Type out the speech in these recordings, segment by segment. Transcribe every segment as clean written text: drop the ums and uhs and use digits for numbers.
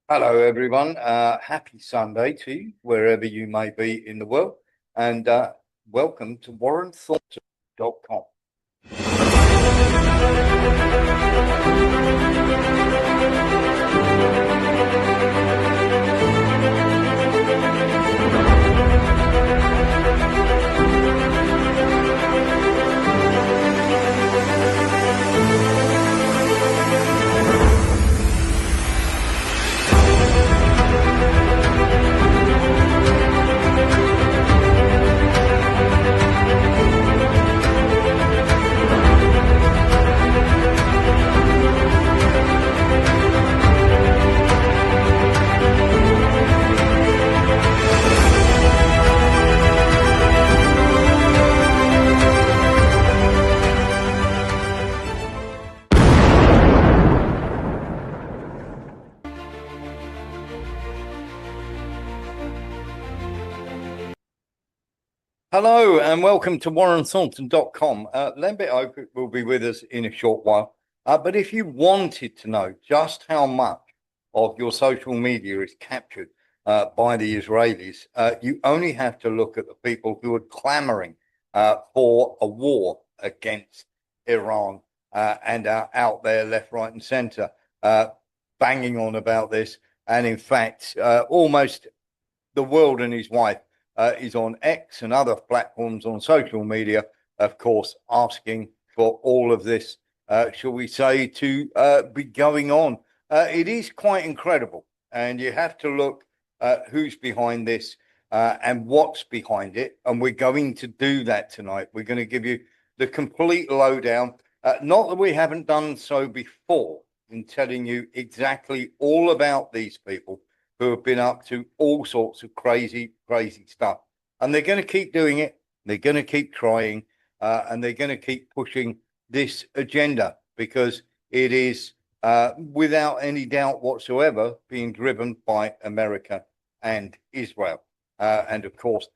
Hello, everyone. Happy Sunday to you, wherever you may be in the world, and welcome to WarrenThornton.com. Hello and welcome to WarrenThornton.com. Lembit Oak will be with us in a short while. But if you wanted to know just how much of your social media is captured by the Israelis, you only have to look at the people who are clamoring for a war against Iran and are out there left, right and center banging on about this. And in fact, almost the world and his wife is on X and other platforms on social media, of course, asking for all of this, shall we say, to be going on. It is quite incredible. And you have to look at who's behind this and what's behind it. And we're going to do that tonight. We're going to give you the complete lowdown. Not that we haven't done so before in telling you exactly all about these people who have been up to all sorts of crazy stuff. And they're going to keep doing it. They're going to keep trying. And they're going to keep pushing this agenda because it is, without any doubt whatsoever, being driven by America and Israel. And of course,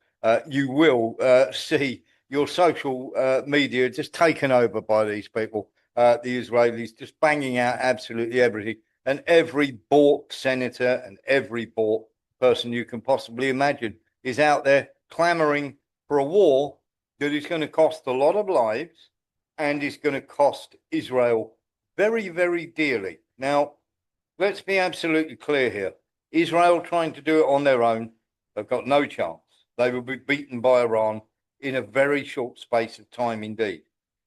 you will see your social media just taken over by these people, the Israelis, just banging out absolutely everything. And every bought senator and every bought person you can possibly imagine is out there clamoring for a war that is going to cost a lot of lives and is going to cost Israel very, very dearly. Now, let's be absolutely clear here. Israel trying to do it on their own, they've got no chance. They will be beaten by Iran in a very short space of time indeed.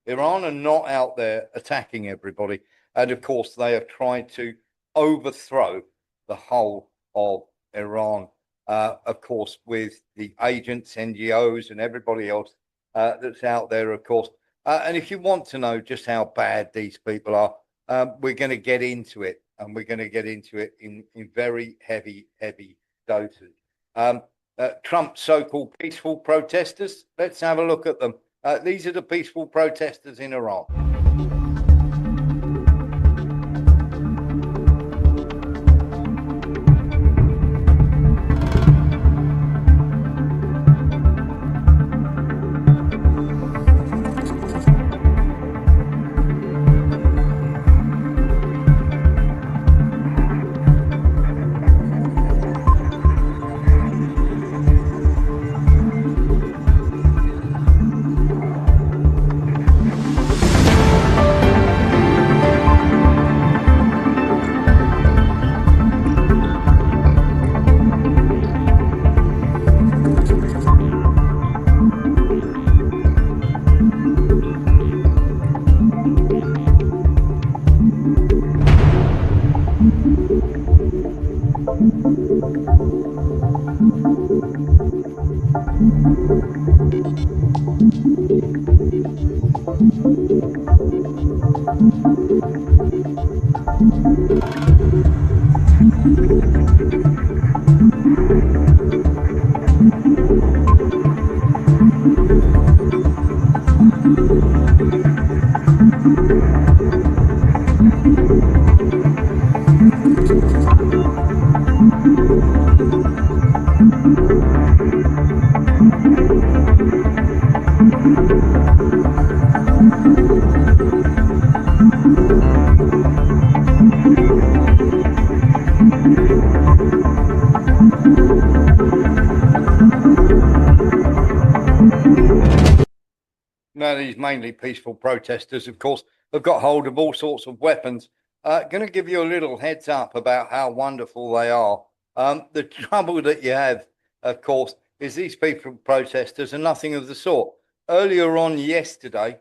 Iran are not out there attacking everybody. And of course, they have tried to overthrow the whole of Iran, of course, with the agents, NGOs, and everybody else that's out there, of course. And if you want to know just how bad these people are, we're going to get into it, and we're going to get into it in very heavy doses. Trump's so-called peaceful protesters, let's have a look at them. These are the peaceful protesters in Iran. these mainly peaceful protesters, of course, have got hold of all sorts of weapons. Going to give you a little heads up about how wonderful they are. The trouble that you have, of course, is these peaceful protesters are nothing of the sort. Earlier on yesterday,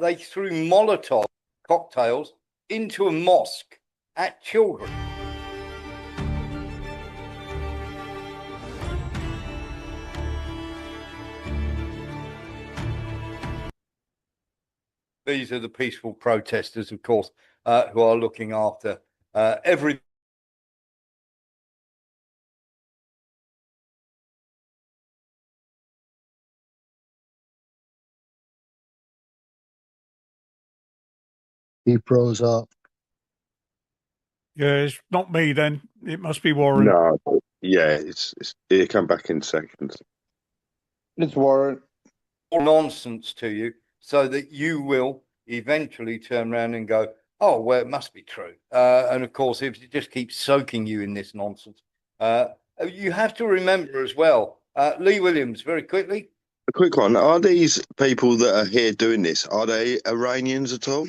they threw Molotov cocktails into a mosque at children. These are the peaceful protesters, of course, who are looking after every. He froze up. Yeah, it's not me then. It must be Warren. No, yeah, it'll come back in seconds. It's Warren. Nonsense to you so that you will eventually turn around and go, oh, well, it must be true. And of course, if it just keeps soaking you in this nonsense, you have to remember as well, Lee Williams, very quickly. A quick one. Are these people that are here doing this, are they Iranians at all?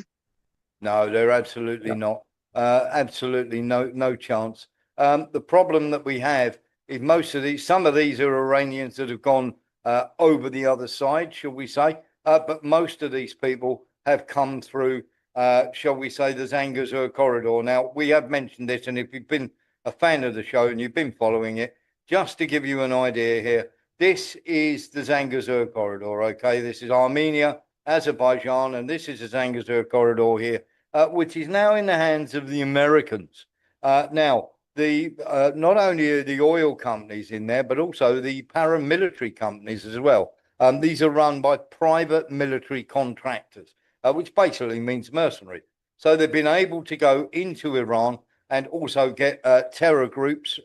No, they're absolutely not. Absolutely no chance. The problem that we have is some of these are Iranians that have gone over the other side, shall we say, but most of these people have come through, shall we say, the Zangezur corridor. Now, we have mentioned this, and if you've been a fan of the show and you've been following it, just to give you an idea here, this is the Zangezur corridor, okay? This is Armenia, Azerbaijan, and this is the Zangezur corridor here, which is now in the hands of the Americans. Now, not only are the oil companies in there, but also the paramilitary companies as well. These are run by private military contractors, which basically means mercenary. So they've been able to go into Iran and also get terror groups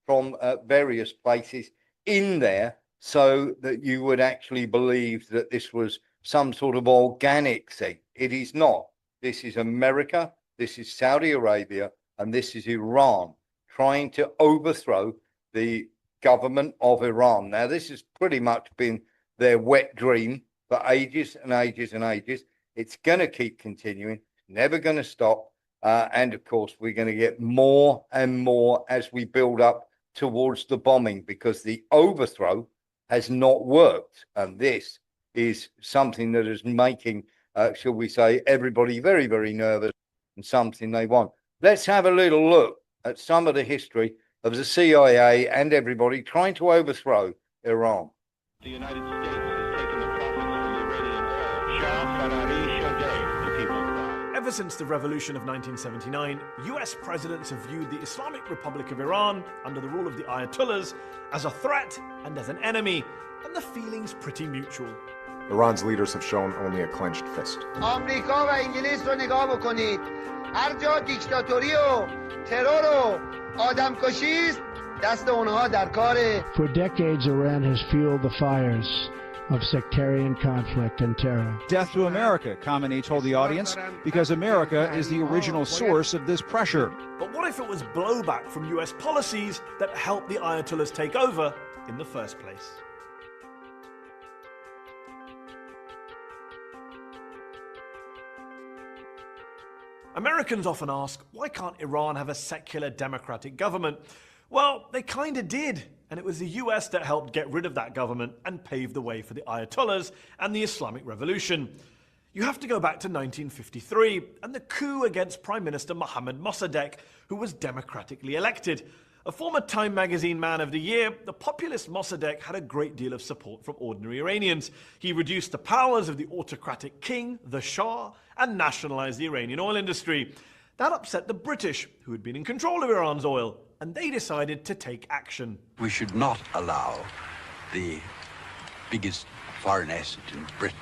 from various places in there so that you would actually believe that this was some sort of organic thing. It is not. This is America, this is Saudi Arabia, and this is Iran trying to overthrow the government of Iran. Now, this has pretty much been their wet dream for ages and ages and ages. It's going to keep continuing, never going to stop. And of course, we're going to get more and more as we build up towards the bombing, because the overthrow has not worked. And this is something that is making, shall we say, everybody very, very nervous, and something they want. Let's have a little look at some of the history of the CIA and everybody trying to overthrow Iran. The United States has taken the process of the Iranian oil. Shah Farari Shadeh, the people. Ever since the revolution of 1979, US presidents have viewed the Islamic Republic of Iran, under the rule of the Ayatollahs, as a threat and as an enemy, and the feeling's pretty mutual. Iran's leaders have shown only a clenched fist. آمریکا و انگلیس رو نگاه بکنید. هر جا دیکتاتوری و ترور و آدمکشی است، دست اونها در کاره. For decades, Iran has fueled the fires of sectarian conflict and terror. Death to America, Khamenei told the audience, because America is the original source of this pressure. But what if it was blowback from US policies that helped the Ayatollahs take over in the first place? Americans often ask, why can't Iran have a secular democratic government? Well, they kind of did, and it was the US that helped get rid of that government and paved the way for the Ayatollahs and the Islamic Revolution. You have to go back to 1953 and the coup against Prime Minister Mohammad Mossadegh, who was democratically elected. A former Time magazine Man of the Year, the populist Mossadegh had a great deal of support from ordinary Iranians. He reduced the powers of the autocratic king, the Shah, and nationalized the Iranian oil industry. That upset the British, who had been in control of Iran's oil, and they decided to take action. We should not allow the biggest foreign asset in Britain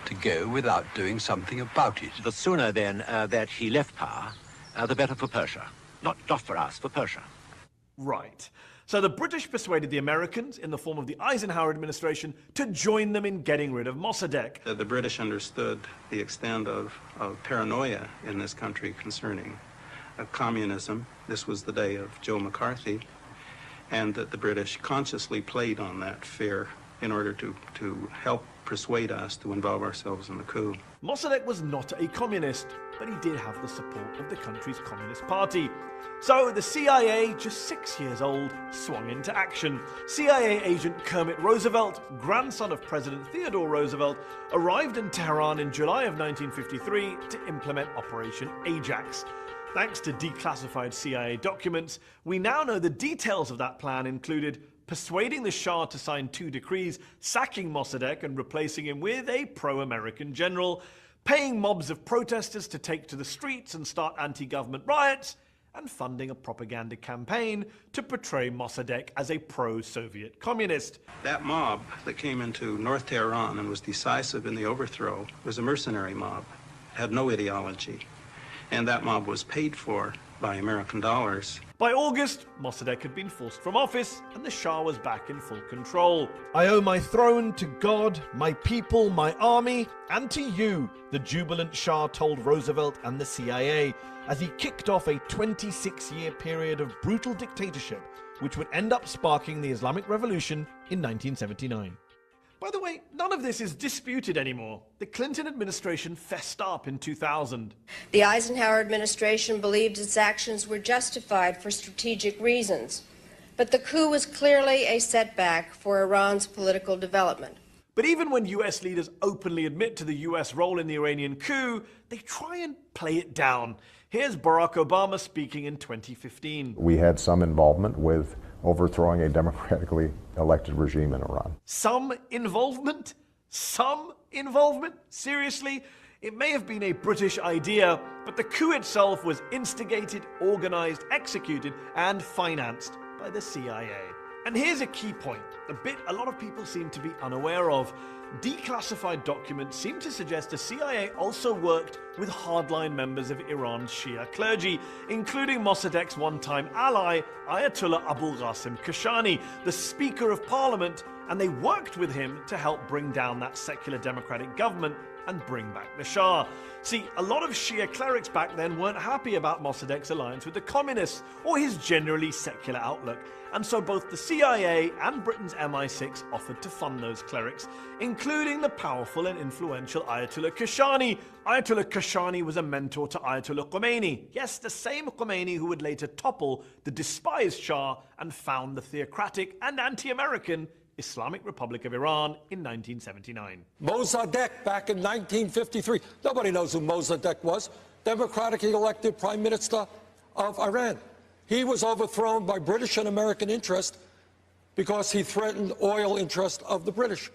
to go without doing something about it. The sooner, then, that he left power, the better for Persia. Not for us, for Persia. Right. So the British persuaded the Americans, in the form of the Eisenhower administration, to join them in getting rid of Mossadegh. The British understood the extent of paranoia in this country concerning communism. This was the day of Joe McCarthy, and that the British consciously played on that fear in order to help persuade us to involve ourselves in the coup. Mossadegh was not a communist, but he did have the support of the country's Communist Party. So the CIA, just 6 years old, swung into action. CIA agent Kermit Roosevelt, grandson of President Theodore Roosevelt, arrived in Tehran in July of 1953 to implement Operation Ajax. Thanks to declassified CIA documents, we now know the details of that plan included persuading the Shah to sign 2 decrees sacking Mossadegh and replacing him with a pro-American general, paying mobs of protesters to take to the streets and start anti-government riots, and funding a propaganda campaign to portray Mossadegh as a pro-Soviet communist. That mob that came into North Tehran and was decisive in the overthrow was a mercenary mob, had no ideology, and that mob was paid for by American dollars. By August, Mossadegh had been forced from office and the Shah was back in full control. "I owe my throne to God, my people, my army, and to you," the jubilant Shah told Roosevelt and the CIA, as he kicked off a 26-year period of brutal dictatorship, which would end up sparking the Islamic Revolution in 1979. By the way, none of this is disputed anymore. The Clinton administration fessed up in 2000. The Eisenhower administration believed its actions were justified for strategic reasons, but the coup was clearly a setback for Iran's political development. But even when US leaders openly admit to the US role in the Iranian coup, they try and play it down. Here's Barack Obama speaking in 2015. We had some involvement with overthrowing a democratically elected regime in Iran. Some involvement? Some involvement? Seriously? It may have been a British idea, but the coup itself was instigated, organized, executed, and financed by the CIA. And here's a key point, a bit a lot of people seem to be unaware of. Declassified documents seem to suggest the CIA also worked with hardline members of Iran's Shia clergy, including Mossadegh's one-time ally, Ayatollah Abul Qasim Kashani, the Speaker of Parliament, and they worked with him to help bring down that secular democratic government and bring back the Shah. See, a lot of Shia clerics back then weren't happy about Mossadegh's alliance with the communists or his generally secular outlook, and so both the CIA and Britain's MI6 offered to fund those clerics, including the powerful and influential Ayatollah Kashani. Ayatollah Kashani was a mentor to Ayatollah Khomeini, yes, the same Khomeini who would later topple the despised Shah and found the theocratic and anti-American Islamic Republic of Iran in 1979. Mossadegh back in 1953. Nobody knows who Mossadegh was. Democratically elected Prime Minister of Iran. He was overthrown by British and American interest because he threatened oil interest of the British.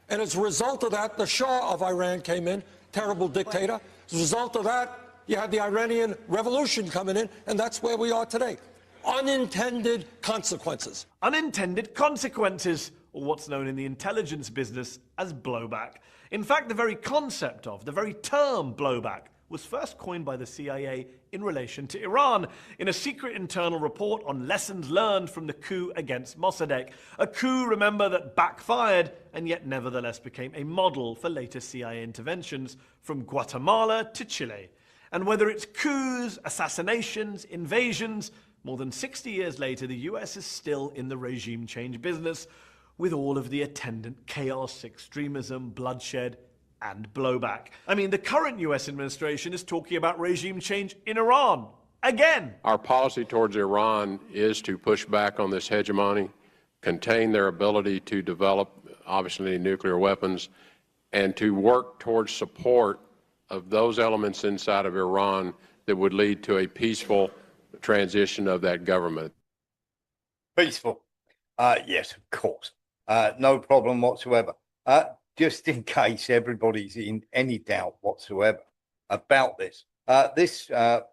And as a result of that, the Shah of Iran came in, terrible dictator. As a result of that, you had the Iranian Revolution coming in, and that's where we are today. Unintended consequences. Unintended consequences, or what's known in the intelligence business as blowback. In fact, the very concept of, the very term blowback, was first coined by the CIA in relation to Iran in a secret internal report on lessons learned from the coup against Mossadegh. A coup, remember, that backfired and yet nevertheless became a model for later CIA interventions from Guatemala to Chile. And whether it's coups, assassinations, invasions, more than 60 years later, the US is still in the regime change business with all of the attendant chaos, extremism, bloodshed, and blowback. I mean, the current US administration is talking about regime change in Iran. Again. Our policy towards Iran is to push back on this hegemony, contain their ability to develop, obviously, nuclear weapons, and to work towards support of those elements inside of Iran that would lead to a peaceful transition of that government. Peaceful. Yes, of course. No problem whatsoever. Just in case everybody's in any doubt whatsoever about this,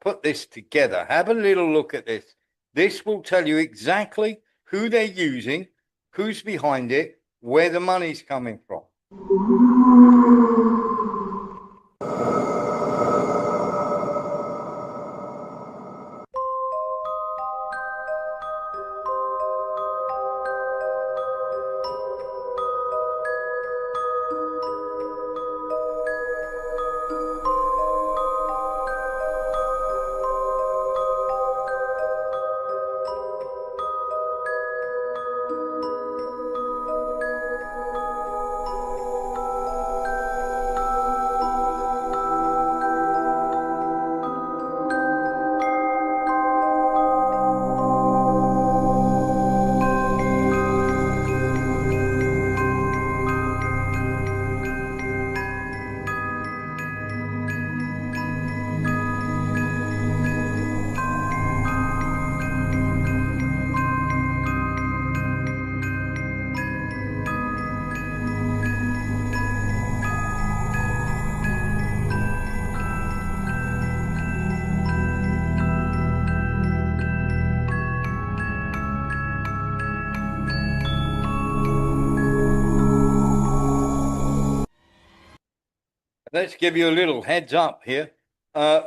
put this together. Have a little look at this. This will tell you exactly who they're using, who's behind it, where the money's coming from. Let's give you a little heads up here.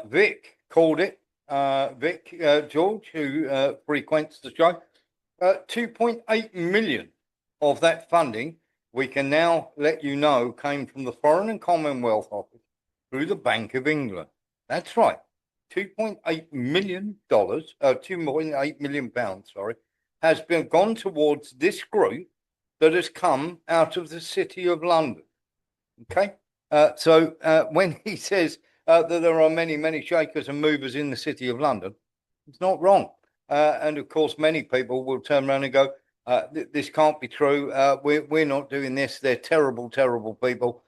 Vic called it. Vic George, who frequents the show, 2.8 million of that funding, we can now let you know, came from the Foreign and Commonwealth Office through the Bank of England. That's right. $2.8 million, 2.8 million pounds, sorry, has been gone towards this group that has come out of the City of London. Okay? So when he says that there are many, many shakers and movers in the City of London, it's not wrong. And of course, many people will turn around and go, this can't be true. We're not doing this. They're terrible, terrible people.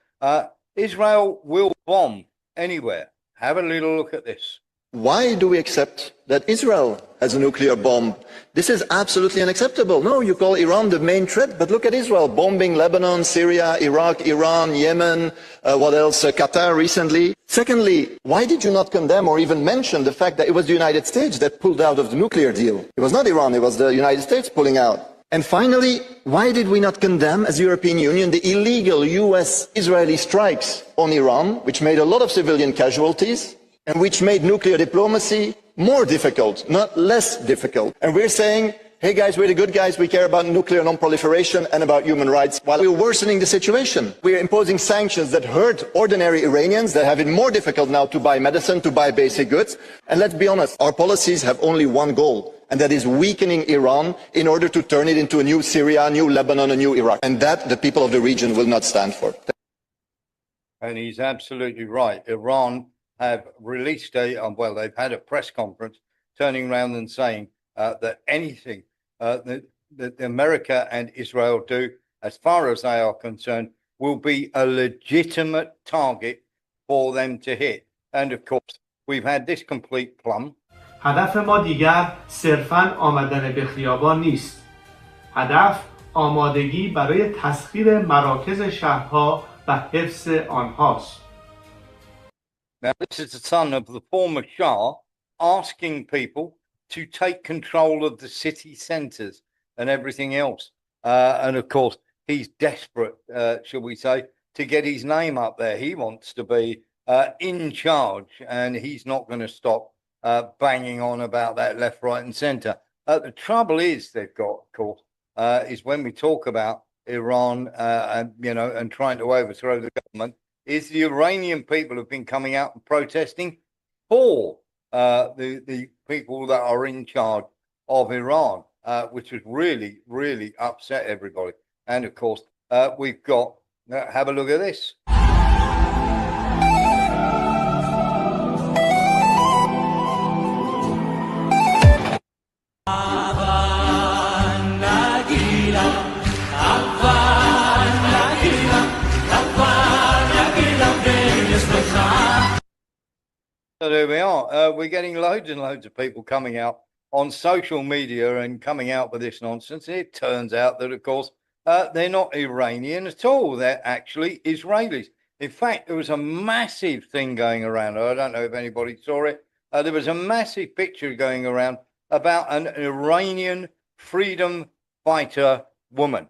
Israel will bomb anywhere. Have a little look at this. Why do we accept that Israel has a nuclear bomb? This is absolutely unacceptable. No, you call Iran the main threat, but look at Israel bombing Lebanon, Syria, Iraq, Iran, Yemen, what else? Qatar recently. Secondly, why did you not condemn or even mention the fact that it was the United States that pulled out of the nuclear deal? It was not Iran, it was the United States pulling out. And finally, why did we not condemn, as European Union, the illegal US-Israeli strikes on Iran, which made a lot of civilian casualties, and which made nuclear diplomacy more difficult, not less difficult? And we're saying, hey guys, we're the good guys, we care about nuclear non-proliferation and about human rights, while we're worsening the situation. We're imposing sanctions that hurt ordinary Iranians, that have it more difficult now to buy medicine, to buy basic goods. And let's be honest, our policies have only one goal, and that is weakening Iran in order to turn it into a new Syria, a new Lebanon, a new Iraq. And that the people of the region will not stand for. And he's absolutely right. Iran have released well, they've had a press conference turning around and saying that anything that America and Israel do, as far as they are concerned, will be a legitimate target for them to hit. And of course, we've had this complete plum. هدف ما دیگر صرفاً آمدن به خیابان نیست. هدف آمادگی برای تسخیر مراکز شهرها و حفظ آنهاست. Now, this is the son of the former Shah asking people to take control of the city centres and everything else. And of course, he's desperate, shall we say, to get his name up there. He wants to be in charge, and he's not going to stop banging on about that left, right, and centre. The trouble is, they've got, of course, is when we talk about Iran, and trying to overthrow the government, is the Iranian people have been coming out and protesting for the people that are in charge of Iran, which has really, really upset everybody. And of course, we've got, have a look at this. So there we are. We're getting loads and loads of people coming out on social media and coming out with this nonsense. It turns out that, of course, they're not Iranian at all. They're actually Israelis. In fact, there was a massive thing going around. I don't know if anybody saw it. There was a massive picture going around about an Iranian freedom fighter woman.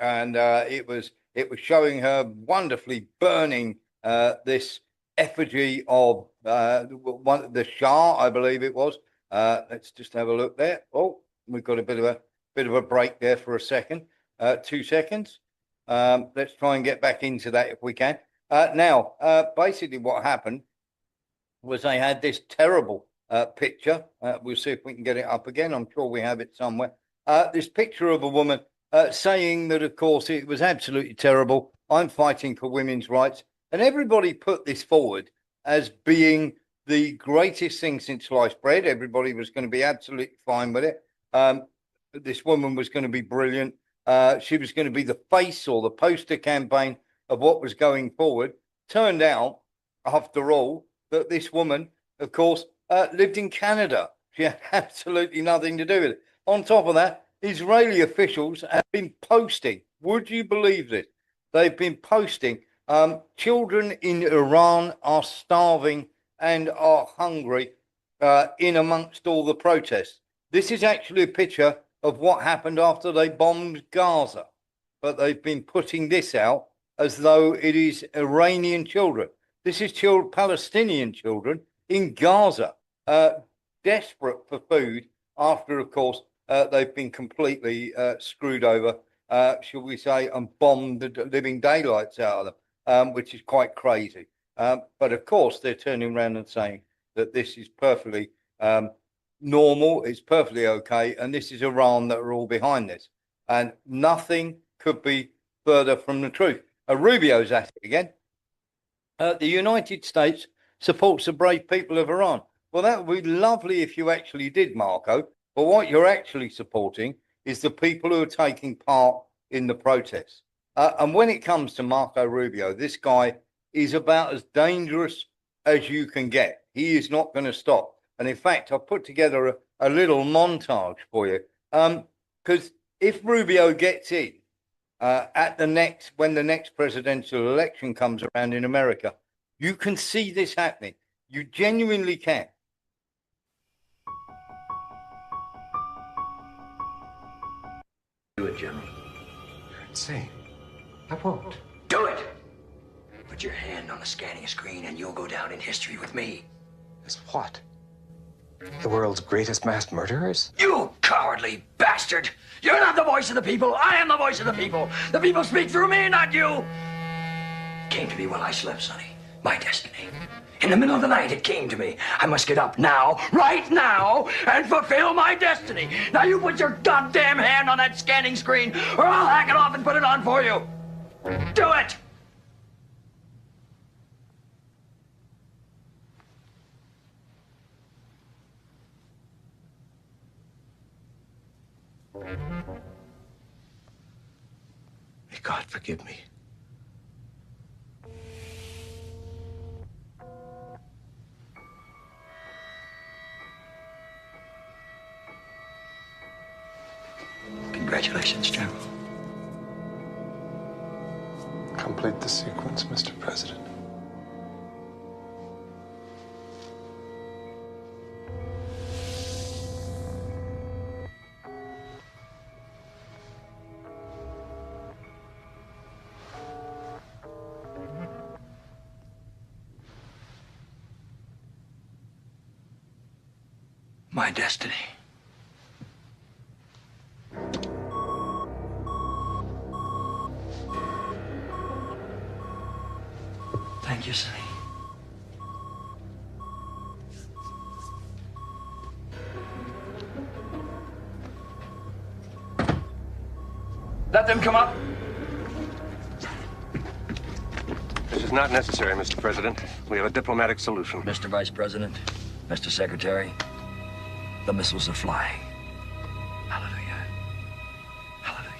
And it was showing her wonderfully burning this effigy of the Shah, I believe it was. Let's just have a look there. Oh, we've got a bit of a break there for a second. 2 seconds. Let's try and get back into that if we can. Now, basically what happened was they had this terrible picture. We'll see if we can get it up again. I'm sure we have it somewhere. This picture of a woman saying that, of course, it was absolutely terrible. I'm fighting for women's rights. And everybody put this forward as being the greatest thing since sliced bread. Everybody was going to be absolutely fine with it. This woman was going to be brilliant. She was going to be the face or the poster campaign of what was going forward. Turned out, after all, that this woman, of course, lived in Canada. She had absolutely nothing to do with it. On top of that, Israeli officials have been posting, would you believe this? They've been posting, children in Iran are starving and are hungry in amongst all the protests. This is actually a picture of what happened after they bombed Gaza. But they've been putting this out as though it is Iranian children. This is Palestinian children in Gaza, desperate for food after, of course, they've been completely screwed over, shall we say, and bombed the living daylights out of them, which is quite crazy. But of course, they're turning around and saying that this is perfectly normal, it's perfectly okay, and this is Iran that are all behind this. And nothing could be further from the truth. Rubio's at it again. The United States supports the brave people of Iran. Well, that would be lovely if you actually did, Marco. But what you're actually supporting is the people who are taking part in the protests. And when it comes to Marco Rubio, this guy is about as dangerous as you can get. He is not going to stop. And in fact, I've put together a little montage for you. Because if Rubio gets in when the next presidential election comes around in America, you can see this happening. You genuinely can. Do it, General. You're insane. I won't. Do it! Put your hand on the scanning screen and you'll go down in history with me. As what? The world's greatest mass murderers? You cowardly bastard! You're not the voice of the people. I am the voice of the people. The people speak through me, not you. It came to me while I slept, Sonny. My destiny. In the middle of the night, it came to me. I must get up now, right now, and fulfill my destiny. Now you put your goddamn hand on that scanning screen, or I'll hack it off and put it on for you. Do it! May God forgive me. Congratulations, General. Complete the sequence, Mr. President. My destiny. Thank you, Sonny. Let them come up. This is not necessary, Mr. President. We have a diplomatic solution. Mr. Vice President, Mr. Secretary, the missiles are flying. Hallelujah. Hallelujah.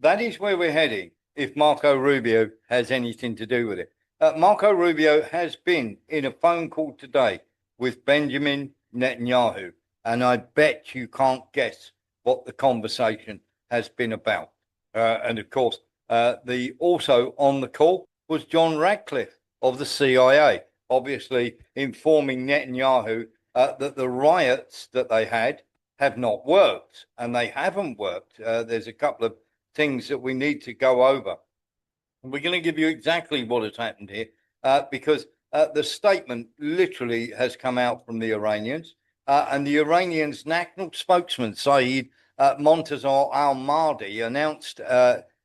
That is where we're heading if Marco Rubio has anything to do with it. Marco Rubio has been in a phone call today with Benjamin Netanyahu, and I bet you can't guess what the conversation has been about. And of course, also on the call was John Radcliffe of the CIA, obviously informing Netanyahu that the riots that they had have not worked, and they haven't worked. There's a couple of things that we need to go over. We're going to give you exactly what has happened here, because the statement literally has come out from the Iranians, and the Iranians' national spokesman, Saeed Montazar al-Mahdi, announced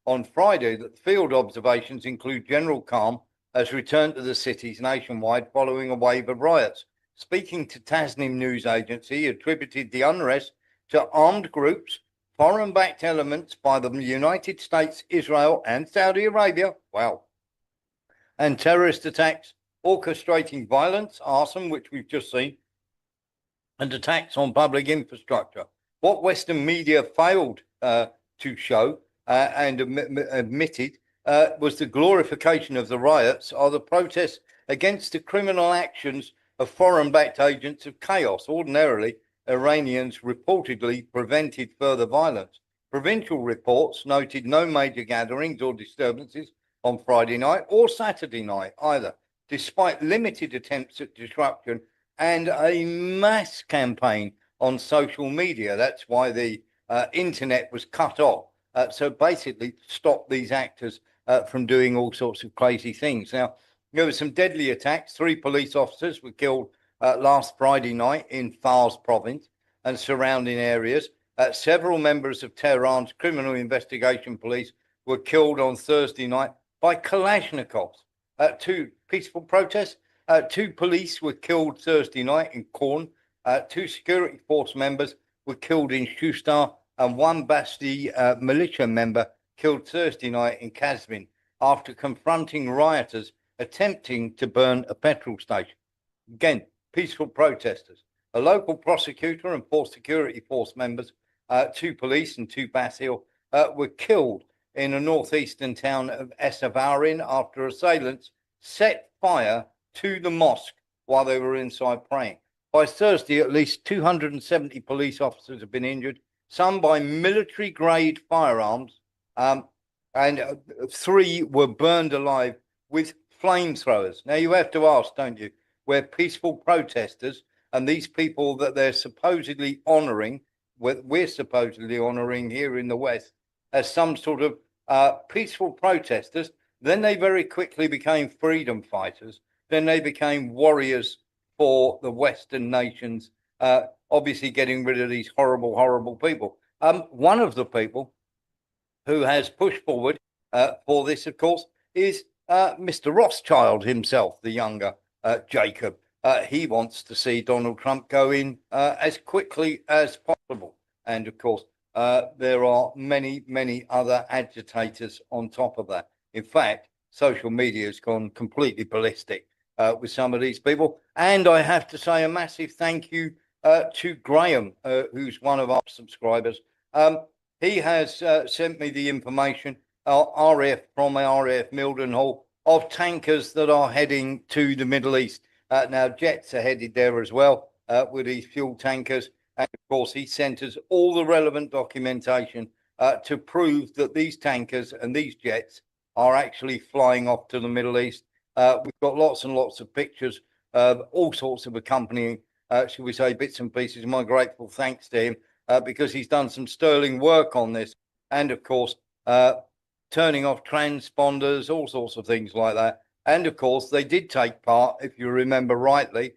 on Friday that the field observations include general calm has returned to the cities nationwide following a wave of riots. Speaking to Tasnim news agency, he attributed the unrest to armed groups, foreign-backed elements by the United States, Israel, and Saudi Arabia, wow, and terrorist attacks orchestrating violence, arson, which we've just seen, and attacks on public infrastructure. What Western media failed to show and admitted was the glorification of the riots are the protests against the criminal actions of foreign-backed agents of chaos. Ordinarily, Iranians reportedly prevented further violence. Provincial reports noted no major gatherings or disturbances on Friday night or Saturday night either, despite limited attempts at disruption and a mass campaign on social media. That's why the internet was cut off. So basically stop these actors from doing all sorts of crazy things. Now, there were some deadly attacks. 3 police officers were killed last Friday night in Fars province and surrounding areas. Several members of Tehran's criminal investigation police were killed on Thursday night by Kalashnikovs. 2 peaceful protests. 2 police were killed Thursday night in Korn. 2 security force members were killed in Shustar, and 1 Basti militia member killed Thursday night in Kazvin after confronting rioters attempting to burn a petrol station. Again, peaceful protesters. A local prosecutor and 4 security force members, 2 police and 2 Basil, were killed in a northeastern town of Esavarin after assailants set fire to the mosque while they were inside praying. By Thursday, at least 270 police officers have been injured, some by military-grade firearms, and 3 were burned alive with flamethrowers. Now, you have to ask, don't you, where peaceful protesters and these people that they're supposedly honouring, we're supposedly honouring here in the West, as some sort of peaceful protesters, then they very quickly became freedom fighters, then they became warriors for the Western nations, obviously getting rid of these horrible, horrible people. One of the people who has pushed forward for this, of course, is Mr. Rothschild himself, the younger Jacob. He wants to see Donald Trump go in as quickly as possible. And of course, there are many, many other agitators on top of that. In fact, social media has gone completely ballistic with some of these people. And I have to say a massive thank you to Graham, who's one of our subscribers. He has sent me the information, RAF from RAF Mildenhall, of tankers that are heading to the Middle East. Now, jets are headed there as well with these fuel tankers. And of course, he sent us all the relevant documentation to prove that these tankers and these jets are actually flying off to the Middle East. We've got lots and lots of pictures of all sorts of accompanying, shall we say, bits and pieces. My grateful thanks to him because he's done some sterling work on this. And of course, turning off transponders, all sorts of things like that. And of course, they did take part, if you remember rightly,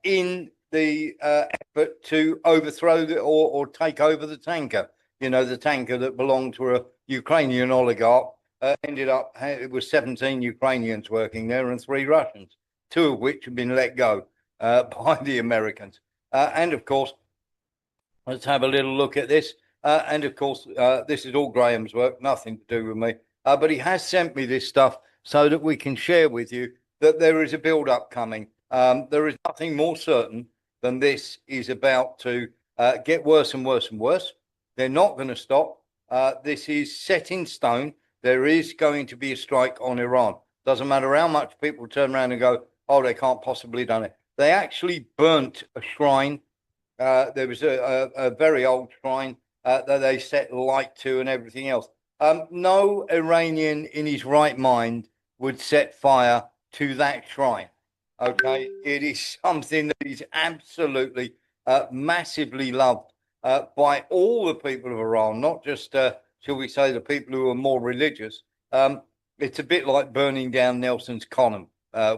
in the effort to overthrow or take over the tanker. You know, the tanker that belonged to a Ukrainian oligarch ended up, it was 17 Ukrainians working there and 3 Russians, 2 of which have been let go by the Americans. And of course, let's have a little look at this. And of course, this is all Graham's work, nothing to do with me. But he has sent me this stuff so that we can share with you that there is a build-up coming. There is nothing more certain than this is about to get worse and worse and worse. They're not going to stop. This is set in stone. There is going to be a strike on Iran. Doesn't matter how much people turn around and go, oh, they can't possibly done it. They actually burnt a shrine. There was a very old shrine that they set light to and everything else. No Iranian in his right mind would set fire to that shrine. Okay, it is something that is absolutely massively loved by all the people of Iran, not just, shall we say, the people who are more religious. It's a bit like burning down Nelson's column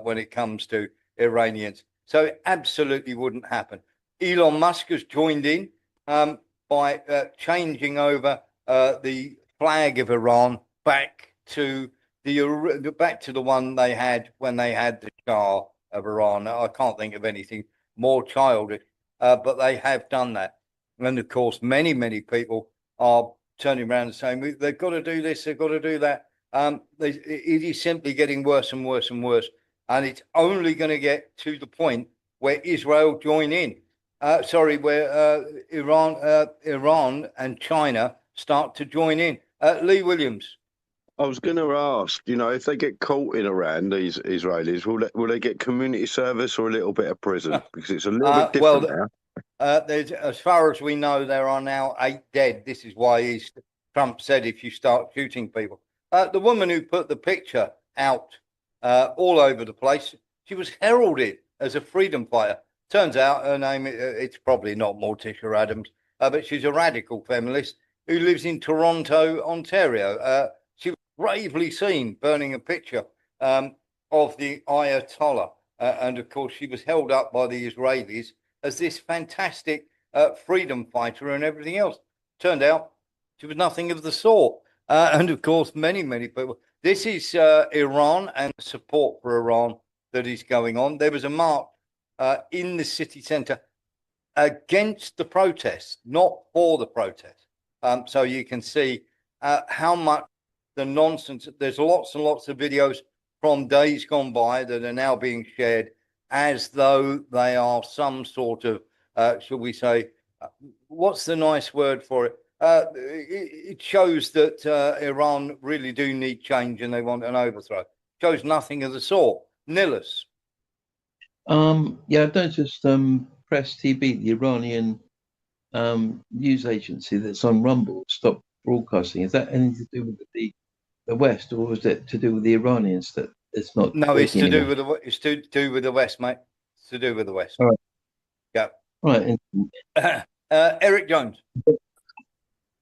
when it comes to Iranians. So it absolutely wouldn't happen. Elon Musk has joined in by changing over the flag of Iran back to the one they had when they had the Shah of Iran. I can't think of anything more childish, but they have done that. And of course, many, many people are turning around and saying they've got to do this, they've got to do that. It is simply getting worse and worse and worse, and it's only going to get to the point where Israel join in. Where Iran and China start to join in. Lee Williams. I was going to ask, you know, if they get caught in Iran, these Israelis, will they get community service or a little bit of prison? Because it's a little bit different now. As far as we know, there are now 8 dead. This is why Trump said if you start shooting people. The woman who put the picture out all over the place, she was heralded as a freedom fighter. Turns out her name, it's probably not Morticia Adams, but she's a radical feminist who lives in Toronto, Ontario. She was bravely seen burning a picture of the Ayatollah. And of course, she was held up by the Israelis as this fantastic freedom fighter and everything else. Turned out she was nothing of the sort. And of course, many people. This is Iran and support for Iran that is going on. There was a march in the city centre against the protests, not for the protests. So you can see how much the nonsense. There's lots and lots of videos from days gone by that are now being shared as though they are some sort of, shall we say, what's the nice word for it? It shows that Iran really do need change and they want an overthrow. Shows nothing of the sort. Nillis. Yeah, don't just Press TV, the Iranian news agency that's on Rumble, stop broadcasting. Is that anything to do with the West, or is it to do with the Iranians that it's not? No, it's to anymore? do with it's to do with the West, mate. It's to do with the West. All right. Yeah. Right. Eric Jones.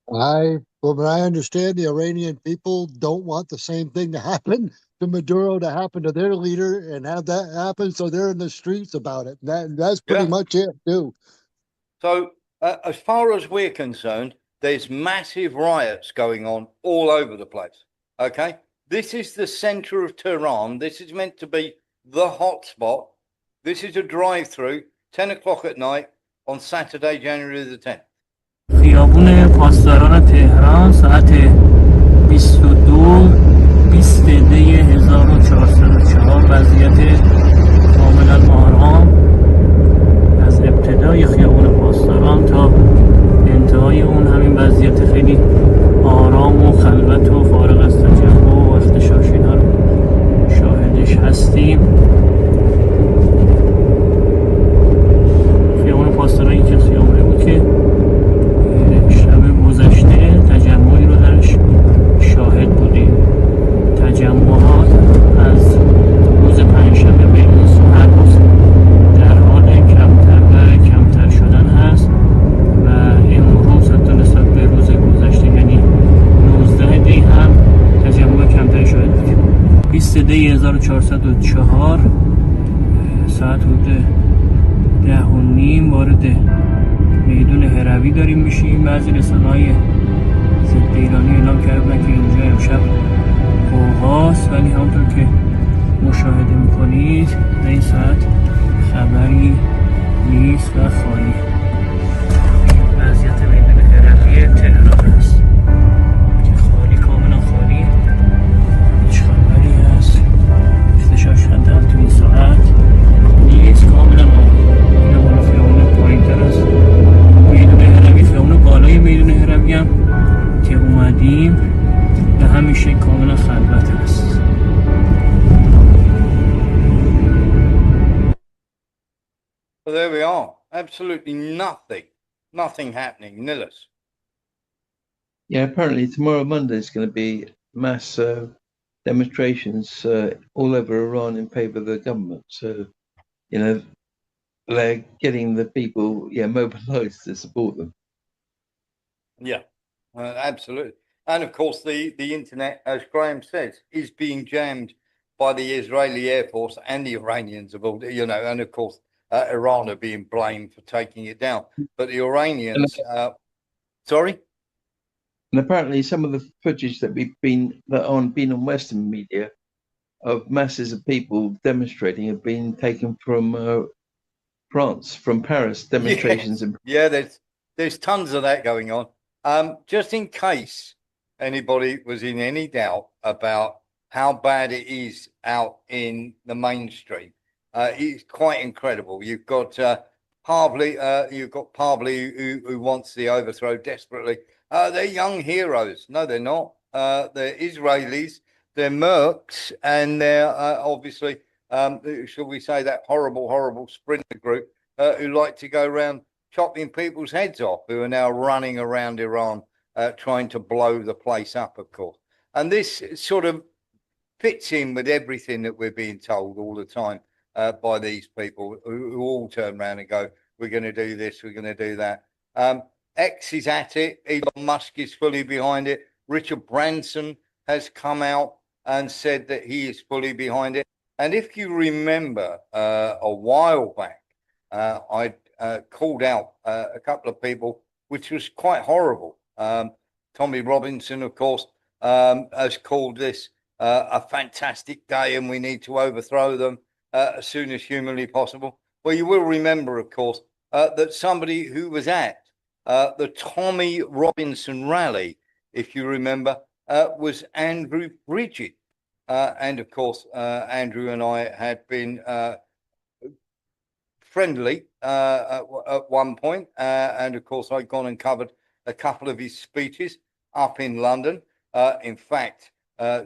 From what I understand, the Iranian people don't want the same thing to happen to Maduro to happen to their leader and have that happen. So they're in the streets about it. That's pretty much it, too. So as far as we're concerned, there's massive riots going on all over the place. Okay. This is the center of Tehran. This is meant to be the hot spot. This is a drive-through, 10 o'clock at night on Saturday, January the 10th. خیابون پاسداران تهران ساعت 22:20 دی 1404 وضعیت کاملا آرام از ابتدای خیابون پاسداران تا انتهای اون همین وضعیت خیلی آرام و خلوت و فارغ از تجمع و اختشاش اینا رو شاهدش هستیم. خیابون پاسداران یکی خیابونی بود که تجمعی رو درش شاهد بودیم. تجمعات از روز پنجشنبه به امروز هر روز در حال کمتر و کمتر شدن هست و امروز حتی نسبت به روز گذشته یعنی 19 دی هم تجمع کمتری شاهد بودیم. 20 دی 1404 ساعت حدود 10:30 وارد میدون هروی داریم میشیم. بعضی رسانه‌های ضد ایرانی اعلام کردن که اینجا امشب قوقاست، ولی همونطور که مشاهده میکنید در این ساعت خبری نیست و خالی. وضعیت میدون هروی تهران است که خالی، کاملا خالی، هیچ خبری هست. اختشاش حداقل تو این ساعت نیست، کاملا این بالا خیابون پایین تر است. میدون هروی خیابون بالای میدون هروی هم که اومدیم به همین شکل کاملا خلوت هست. Well, there we are. Absolutely nothing happening. Nillis. Yeah, apparently tomorrow Monday is going to be mass demonstrations all over Iran in favour of the government. So, you know, they're getting the people, mobilised to support them. Yeah, absolutely. And of course, the internet, as Graham says, is being jammed by the Israeli Air Force and the Iranians of all, and of course, Iran are being blamed for taking it down. But the Iranians, sorry? And apparently some of the footage that been on Western media of masses of people demonstrating have been taken from France, from Paris, demonstrations. Yes. Yeah, there's tons of that going on. Just in case anybody was in any doubt about how bad it is out in the mainstream, it's quite incredible. You've got Parbley, who wants the overthrow desperately. They're young heroes. No, they're not. They're Israelis. They're mercs, and they're obviously, shall we say, that horrible sprinter group who like to go around chopping people's heads off, who are now running around Iran trying to blow the place up, of course. And this sort of fits in with everything that we're being told all the time by these people who all turn around and go, we're going to do this, we're going to do that. X is at it. Elon Musk is fully behind it. Richard Branson has come out and said that he is fully behind it. And if you remember a while back, I called out a couple of people, which was quite horrible. Tommy Robinson, of course, has called this a fantastic day and we need to overthrow them as soon as humanly possible. Well, you will remember, of course, that somebody who was at the Tommy Robinson rally, if you remember, was Andrew Bridget. And of course, Andrew and I had been friendly at one point. And of course, I'd gone and covered a couple of his speeches up in London. In fact,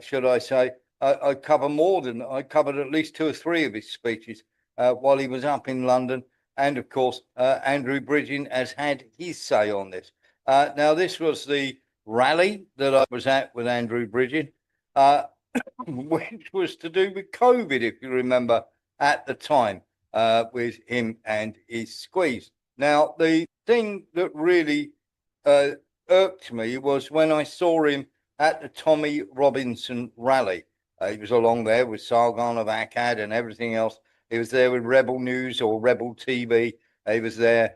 should I say, I covered at least 2 or 3 of his speeches while he was up in London. And of course, Andrew Bridgen has had his say on this. Now, this was the rally that I was at with Andrew Bridgen, which was to do with COVID, if you remember, at the time, with him and his squeeze. Now, the thing that really irked me was when I saw him at the Tommy Robinson rally. He was along there with Sargon of Akkad and everything else. He was there with Rebel News or Rebel TV. He was there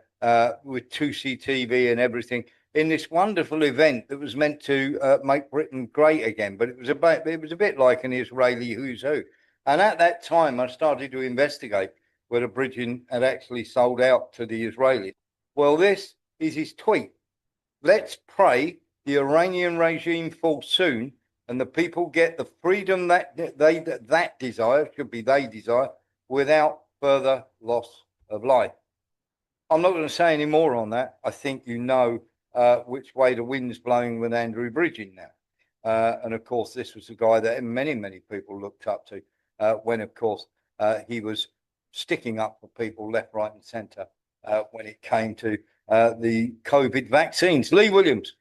with 2C TV and everything in this wonderful event that was meant to make Britain great again. But it was a bit like an Israeli who's who. And at that time, I started to investigate whether Bridgen had actually sold out to the Israelis. Well, this is his tweet. Let's pray the Iranian regime falls soon and the people get the freedom that they desire, should be they desire, without further loss of life. I'm not going to say any more on that. I think you know which way the wind's blowing with Andrew Bridgen now. And of course, this was a guy that many, many people looked up to when, of course, he was sticking up for people left, right and centre when it came to the COVID vaccines. Lee Williams.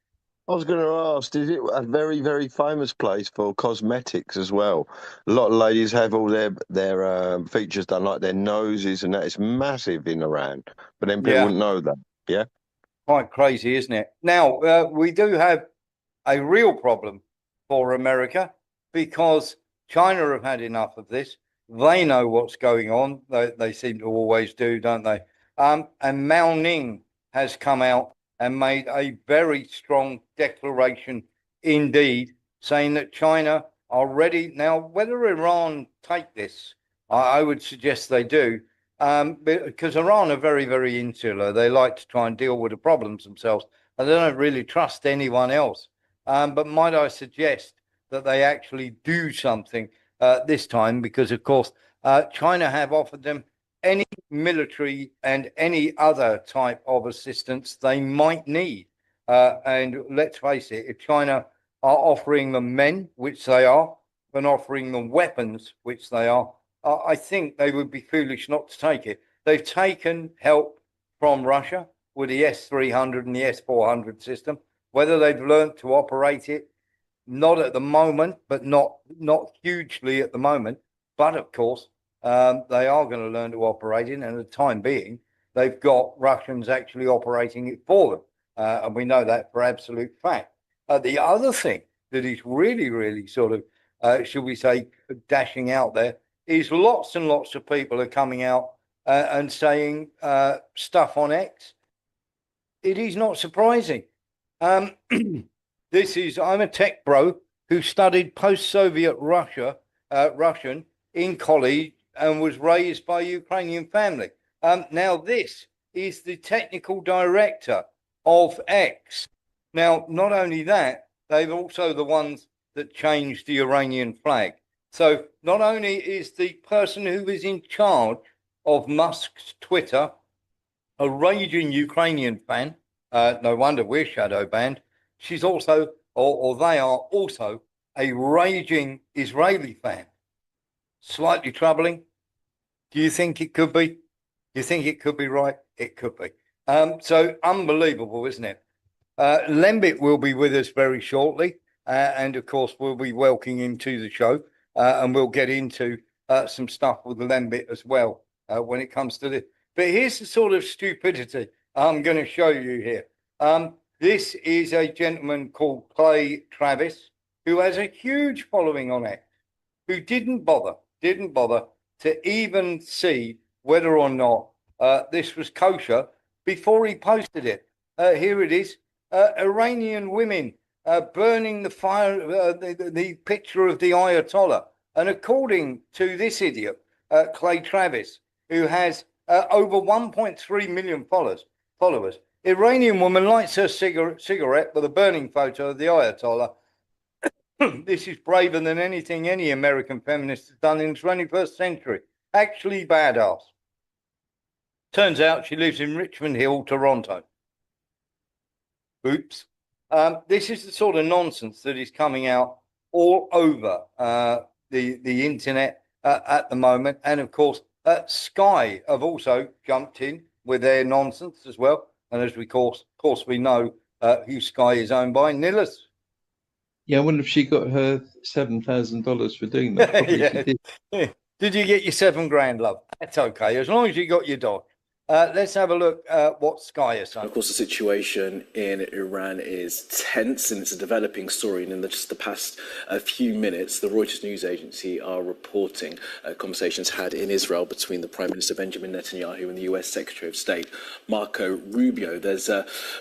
I was going to ask, is it a very, very famous place for cosmetics as well? A lot of ladies have all their features done, like their noses and that. It's massive in Iran, but then people wouldn't know that. Yeah. Quite crazy, isn't it? Now, we do have a real problem for America because China have had enough of this. They know what's going on. They seem to always do, don't they? And Mao Ning has come out and made a very strong declaration indeed, saying that China are ready. Now, whether Iran take this, I would suggest they do, because Iran are very, very insular. They like to try and deal with the problems themselves, and they don't really trust anyone else. But might I suggest that they actually do something this time, because, of course, China have offered them any military and any other type of assistance they might need. And let's face it, if China are offering them men, which they are, and offering them weapons, which they are, I think they would be foolish not to take it. They've taken help from Russia with the S-300 and the S-400 system. Whether they've learned to operate it, not at the moment, but not hugely at the moment. But of course, they are going to learn to operate it, and at the time being, they've got Russians actually operating it for them. And we know that for absolute fact. The other thing that is really, really sort of, should we say, dashing out there is lots and lots of people are coming out and saying stuff on X. It is not surprising. I'm a tech bro who studied post-Soviet Russian in college and was raised by a Ukrainian family. Now, this is the technical director of X. Now, not only that, they've also the ones that changed the Iranian flag. So not only is the person who is in charge of Musk's Twitter a raging Ukrainian fan, no wonder we're shadow banned, she's also, or they are also, a raging Israeli fan. Slightly troubling. Do you think it could be? Do you think it could be right? It could be. So unbelievable, isn't it? Lembit will be with us very shortly. and of course, we'll be welcoming him to the show, and we'll get into some stuff with Lembit as well when it comes to this. But here's the sort of stupidity I'm going to show you here. This is a gentleman called Clay Travis, who has a huge following on X, who didn't bother to even see whether or not this was kosher before he posted it. Here it is, Iranian women burning the fire, the picture of the Ayatollah. And according to this idiot, Clay Travis, who has over 1.3 million followers, Iranian woman lights her cigarette with a burning photo of the Ayatollah. This is braver than anything any American feminist has done in the 21st century. Actually badass. Turns out she lives in Richmond Hill, Toronto. Oops. This is the sort of nonsense that is coming out all over the internet at the moment. And of course, Sky have also jumped in with their nonsense as well. And as we course we know who Sky is owned by, Nillis. Yeah, I wonder if she got her $7,000 for doing that. Probably Yeah. she did. Yeah. Did you get your $7,000, love? That's okay, as long as you got your dog. Let's have a look at what Sky is saying. Of course, the situation in Iran is tense and it's a developing story. And in just the past few minutes, the Reuters news agency are reporting conversations had in Israel between the Prime Minister Benjamin Netanyahu and the US Secretary of State Marco Rubio. There's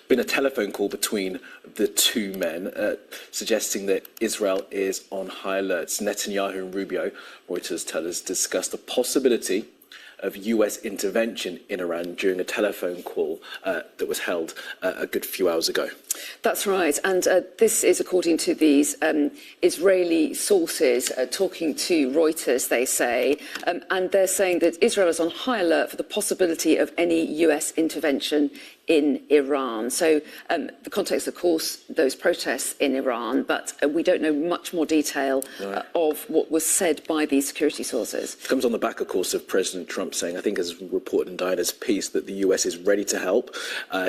been a telephone call between the two men suggesting that Israel is on high alert. Netanyahu and Rubio, Reuters tell us, discussed the possibility of US intervention in Iran during a telephone call that was held a good few hours ago. That's right. And this is according to these Israeli sources talking to Reuters, they say. And they're saying that Israel is on high alert for the possibility of any US intervention in Iran. So the context, of course, those protests in Iran, but we don't know much more detail of what was said by these security sources. It comes on the back, of course, of President Trump saying, I think as reported in Diana's piece, that the US is ready to help.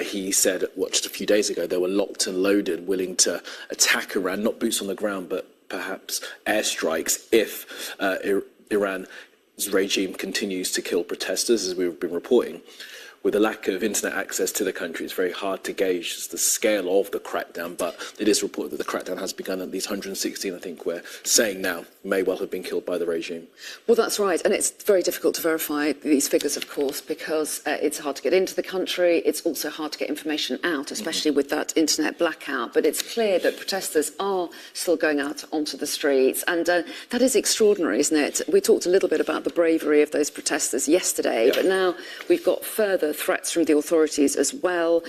He said, just a few days ago, they were locked and loaded, willing to attack Iran, not boots on the ground, but perhaps airstrikes if Iran's regime continues to kill protesters, as we've been reporting. With the lack of internet access to the country, it's very hard to gauge the scale of the crackdown, but it is reported that the crackdown has begun. At least 116, I think we're saying now, may well have been killed by the regime. Well, that's right. And it's very difficult to verify these figures, of course, because it's hard to get into the country. It's also hard to get information out, especially with that internet blackout. But it's clear that protesters are still going out onto the streets. And that is extraordinary, isn't it? We talked a little bit about the bravery of those protesters yesterday, but now we've got further threats from the authorities as well.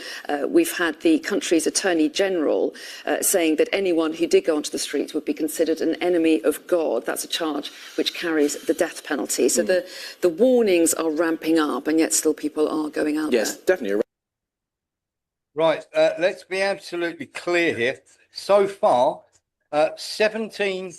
We've had the country's Attorney General saying that anyone who did go onto the streets would be considered an enemy of God. That's a charge which carries the death penalty. So the warnings are ramping up, and yet still people are going out there. Yes, definitely. Right, let's be absolutely clear here. So far, 17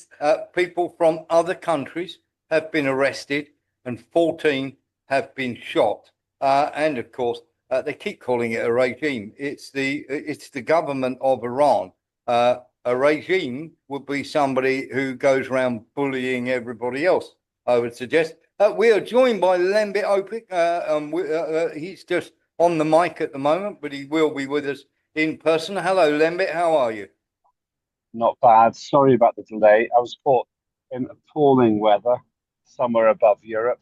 people from other countries have been arrested and 14 have been shot. And of course, they keep calling it a regime. It's the government of Iran. A regime would be somebody who goes around bullying everybody else, I would suggest. We are joined by Lembit Opik. He's just on the mic at the moment, but he will be with us in person. Hello, Lembit. How are you? Not bad. Sorry about the delay. I was caught in appalling weather somewhere above Europe,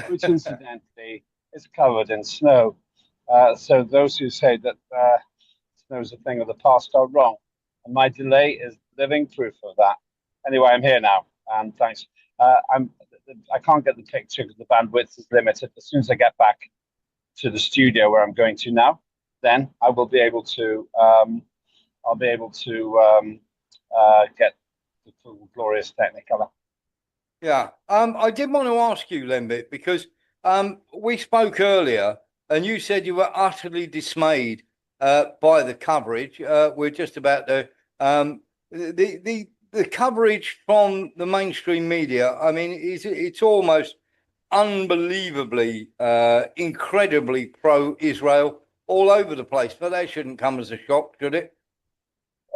which incidentally is covered in snow. So those who say that snow is a thing of the past are wrong. And my delay is living proof of that. Anyway, I'm here now, and thanks. I can't get the picture because the bandwidth is limited. As soon as I get back to the studio where I'm going to now, then I will be able to. I'll be able to get the full glorious Technicolor. Yeah, I did want to ask you, Lembit, because we spoke earlier, and you said you were utterly dismayed by the coverage. We're just about to the coverage from the mainstream media. I mean, it's almost unbelievably, incredibly pro-Israel all over the place. But that shouldn't come as a shock, should it?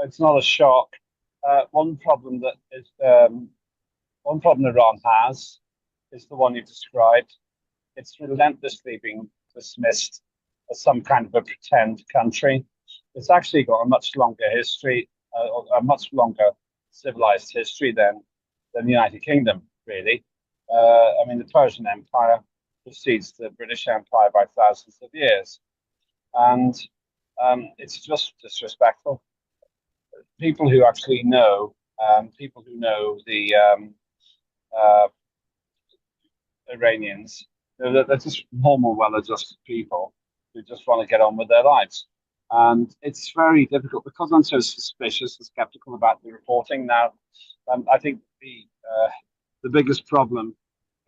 It's not a shock. one problem that is one problem Iran has is the one you described. It's relentlessly being dismissed as some kind of a pretend country. It's actually got a much longer history, a much longer civilized history than the United Kingdom, really. I mean, the Persian Empire precedes the British Empire by thousands of years. And it's just disrespectful. People who actually know, people who know the uh, Iranians, they're just normal, well-adjusted people who just want to get on with their lives. And it's very difficult because I'm so suspicious and skeptical about the reporting now. I think the biggest problem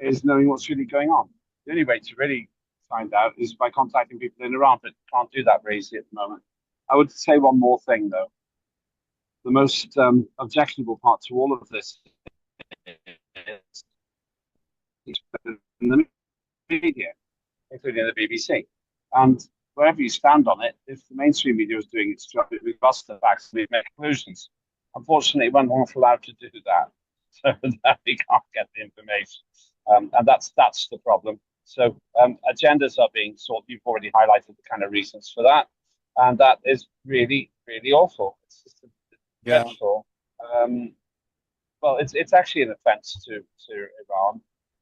is knowing what's really going on. The only way to really find out is by contacting people in Iran, but can't do that very easily at the moment. I would say one more thing, though. The most objectionable part to all of this is in the media, including the BBC. And wherever you stand on it, if the mainstream media is doing its job, it would bust the facts and make conclusions. Unfortunately, we're not allowed to do that, so that we can't get the information, and that's the problem. So agendas are being sought. You've already highlighted the kind of reasons for that, and that is really, really awful. It's just dreadful. Well, it's actually an offence to Iran.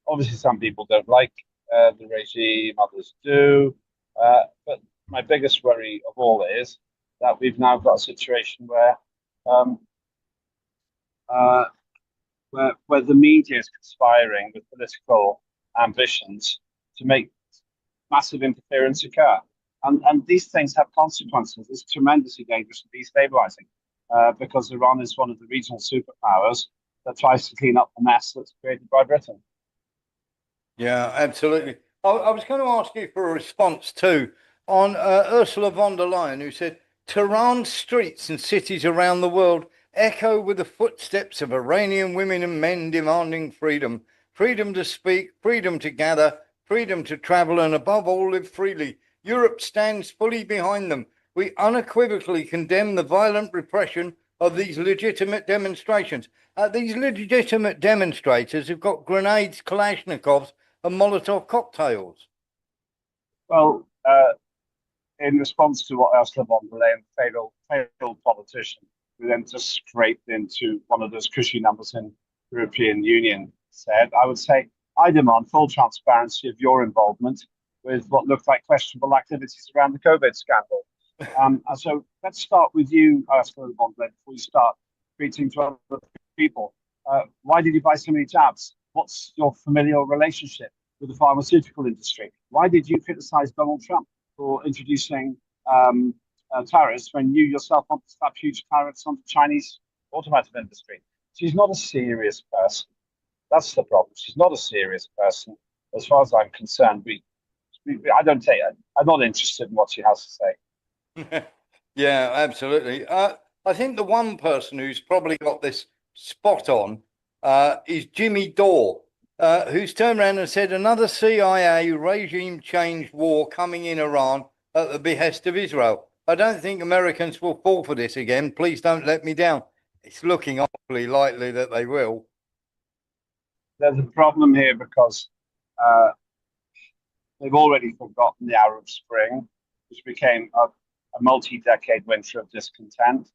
Obviously, some people don't like the regime, others do. But my biggest worry of all is that we've now got a situation where the media is conspiring with political ambitions to make massive interference occur. And these things have consequences. It's tremendously dangerous and destabilizing because Iran is one of the regional superpowers that tries to clean up the mess that's created by Britain. Yeah, absolutely. I was going to ask you for a response too on Ursula von der Leyen, who said Tehran's streets and cities around the world echo with the footsteps of Iranian women and men demanding freedom, freedom to speak, freedom to gather, freedom to travel, and above all, live freely. Europe stands fully behind them. We unequivocally condemn the violent repression of these legitimate demonstrations. These legitimate demonstrators have got grenades, Kalashnikovs, and Molotov cocktails. Well, in response to what Ursula von der Leyen, failed politician, who then just scraped into one of those cushy numbers in the European Union, said, I would say, I demand full transparency of your involvement with what looked like questionable activities around the COVID scandal. And so let's start with you, Ursula von der Leyen, before you start preaching to other people. Why did you buy so many jabs? What's your familial relationship with the pharmaceutical industry? Why did you criticize Donald Trump for introducing tariffs when you yourself want to slap huge tariffs on the Chinese automotive industry? She's not a serious person. That's the problem. She's not a serious person. As far as I'm concerned, I'm not interested in what she has to say. Yeah, absolutely. I think the one person who's probably got this spot on is Jimmy Dore, who's turned around and said another CIA regime change war coming in Iran at the behest of Israel. I don't think Americans will fall for this again. Please don't let me down. It's looking awfully likely that they will. There's a problem here because they've already forgotten the Arab Spring, which became a multi-decade winter of discontent.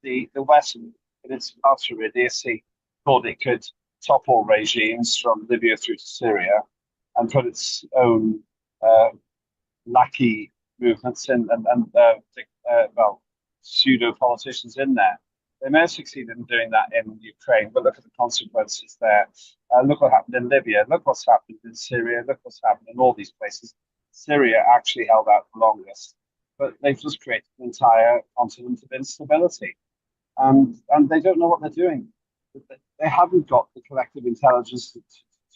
The West, in its utter idiocy, thought it could topple regimes from Libya through to Syria and put its own lackey movements and pseudo politicians in there. They may have succeeded in doing that in Ukraine, but look at the consequences there. Look what happened in Libya. Look what's happened in Syria. Look what's happened in all these places. Syria actually held out the longest, but they've just created an entire continent of instability. And they don't know what they're doing. They haven't got the collective intelligence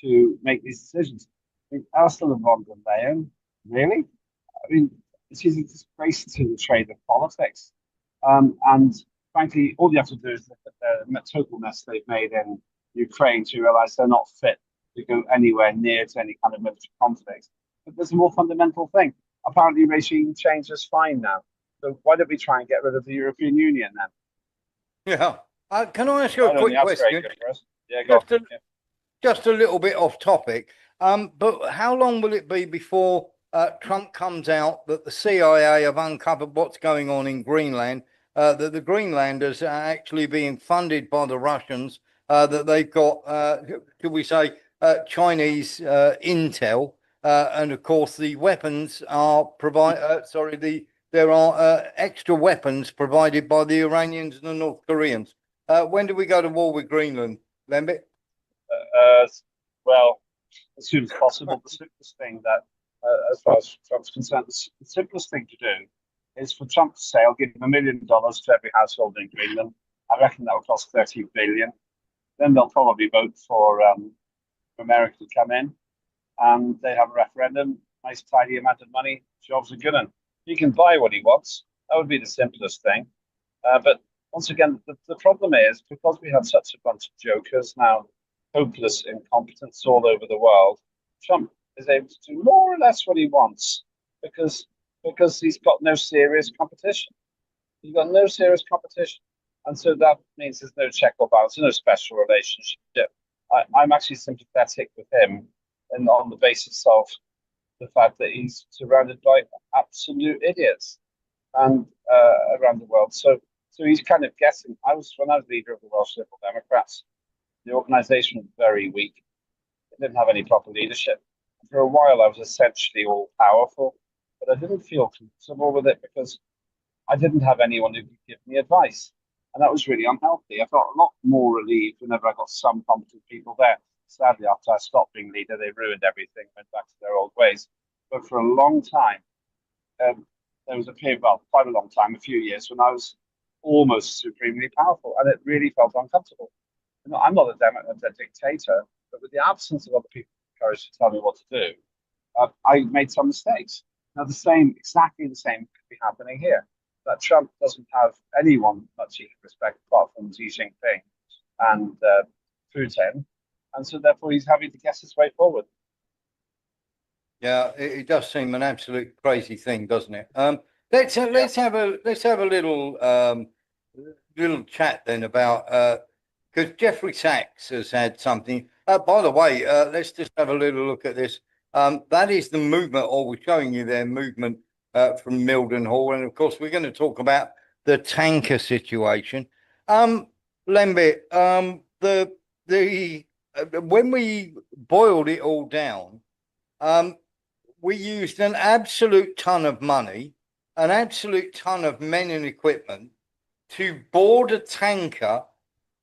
to make these decisions. I mean, Ursula von der Leyen, really? I mean, she's a disgrace to the trade of politics. And frankly, all you have to do is look at the total mess they've made in Ukraine to realize they're not fit to go anywhere near to any kind of military conflict. But there's a more fundamental thing. Apparently, regime change is fine now. So why don't we try and get rid of the European Union then? Yeah, Can I ask you I a don't think quick that's very question? good for us. Yeah, go Just on. a, just a little bit off topic. But how long will it be before Trump comes out that the CIA have uncovered what's going on in Greenland, that the Greenlanders are actually being funded by the Russians, that they've got, could we say, Chinese intel, and of course the weapons are there are extra weapons provided by the Iranians and the North Koreans. When do we go to war with Greenland, Lembit? Well, as soon as possible. The simplest thing that, as far as Trump's concerned, the simplest thing to do is for Trump to say, "I'll give him $1 million to every household in Greenland." I reckon that will cost 30 billion. Then they'll probably vote for America to come in, and they have a referendum. Nice, tidy amount of money. Jobs are good, and he can buy what he wants. That would be the simplest thing. But once again, the problem is because we have such a bunch of jokers now, hopeless incompetence all over the world, Trump is able to do more or less what he wants because he's got no serious competition. He's got no serious competition. And so that means there's no check or balance, no special relationship. I'm actually sympathetic with him and on the basis of the fact that he's surrounded by absolute idiots and around the world. So he's kind of guessing. When I was leader of the Welsh Liberal Democrats, the organisation was very weak. It didn't have any proper leadership. For a while, I was essentially all powerful, but I didn't feel comfortable with it because I didn't have anyone who could give me advice. And that was really unhealthy. I felt a lot more relieved whenever I got some competent people there. Sadly, after I stopped being leader, they ruined everything, went back to their old ways. But for a long time, there was a period, well, quite a long time, a few years, when I was almost supremely powerful, and it really felt uncomfortable. I'm not a dictator, but with the absence of other people courage to tell me what to do, I made some mistakes. Now, exactly the same could be happening here. That Trump doesn't have anyone much he can respect apart from Xi Jinping and Putin, and so therefore he's having to guess his way forward. Yeah, it does seem an absolute crazy thing, doesn't it? Let's have a little chat then about because Jeffrey Sachs has had something. By the way, let's just have a little look at this. That is the movement, or we're showing you their movement from Mildenhall, and of course we're going to talk about the tanker situation. Lembit, when we boiled it all down, we used an absolute ton of money, an absolute ton of men and equipment to board a tanker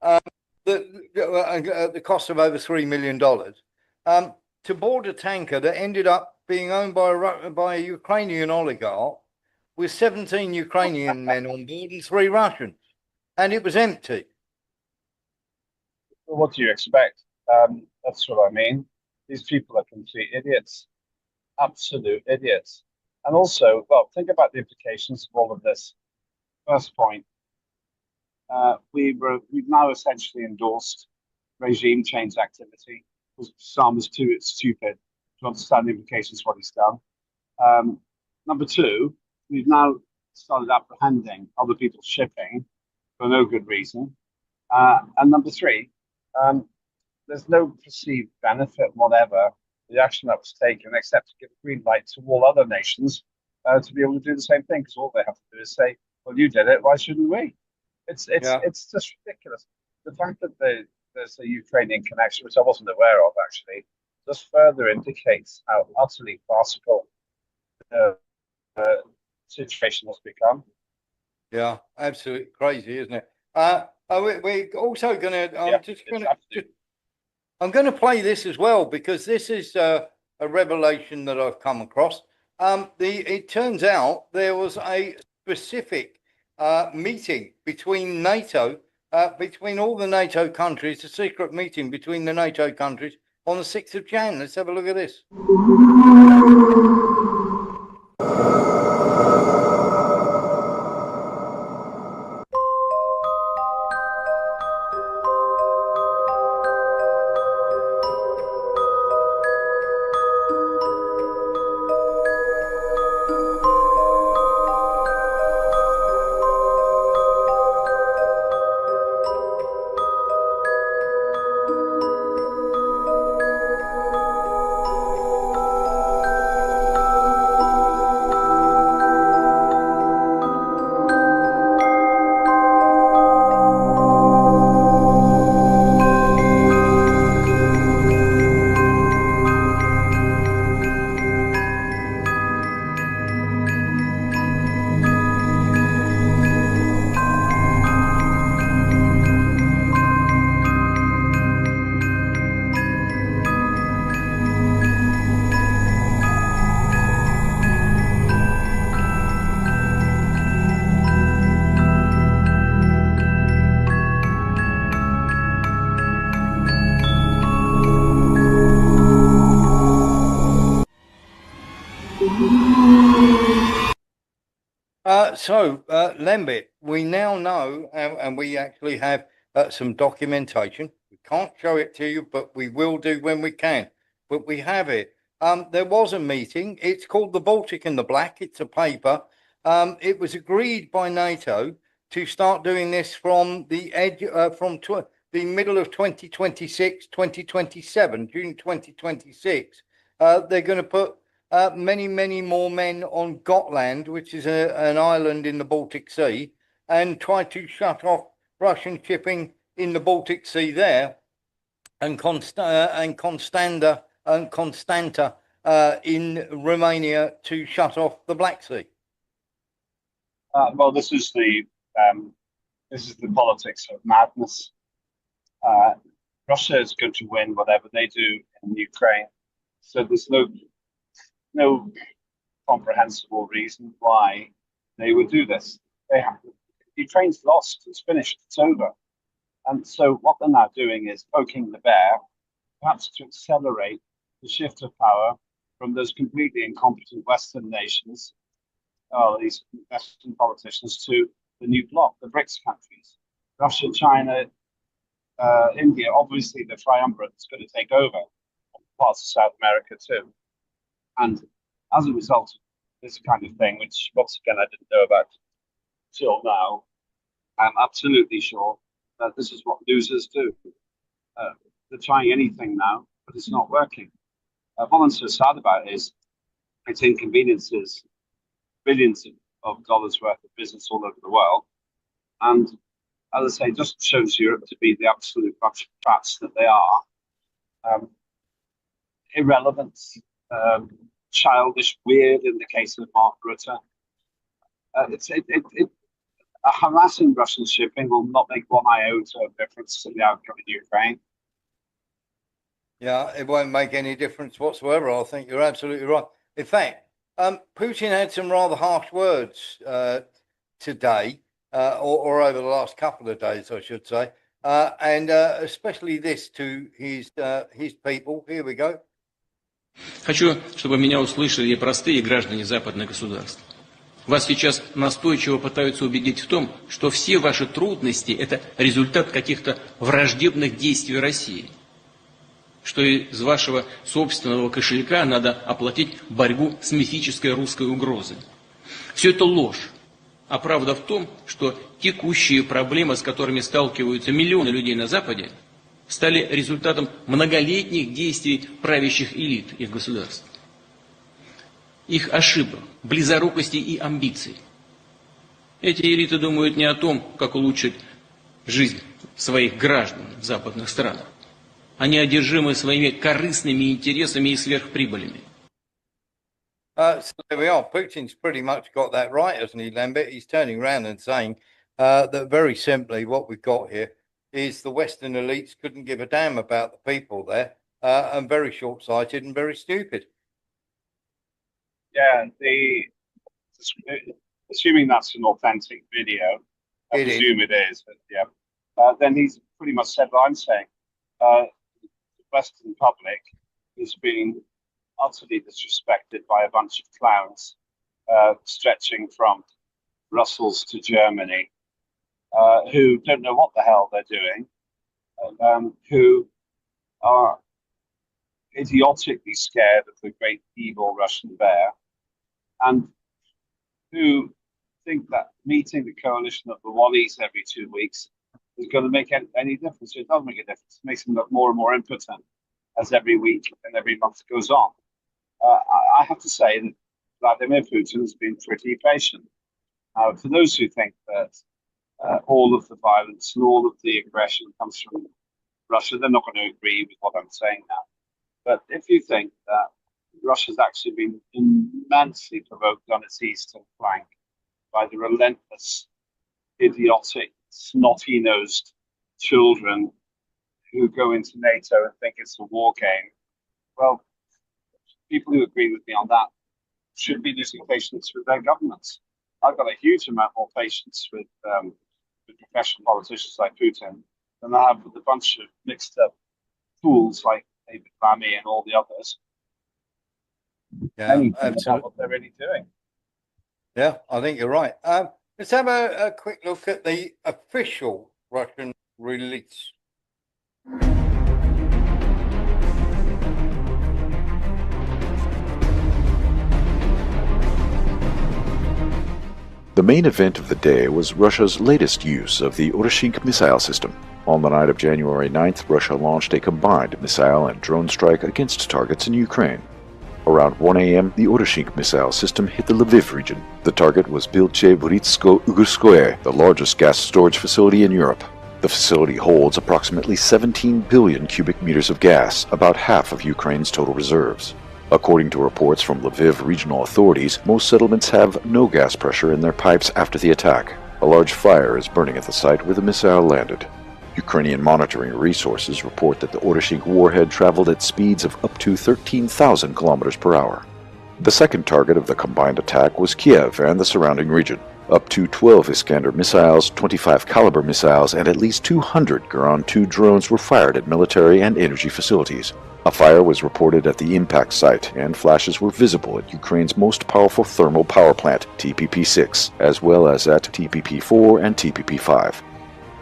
at the cost of over $3 million, to board a tanker that ended up being owned by a Ukrainian oligarch with 17 Ukrainian men on board and 3 Russians, and it was empty. Well, what do you expect? That's what I mean. These people are complete idiots, absolute idiots. And also, well, think about the implications of all of this. First point, we've now essentially endorsed regime change activity because Sam is too stupid to understand the implications of what he's done. Number two, we've now started apprehending other people's shipping for no good reason. And number three, there's no perceived benefit whatever the action that was taken except to give a green light to all other nations to be able to do the same thing, because all they have to do is say, well, you did it, why shouldn't we? It's just ridiculous. The fact that there's a Ukrainian connection, which I wasn't aware of actually, just further indicates how utterly farcical the situation has become. Yeah, absolutely crazy, isn't it? We're also going to. I'm going to play this as well because this is a revelation that I've come across. It turns out there was a specific meeting between NATO, between all the NATO countries, a secret meeting between the NATO countries on the 6th of Jan. Let's have a look at this. Lembit, we now know, and we actually have some documentation. We can't show it to you, but we will do when we can. But we have it. There was a meeting. It's called the Baltic and the Black. It's a paper. It was agreed by NATO to start doing this from the edge, the middle of 2026, 2027, June 2026. They're going to put many, many more men on Gotland, which is an island in the Baltic Sea, and try to shut off Russian shipping in the Baltic Sea there, and Constanta in Romania to shut off the Black Sea. Well, this is the politics of madness. Russia is going to win whatever they do in Ukraine, so there's no comprehensible reason why they would do this. Ukraine's lost. It's finished. It's over. And so what they're now doing is poking the bear, perhaps to accelerate the shift of power from those completely incompetent Western nations, these Western politicians, to the new bloc, the BRICS countries, Russia, China, India. Obviously, the triumvirate is going to take over parts of South America too. And as a result of this kind of thing, which once again I didn't know about till now, I'm absolutely sure that this is what losers do. They're trying anything now, but it's not working. What I'm so sad about is it inconveniences billions of dollars worth of business all over the world. And as I say, just shows Europe to be the absolute brats that they are. Irrelevant, childish, weird in the case of Mark Rutte. Harassing Russian shipping will not make one iota of difference to the outcome in Ukraine. Yeah, it won't make any difference whatsoever. I think you're absolutely right. In fact, Putin had some rather harsh words today, or over the last couple of days, I should say, and especially this to his people. Here we go. Хочу, чтобы меня услышали простые граждане западных государств. Вас сейчас настойчиво пытаются убедить в том, что все ваши трудности – это результат каких-то враждебных действий России, что из вашего собственного кошелька надо оплатить борьбу с мифической русской угрозой. Все это ложь. А правда в том, что текущие проблемы, с которыми сталкиваются миллионы людей на Западе, стали результатом многолетних действий правящих элит их государств. Их ошибок, близорукости и амбиций. Эти элиты думают не о том, как улучшить жизнь своих граждан в западных странах. Они одержимы своими корыстными интересами и сверхприбылями. So there we are. Putin's pretty much got that right, hasn't he, Lambert? He's turning around and saying that very simply what we've got here is the Western elites couldn't give a damn about the people there, and very short-sighted and very stupid. Yeah, assuming that's an authentic video, I presume it is, but yeah, then he's pretty much said what I'm saying. The Western public is being utterly disrespected by a bunch of clowns, stretching from Brussels to Germany, who don't know what the hell they're doing, who are idiotically scared of the great evil Russian bear, and who think that meeting the coalition of the Wallies every 2 weeks is going to make any difference. It doesn't make a difference. It makes them look more and more impotent as every week and every month goes on. I have to say that Vladimir Putin has been pretty patient. For those who think that all of the violence and all of the aggression comes from Russia, they're not going to agree with what I'm saying now. But if you think that Russia's actually been immensely provoked on its eastern flank by the relentless, idiotic, snotty-nosed children who go into NATO and think it's a war game, well, people who agree with me on that should be losing patience with their governments. I've got a huge amount more patience with professional politicians like Putin than I have with a bunch of mixed-up fools like David Lammy and all the others. Yeah, Anything about what they're really doing. Yeah, I think you're right. Let's have a quick look at the official Russian release. The main event of the day was Russia's latest use of the Oreshink missile system. On the night of January 9th, Russia launched a combined missile and drone strike against targets in Ukraine. Around 1 a.m., the Oreshink missile system hit the Lviv region. The target was Bilche-Buritsko-Ugurskoye, the largest gas storage facility in Europe. The facility holds approximately 17 billion cubic meters of gas, about half of Ukraine's total reserves. According to reports from Lviv regional authorities, most settlements have no gas pressure in their pipes after the attack. A large fire is burning at the site where the missile landed. Ukrainian monitoring resources report that the Oreshink warhead traveled at speeds of up to 13,000 kilometers per hour. The second target of the combined attack was Kiev and the surrounding region. Up to 12 Iskander missiles, 25 caliber missiles, and at least 200 Garan-2 drones were fired at military and energy facilities. A fire was reported at the impact site, and flashes were visible at Ukraine's most powerful thermal power plant, TPP-6, as well as at TPP-4 and TPP-5.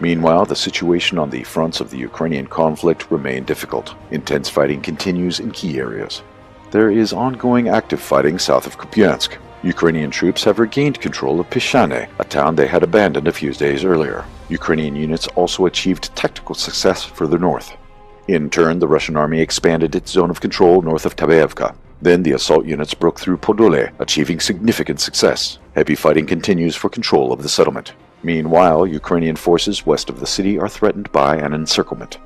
Meanwhile, the situation on the fronts of the Ukrainian conflict remain difficult. Intense fighting continues in key areas. There is ongoing active fighting south of Kupiansk. Ukrainian troops have regained control of Pishane, a town they had abandoned a few days earlier. Ukrainian units also achieved tactical success further north. In turn, the Russian army expanded its zone of control north of Tabeevka. Then the assault units broke through Podole, achieving significant success. Heavy fighting continues for control of the settlement. Meanwhile, Ukrainian forces west of the city are threatened by an encirclement.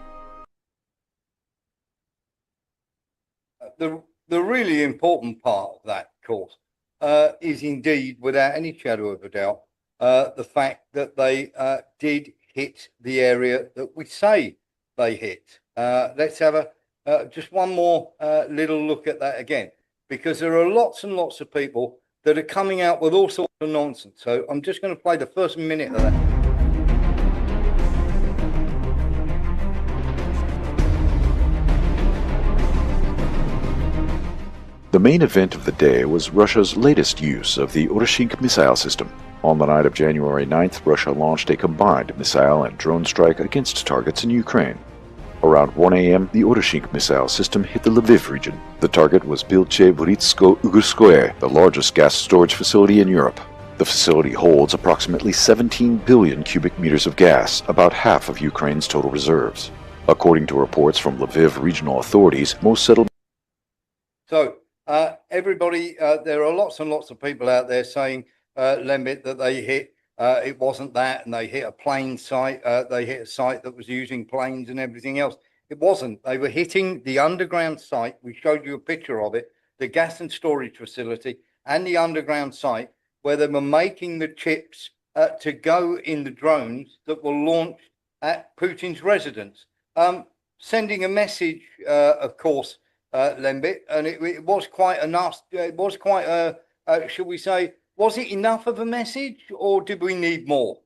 The really important part of that, of course, is indeed, without any shadow of a doubt, the fact that they did hit the area that we say they hit. Let's have just one more little look at that again, because there are lots and lots of people that are coming out with all sorts of nonsense. So I'm just going to play the first minute of that. The main event of the day was Russia's latest use of the Oreshink missile system. On the night of January 9th, Russia launched a combined missile and drone strike against targets in Ukraine. Around 1 a.m., the Oreshink missile system hit the Lviv region. The target was Bilche-Buritsko-Ugurskoye, the largest gas storage facility in Europe. The facility holds approximately 17 billion cubic meters of gas, about half of Ukraine's total reserves. According to reports from Lviv regional authorities, most settlements... So, everybody, there are lots and lots of people out there saying, Lembit, that they hit, it wasn't that, and they hit a plane site, they hit a site that was using planes and everything else. It wasn't. They were hitting the underground site. We showed you a picture of it, the gas and storage facility, and the underground site where they were making the chips to go in the drones that were launched at Putin's residence. Sending a message, of course, Lembit, and it was quite enough. It was quite a, should we say, was it enough of a message, or did we need more?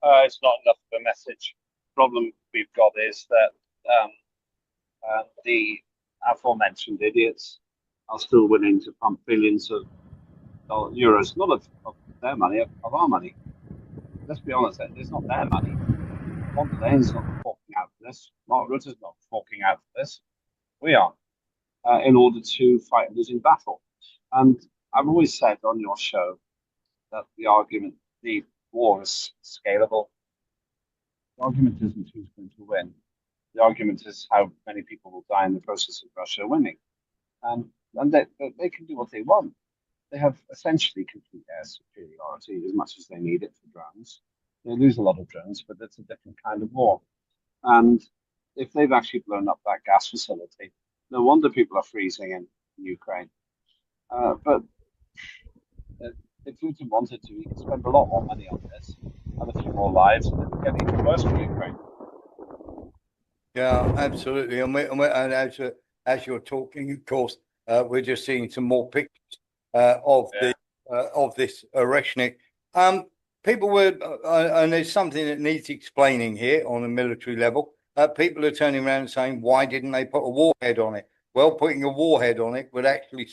It's not enough of a message. The problem we've got is that the aforementioned idiots are still willing to pump billions of euros, not of their money, of our money. Let's be honest, it's not their money. Von der Leyen's not forking out for this. Mark Rutte's not forking out for this. We are, in order to fight a losing battle. And I've always said on your show that the war is scalable. The argument isn't who's going to win. The argument is how many people will die in the process of Russia winning. And they can do what they want. They have essentially complete air superiority as much as they need it for drones. They lose a lot of drones, but it's a different kind of war. And if they've actually blown up that gas facility, no wonder people are freezing in Ukraine. But if Putin wanted to, he could spend a lot more money on this and a few more lives, and it would get even worse for Ukraine. Yeah, absolutely. And as you're talking, of course, we're just seeing some more pictures of this Oreshnik. People were, and there's something that needs explaining here on a military level. People are turning around and saying, why didn't they put a warhead on it? Well, putting a warhead on it would actually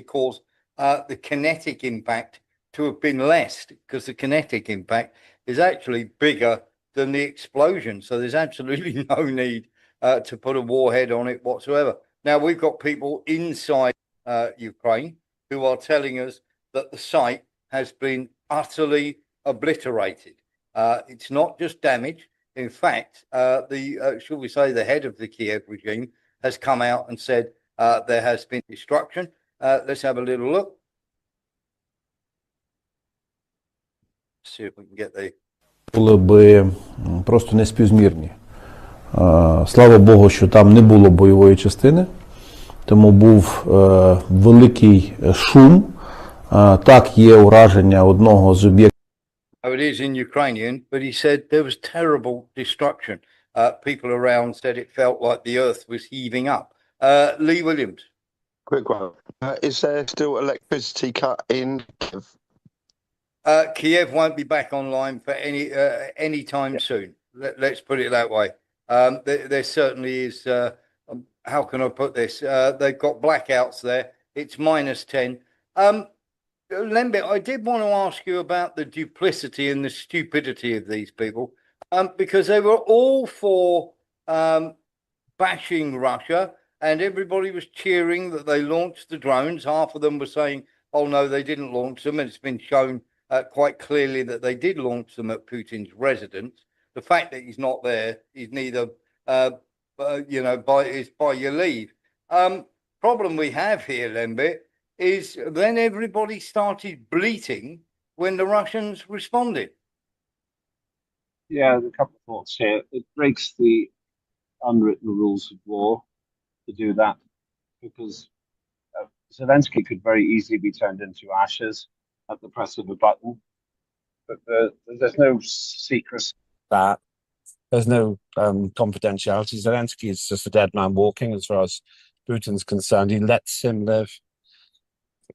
cause the kinetic impact to have been less, because the kinetic impact is actually bigger than the explosion. So there's absolutely no need to put a warhead on it whatsoever. Now, we've got people inside Ukraine who are telling us that the site has been utterly obliterated. It's not just damage. In fact, shall we say, the head of the Kiev regime has come out and said there has been destruction. Let's have a little look. See if we can get the. Були би просто неспівзмірні. Слава Богу, що там не було бойової частини, тому був великий шум. Так, є ураження одного з об'єктів. It is in Ukrainian, but he said there was terrible destruction. People around said it felt like the earth was heaving up. Lee Williams. Quick one. Is there still electricity cut in Kiev? Kiev won't be back online for any time soon. Let's put it that way. There certainly is. How can I put this? They've got blackouts there. It's -10. Lembit, I did want to ask you about the duplicity and the stupidity of these people, because they were all for bashing Russia, and everybody was cheering that they launched the drones. Half of them were saying, "Oh no, they didn't launch them," and it's been shown quite clearly that they did launch them at Putin's residence. The fact that he's not there is neither, by your leave. Problem we have here, Lembit, is then everybody started bleating when the Russians responded. Yeah, a couple of thoughts here. It breaks the unwritten rules of war to do that, because Zelensky could very easily be turned into ashes at the press of a button. But there's no secrecy. There's no confidentiality. Zelensky is just a dead man walking as far as Putin's concerned. He lets him live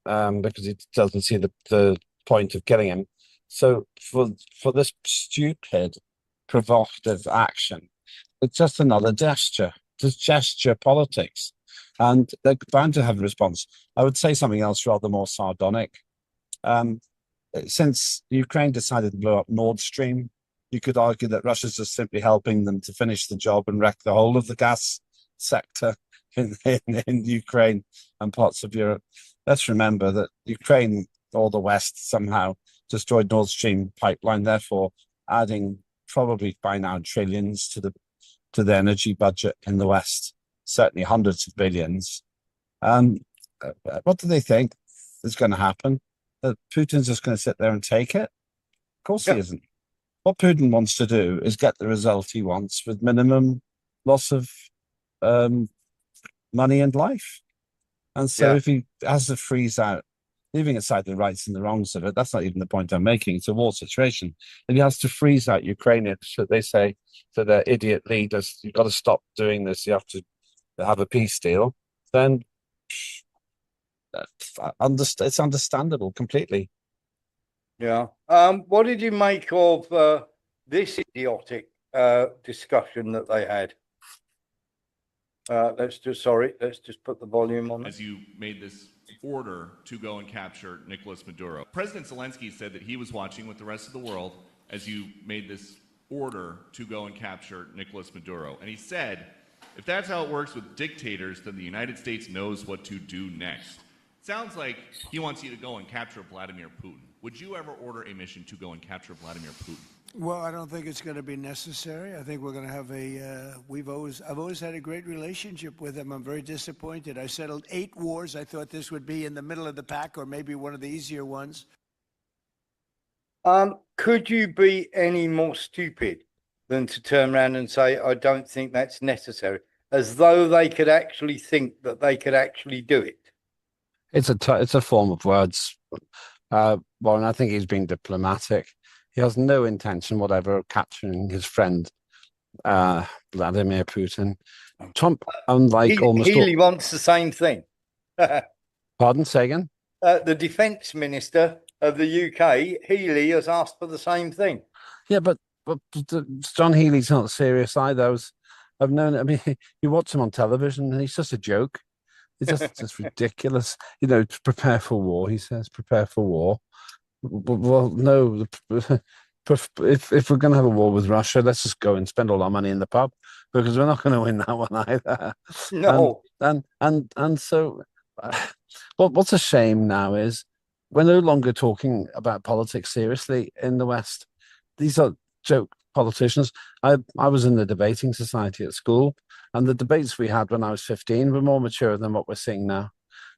because he doesn't see the point of killing him. So for this stupid, provocative action, it's just another gesture. Just gesture politics. And they're bound to have a response. I would say something else rather more sardonic. Since Ukraine decided to blow up Nord Stream, you could argue that Russia's just simply helping them to finish the job and wreck the whole of the gas sector in Ukraine and parts of Europe. Let's remember that Ukraine or the West somehow destroyed Nord Stream pipeline, therefore adding probably by now trillions to the energy budget in the West, certainly hundreds of billions. What do they think is going to happen? That Putin's just going to sit there and take it? Of course he isn't. What Putin wants to do is get the result he wants with minimum loss of money and life. And so if he has to freeze out, leaving aside the rights and the wrongs of it, that's not even the point I'm making. It's a war situation. And he has to freeze out Ukrainians, so they say to their idiot leaders, you've got to stop doing this, you have to have a peace deal. Then it's understandable completely. Yeah. What did you make of this idiotic discussion that they had? Let's just put the volume on. As you made this order to go and capture Nicolas Maduro, President Zelensky said that he was watching with the rest of the world as you made this order to go and capture Nicolas Maduro. And he said, if that's how it works with dictators, then the United States knows what to do next. Sounds like he wants you to go and capture Vladimir Putin. Would you ever order a mission to go and capture Vladimir Putin? Well, I don't think it's going to be necessary. I think we're going to have I've always had a great relationship with him. I'm very disappointed. I settled 8 wars. I thought this would be in the middle of the pack, or maybe one of the easier ones. Could you be any more stupid than to turn around and say, I don't think that's necessary, as though they could actually think that they could actually do it? It's a form of words. Warren, I think he's being diplomatic. He has no intention whatever of capturing his friend Vladimir Putin. Trump, unlike Healy wants the same thing. Pardon, say again? The defence minister of the UK, Healy, has asked for the same thing. Yeah, but John Healy's not serious either. I've known. I mean, you watch him on television, and he's just a joke. It's just ridiculous. You know, to prepare for war. He says, prepare for war. Well, no. If we're going to have a war with Russia, let's just go and spend all our money in the pub because we're not going to win that one either. No. And so, what's a shame now is we're no longer talking about politics seriously in the West. These are joke politicians. I was in the debating society at school, and the debates we had when I was 15 were more mature than what we're seeing now.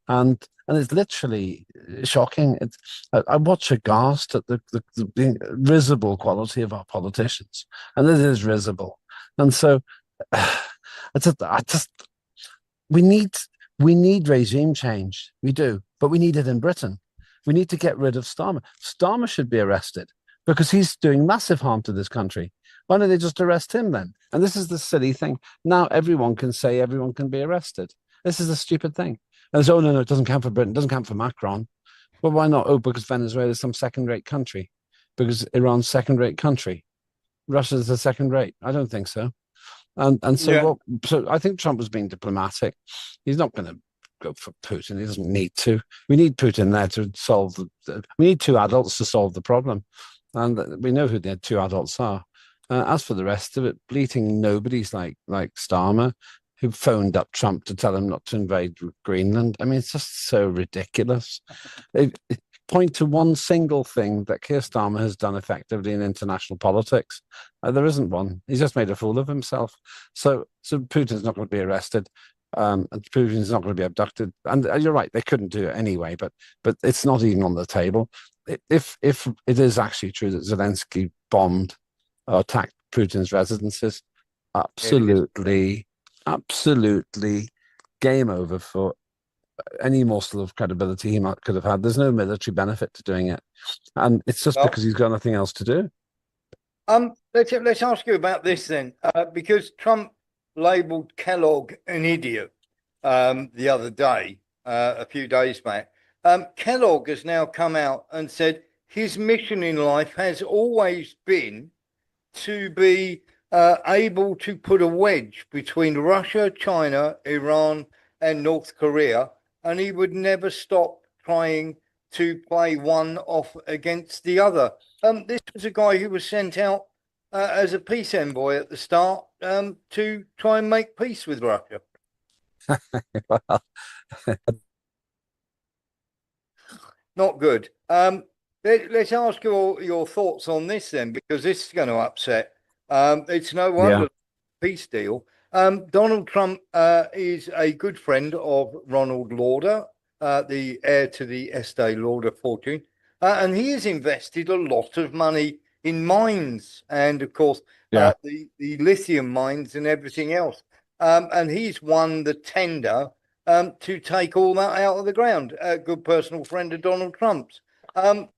And it's literally shocking. I watch aghast at the risible quality of our politicians, and it is risible. And so, we need regime change. We do, but we need it in Britain. We need to get rid of Starmer. Starmer should be arrested because he's doing massive harm to this country. Why don't they just arrest him then? And this is the silly thing. Now everyone can say everyone can be arrested. This is a stupid thing. And so, oh, no, it doesn't count for Britain. It doesn't count for Macron. Well, why not? Oh, because Venezuela is some second-rate country. Because Iran's second-rate country. Russia's a second-rate. I don't think so. And so, so I think Trump was being diplomatic. He's not going to go for Putin. He doesn't need to. We need Putin there to solve we need two adults to solve the problem. And we know who the two adults are. As for the rest of it, bleating nobodies like Starmer, who phoned up Trump to tell him not to invade Greenland. I mean, it's just so ridiculous. Point to one single thing that Keir Starmer has done effectively in international politics. There isn't one. He's just made a fool of himself. So Putin's not going to be arrested. And Putin's not going to be abducted. And you're right, they couldn't do it anyway, but it's not even on the table. If it is actually true that Zelensky bombed or attacked Putin's residences, absolutely game over for any morsel of credibility he could have had. There's no military benefit to doing it, and it's just because he's got nothing else to do. Let's ask you about this then, because Trump labelled Kellogg an idiot the other day, a few days back. Kellogg has now come out and said his mission in life has always been to be able to put a wedge between Russia, China, Iran, and North Korea, and he would never stop trying to play one off against the other. This was a guy who was sent out as a peace envoy at the start to try and make peace with Russia. Well, not good. Let's ask your thoughts on this then, because this is going to upset. It's no wonder peace deal. Donald Trump is a good friend of Ronald Lauder, the heir to the Estee Lauder fortune, and he has invested a lot of money in mines and, of course, the lithium mines and everything else. And he's won the tender to take all that out of the ground. A good personal friend of Donald Trump's. And,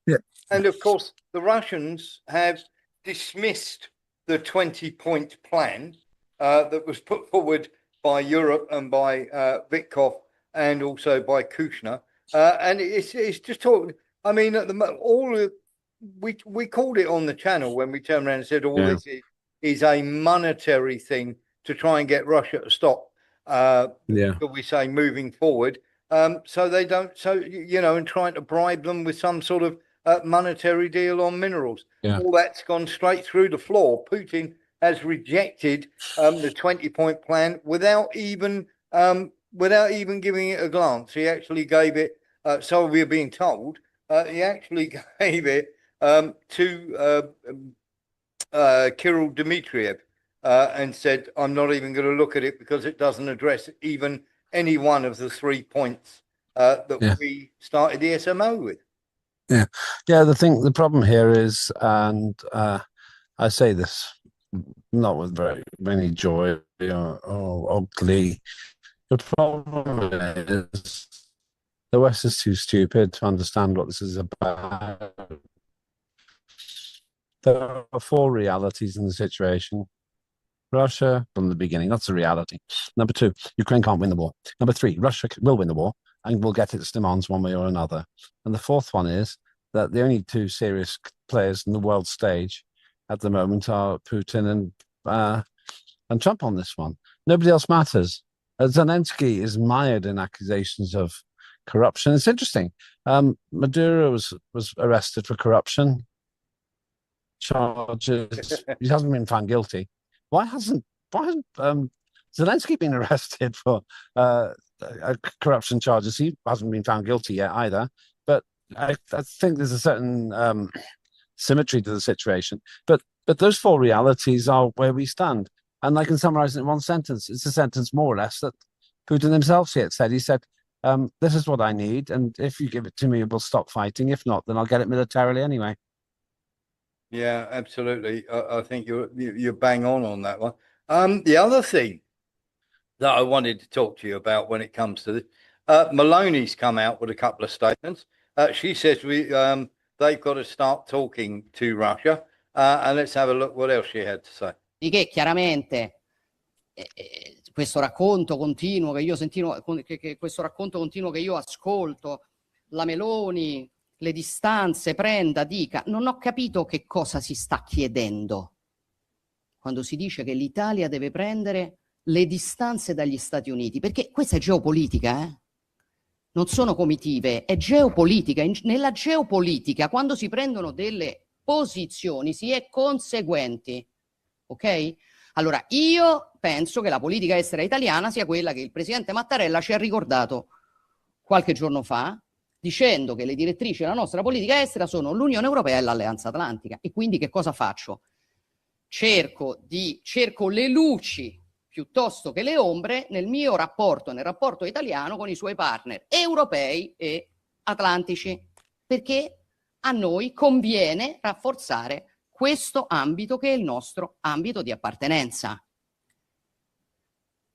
of course, the Russians have dismissed the 20-point plan that was put forward by Europe and by Vitkov and also by Kushner. And it's just talking. I mean, at the we called it on the channel when we turned around and said this is a monetary thing to try and get Russia to stop. Could we say moving forward? So they don't. So and trying to bribe them with some sort of monetary deal on minerals. All that's gone straight through the floor. Putin has rejected the 20-point plan without even giving it a glance. He actually gave it. So we're being told. He actually gave it to Kirill Dmitriev and said, "I'm not even going to look at it because it doesn't address even any one of the 3 points that we started the SMO with." The problem here is, and I say this not with very many joy or glee. The problem is the West is too stupid to understand what this is about. There are 4 realities in the situation. Russia, from the beginning, that's a reality. Number 2, Ukraine can't win the war. Number 3, Russia will win the war and will get its demands one way or another. And the 4th one is that the only 2 serious players in the world stage at the moment are Putin and Trump on this one. Nobody else matters. Zelensky is mired in accusations of corruption. It's interesting. Maduro was arrested for corruption charges. He hasn't been found guilty. Why hasn't Zelensky been arrested for corruption charges? He hasn't been found guilty yet either. But I think there's a certain symmetry to the situation. But those four realities are where we stand. And I can summarize it in one sentence. It's a sentence more or less that Putin himself said. He said, this is what I need, and if you give it to me, we'll stop fighting. If not, then I'll get it militarily anyway. Yeah, absolutely. I think you're bang on that one. The other thing that I wanted to talk to you about when it comes to this, Maloney's come out with a couple of statements. She says they've got to start talking to Russia, and let's have a look what else she had to say. Di che chiaramente questo racconto continuo questo racconto continuo che io ascolto, la Meloni, le distanze, prenda, dica, non ho capito che cosa si sta chiedendo quando si dice che l'Italia deve prendere le distanze dagli Stati Uniti, perché questa è geopolitica, non sono comitive, è geopolitica. Nella geopolitica, quando si prendono delle posizioni, si è conseguenti. Ok? Allora, io penso che la politica estera italiana sia quella che il presidente Mattarella ci ha ricordato qualche giorno fa, dicendo che le direttrici della nostra politica estera sono l'Unione Europea e l'Alleanza Atlantica. E quindi che cosa faccio? Cerco le luci piuttosto che le ombre nel mio rapporto, nel rapporto italiano con i suoi partner europei e atlantici, perché a noi conviene rafforzare questo ambito che è il nostro ambito di appartenenza.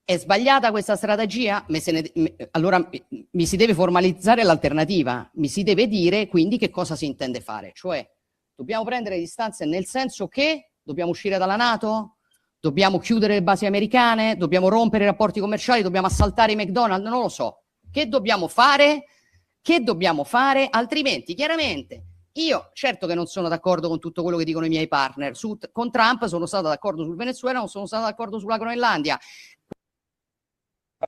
È sbagliata questa strategia? Allora mi si deve formalizzare l'alternativa, mi si deve dire quindi che cosa si intende fare, cioè dobbiamo prendere distanze nel senso che dobbiamo uscire dalla NATO, dobbiamo chiudere le basi americane, dobbiamo rompere i rapporti commerciali, dobbiamo assaltare i McDonald's, non lo so. Che dobbiamo fare? Che dobbiamo fare? Altrimenti, chiaramente, io certo che non sono d'accordo con tutto quello che dicono i miei partner. Con Trump sono stato d'accordo sul Venezuela, non sono stato d'accordo sulla Groenlandia.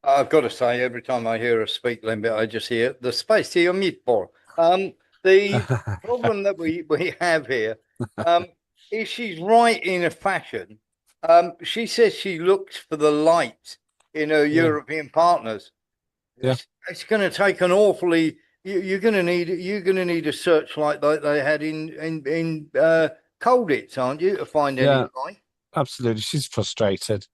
I've got to say, every time I hear her speak, Lembit, I just hear the space to your mute for. The problem that we have here is she's right in a fashion. She says she looks for the light in her European partners. Yeah. It's going to take an awfully. You're going to need a searchlight like they had in Colditz, aren't you, to find any light? Absolutely. She's frustrated,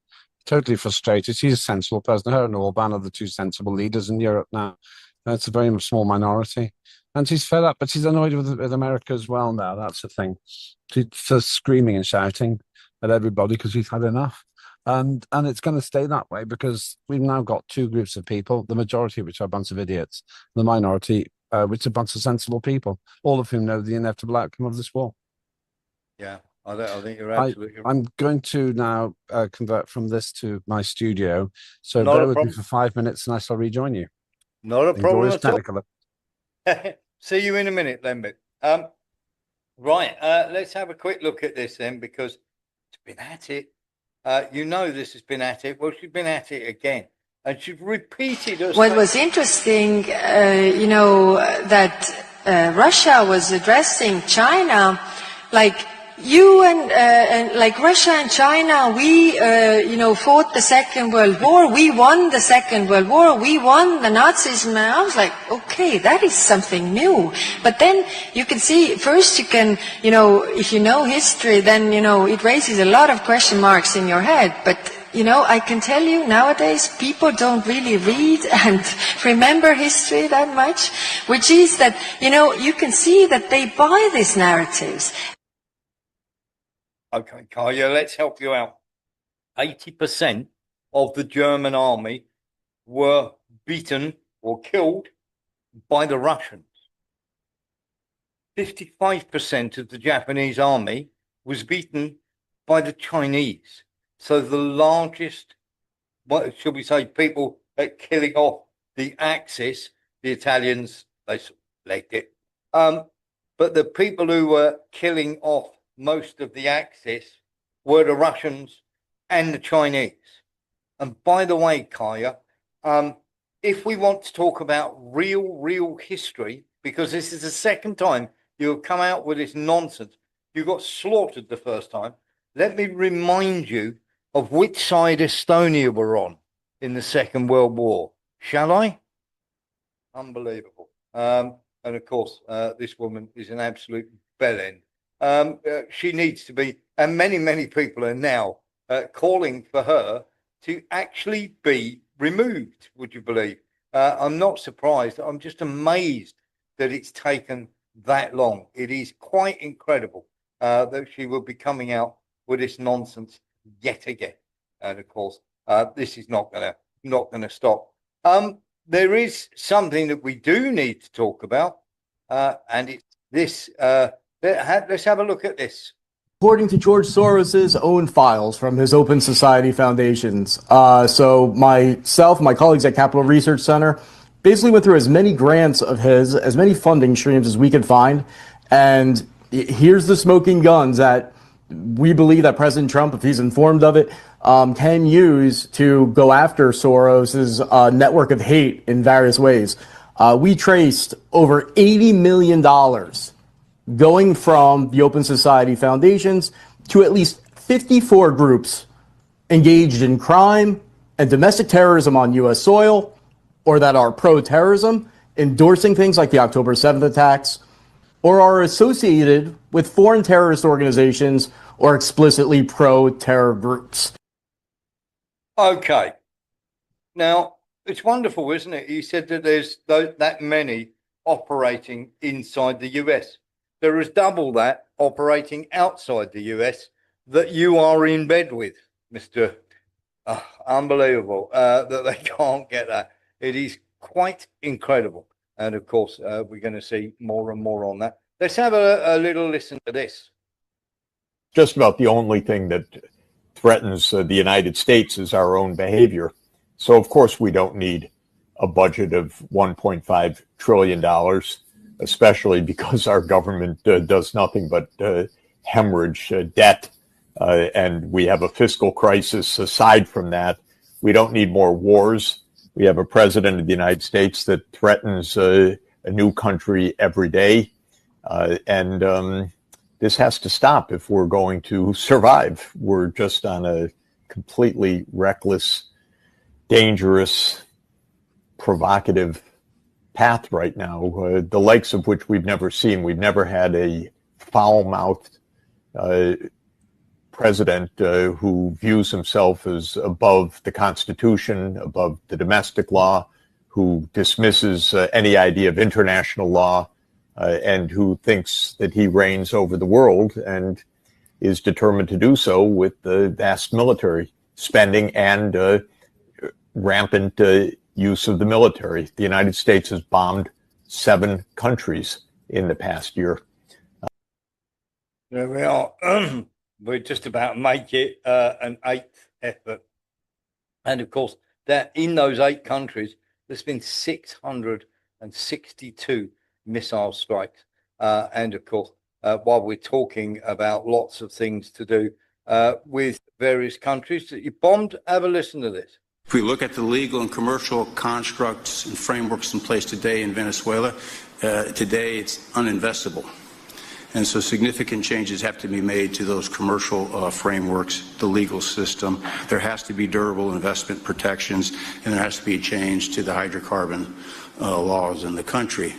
totally frustrated. She's a sensible person. Her and Orban are the two sensible leaders in Europe now. It's a very small minority, and she's fed up. But she's annoyed with America as well now. That's the thing. She's just screaming and shouting at everybody because she's had enough. And it's going to stay that way because we've now got two groups of people, the majority of which are a bunch of idiots, the minority, which are a bunch of sensible people, all of whom know the inevitable outcome of this war. Yeah, I think you're absolutely right. I'm going to now convert from this to my studio. So Not bear a with me problem. for 5 minutes and I shall rejoin you. Not a problem at all. Technical. See you in a minute, Lembit. Right, let's have a quick look at this then because it's been at it. This has been at it. Well, she's been at it again. And she's repeated herself. What was interesting, that Russia was addressing China, like you and like Russia and China, we, fought the Second World War. We won the Second World War. We won the Nazism. And I was like, okay, that is something new. But then you can see, first you can, if you know history, then, it raises a lot of question marks in your head. But, I can tell you nowadays people don't really read and remember history that much, which is that, you can see that they buy these narratives. Okay, Kaya, let's help you out. 80% of the German army were beaten or killed by the Russians. 55% of the Japanese army was beaten by the Chinese. So the largest, what should we say, people at killing off the Axis, the Italians, they legged it. But the people who were killing off most of the Axis were the Russians and the Chinese. And by the way, Kaya, If we want to talk about real history, because this is the second time you have come out with this nonsense, you got slaughtered the first time. Let me remind you of which side Estonia were on in the Second World War. Shall I? Unbelievable. And of course, this woman is an absolute bellend. She needs to be, and many people are now calling for her to actually be removed, would you believe? I'm not surprised. I'm just amazed that it's taken that long. It is quite incredible that she will be coming out with this nonsense yet again. And of course, this is not gonna stop. There is something that we do need to talk about, and it's this. Let's have a look at this. According to George Soros's own files from his Open Society foundations. So myself, my colleagues at Capital Research Center, basically went through as many grants of his, as many funding streams as we could find. And here's the smoking guns that we believe that President Trump, if he's informed of it, can use to go after Soros's network of hate in various ways. We traced over $80 million going from the Open Society foundations to at least 54 groups engaged in crime and domestic terrorism on U.S. soil, or that are pro-terrorism, endorsing things like the October 7th attacks, or are associated with foreign terrorist organizations or explicitly pro-terror groups. Okay. Now, it's wonderful, isn't it? You said that there's that many operating inside the US. There is double that operating outside the US that you are in bed with, Mr. Unbelievable that they can't get that. It is quite incredible. And of course, we're going to see more and more on that. Let's have a little listen to this. Just about the only thing that threatens the United States is our own behavior. So, of course, we don't need a budget of $1.5 trillion, especially because our government does nothing but hemorrhage debt, and we have a fiscal crisis. Aside from that, we don't need more wars. We have a president of the United States that threatens a new country every day, and this has to stop if we're going to survive. We're just on a completely reckless, dangerous, provocative path right now, the likes of which we've never seen. We've never had a foul-mouthed president who views himself as above the Constitution, above the domestic law, who dismisses any idea of international law, and who thinks that he reigns over the world and is determined to do so with the vast military spending and rampant use of the military. The United States has bombed 7 countries in the past year. There we are. We just about make it an 8th effort. And of course, that in those 8 countries, there's been 662 missile strikes. And of course, while we're talking about lots of things to do with various countries that you bombed, have a listen to this. If we look at the legal and commercial constructs and frameworks in place today in Venezuela, today it's uninvestable. And so significant changes have to be made to those commercial frameworks, the legal system. There has to be durable investment protections, and there has to be a change to the hydrocarbon laws in the country.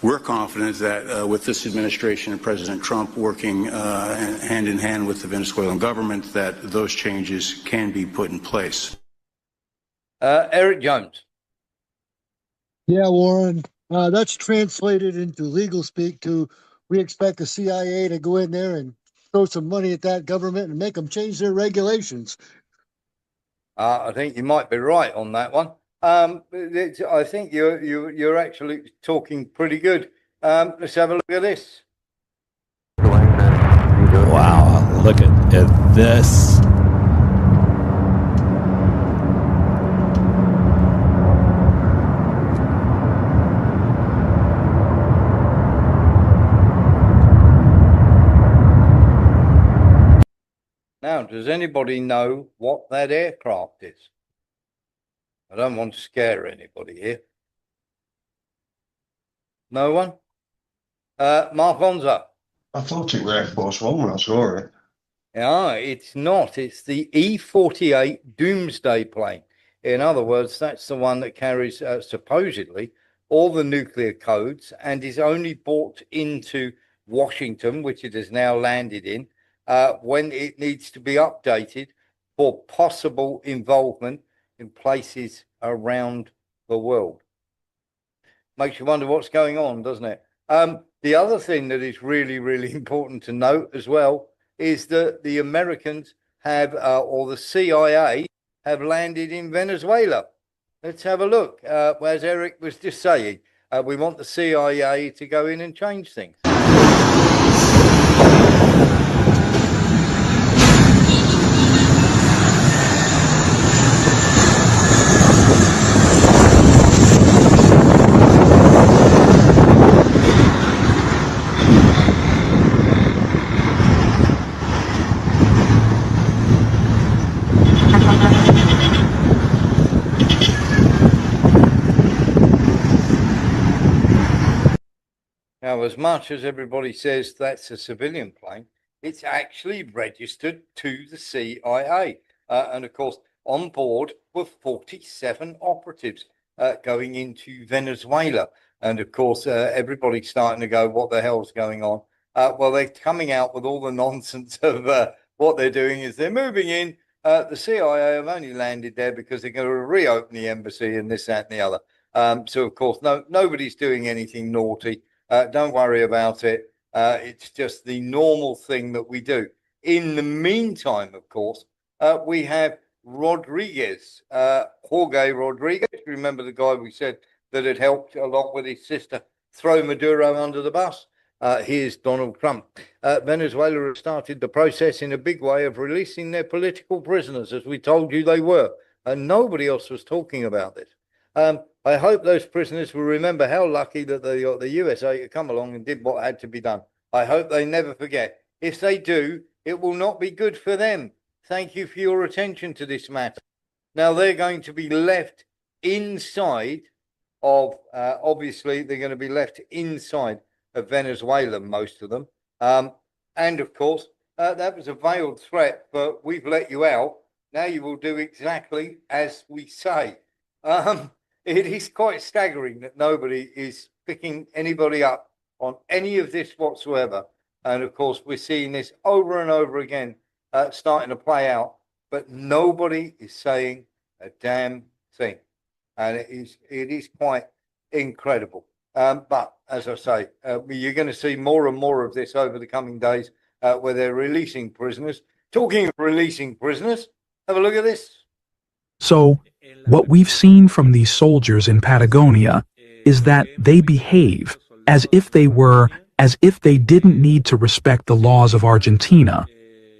We're confident that with this administration and President Trump working hand in hand with the Venezuelan government, that those changes can be put in place. Eric Jones. Yeah, Warren, that's translated into legal speak to we expect the CIA to go in there and throw some money at that government and make them change their regulations. I think you might be right on that one. I think you're actually talking pretty good. Let's have a look at this. Wow, look at this. Now, does anybody know what that aircraft is? I don't want to scare anybody here. No one? Mark Onza. I thought it was Air Force One when I saw it. Yeah, it's not. It's the E-48 Doomsday plane. In other words, that's the one that carries supposedly all the nuclear codes and is only brought into Washington, which it has now landed in, when it needs to be updated for possible involvement in places around the world. Makes you wonder what's going on, doesn't it? The other thing that is really, really important to note as well is that the Americans have, or the CIA, have landed in Venezuela. Let's have a look. As Eric was just saying, we want the CIA to go in and change things. Now, as much as everybody says that's a civilian plane, it's actually registered to the CIA. And of course, on board were 47 operatives going into Venezuela. And of course, everybody's starting to go, what the hell's going on? Well, they're coming out with all the nonsense of what they're doing is they're moving in. The CIA have only landed there because they're going to reopen the embassy and this, that, and the other. So, of course, nobody's doing anything naughty. Don't worry about it. It's just the normal thing that we do. In the meantime, of course, we have Rodriguez, Jorge Rodriguez. Remember the guy we said that had helped along with his sister throw Maduro under the bus? Here's Donald Trump. Venezuela has started the process in a big way of releasing their political prisoners, as we told you they were. And nobody else was talking about this. I hope those prisoners will remember how lucky that they got the USA to come along and did what had to be done. I hope they never forget. If they do, it will not be good for them. Thank you for your attention to this matter. Now, they're going to be left inside of, obviously, they're going to be left inside of Venezuela, most of them. And, of course, that was a veiled threat, but we've let you out. Now you will do exactly as we say. It is quite staggering that nobody is picking anybody up on any of this whatsoever. And of course, we're seeing this over and over again, starting to play out, but nobody is saying a damn thing. And it is quite incredible. But as I say, you're going to see more and more of this over the coming days, where they're releasing prisoners. Talking of releasing prisoners, have a look at this. So, what we've seen from these soldiers in Patagonia is that they behave as if they didn't need to respect the laws of Argentina.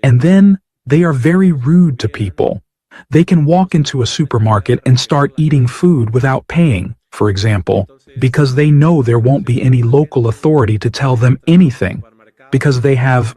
And then they are very rude to people. They can walk into a supermarket and start eating food without paying, for example, because they know there won't be any local authority to tell them anything, because they have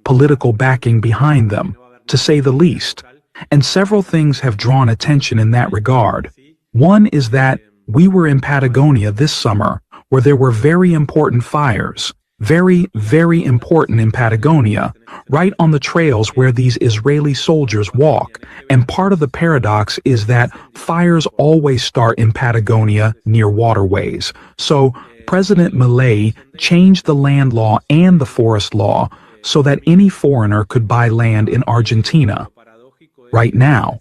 political backing behind them, to say the least. And several things have drawn attention in that regard. One is that we were in Patagonia this summer, where there were very important fires, very, very important in Patagonia, right on the trails where these Israeli soldiers walk. And part of the paradox is that fires always start in Patagonia near waterways. So President Milei changed the land law and the forest law so that any foreigner could buy land in Argentina right now.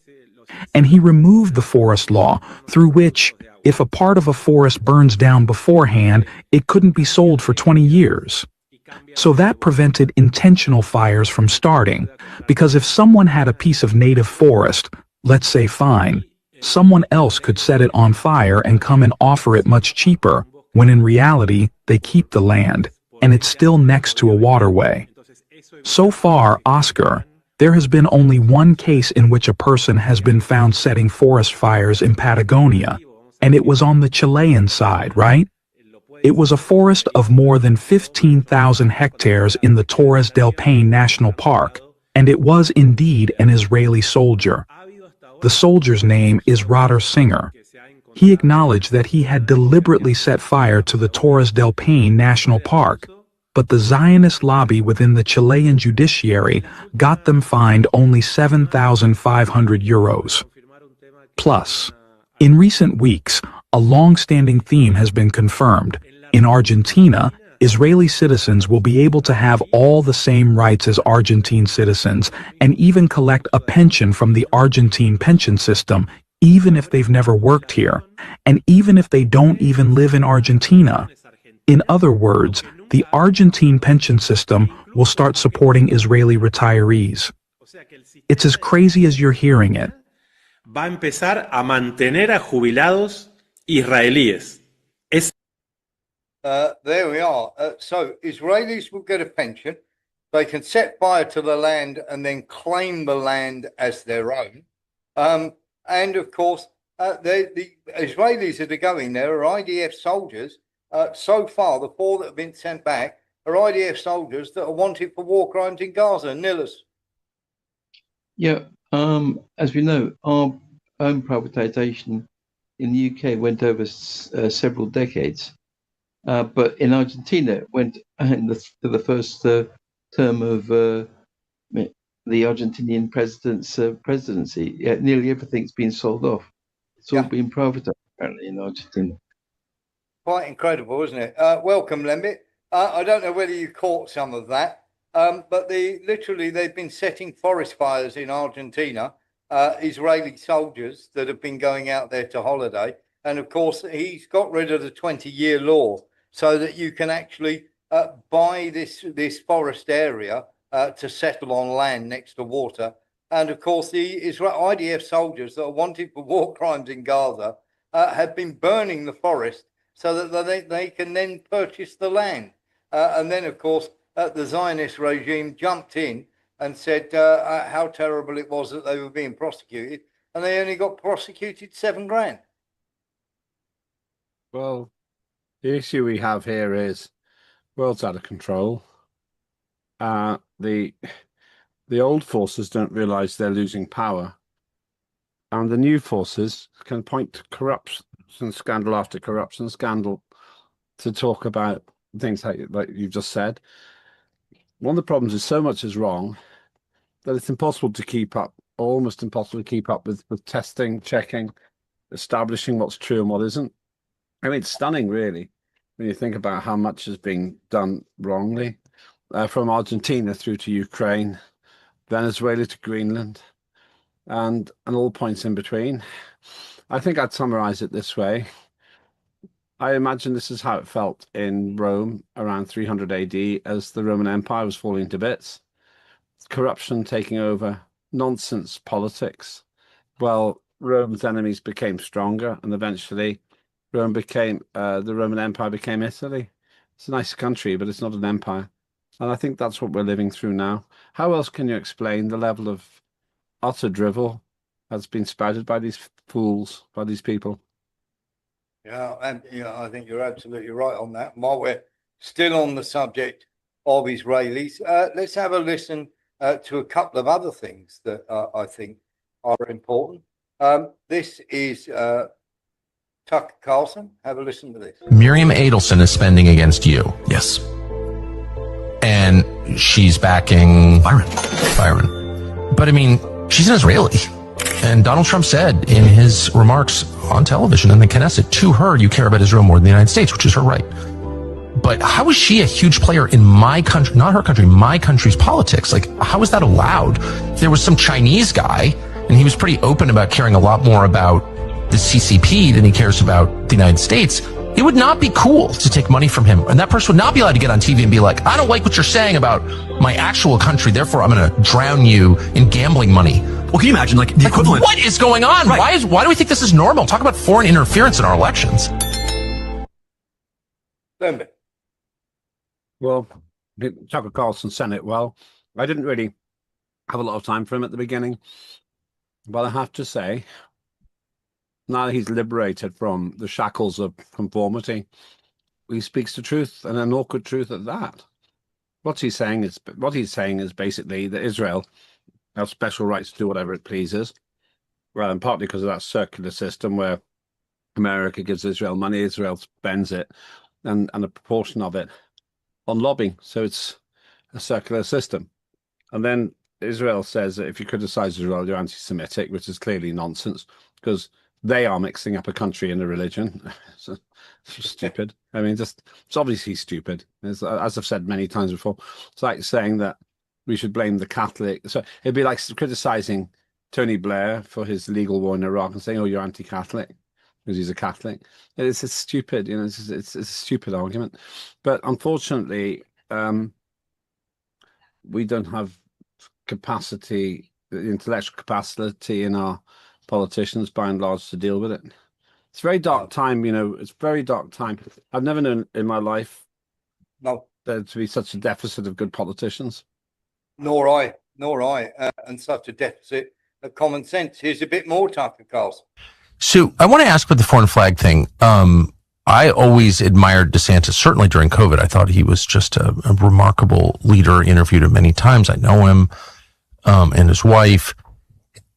And he removed the forest law, through which, if a part of a forest burns down beforehand, it couldn't be sold for 20 years. So that prevented intentional fires from starting, because if someone had a piece of native forest, let's say fine, someone else could set it on fire and come and offer it much cheaper, when in reality, they keep the land, and it's still next to a waterway. So far, Oscar, there has been only one case in which a person has been found setting forest fires in Patagonia, and it was on the Chilean side, right? It was a forest of more than 15,000 hectares in the Torres del Paine National Park, and it was indeed an Israeli soldier. The soldier's name is Rotter Singer. He acknowledged that he had deliberately set fire to the Torres del Paine National Park, but the Zionist lobby within the Chilean judiciary got them fined only 7,500 euros. Plus, in recent weeks, a long-standing theme has been confirmed. In Argentina, Israeli citizens will be able to have all the same rights as Argentine citizens and even collect a pension from the Argentine pension system, even if they've never worked here, and even if they don't even live in Argentina. In other words, the Argentine pension system will start supporting Israeli retirees. It's as crazy as you're hearing it. Va a empezar a mantener a jubilados israelíes. There we are. So Israelis will get a pension. They can set fire to the land and then claim the land as their own. And of course, the Israelis that are going there are IDF soldiers. So far, the 4 that have been sent back are IDF soldiers that are wanted for war crimes in Gaza. Nilus. Yeah, as we know, our own privatization in the UK went over several decades. But in Argentina, it went to the first term of the Argentinian president's presidency. Yeah, nearly everything's been sold off. It's all been privatized, apparently, in Argentina. Quite incredible, isn't it? Welcome, Lembit. I don't know whether you caught some of that, but literally they've been setting forest fires in Argentina, Israeli soldiers that have been going out there to holiday. And of course, he's got rid of the 20-year law so that you can actually buy this forest area to settle on land next to water. And of course, the IDF soldiers that are wanted for war crimes in Gaza have been burning the forest so that they can then purchase the land. And then, of course, the Zionist regime jumped in and said how terrible it was that they were being prosecuted. And they only got prosecuted $7,000. Well, the issue we have here is world's out of control. The old forces don't realize they're losing power, and the new forces can point to corruption, scandal after corruption scandal, to talk about things like you've just said. One of the problems is so much is wrong that it's impossible to keep up, almost impossible to keep up with testing, checking, establishing what's true and what isn't. I mean, it's stunning, really, when you think about how much is being done wrongly, from Argentina through to Ukraine, Venezuela to Greenland, and all points in between. I think I'd summarize it this way. I imagine this is how it felt in Rome around 300 AD as the Roman Empire was falling to bits. Corruption taking over, nonsense politics. Well, Rome's enemies became stronger, and eventually the Roman Empire became Italy. It's a nice country, but it's not an empire. And I think that's what we're living through now. How else can you explain the level of utter drivel that's been spouted by these fools, by these people? Yeah, and I think you're absolutely right on that. While we're still on the subject of Israelis, let's have a listen to a couple of other things that I think are important. This is Tucker Carlson. Have a listen to this. Miriam Adelson is spending against you. Yes. And she's backing Byron. But I mean, she's an Israeli. And Donald Trump said in his remarks on television in the Knesset to her, you care about Israel more than the United States, which is her right. But how is she a huge player in my country, not her country, my country's politics? Like, how is that allowed? There was some Chinese guy, and he was pretty open about caring a lot more about the CCP than he cares about the United States. It would not be cool to take money from him. And that person would not be allowed to get on TV and be like, I don't like what you're saying about my actual country, therefore I'm going to drown you in gambling money. Well, can you imagine, like, the equivalent? What is going on? Right. Why do we think this is normal? Talk about foreign interference in our elections. Well, Tucker Carlson said it well. I didn't really have a lot of time for him at the beginning. But I have to say, now that he's liberated from the shackles of conformity, he speaks the truth, and an awkward truth at that. What he's saying is basically that Israel has special rights to do whatever it pleases, Well, and partly because of that circular system where America gives Israel money, Israel spends it, and a proportion of it on lobbying. So it's a circular system. And then Israel says that if you criticize Israel, you're anti-Semitic, which is clearly nonsense because they are mixing up a country and a religion. So, it's stupid. I mean, it's obviously stupid. As I've said many times before, it's like saying that we should blame the Catholic. So it'd be like criticizing Tony Blair for his illegal war in Iraq and saying, "Oh, you're anti-Catholic because he's a Catholic." It's stupid. You know, it's a stupid argument. But unfortunately, we don't have capacity, the intellectual capacity in our politicians, by and large, to deal with it. It's a very dark time. You know, it's a very dark time. I've never known in my life there to be such a deficit of good politicians. Nor I. And such a deficit of common sense. Here's a bit more, Tucker Carlson. So I want to ask about the foreign flag thing. I always admired DeSantis, certainly during COVID. I thought he was just a remarkable leader, interviewed him many times. I know him and his wife.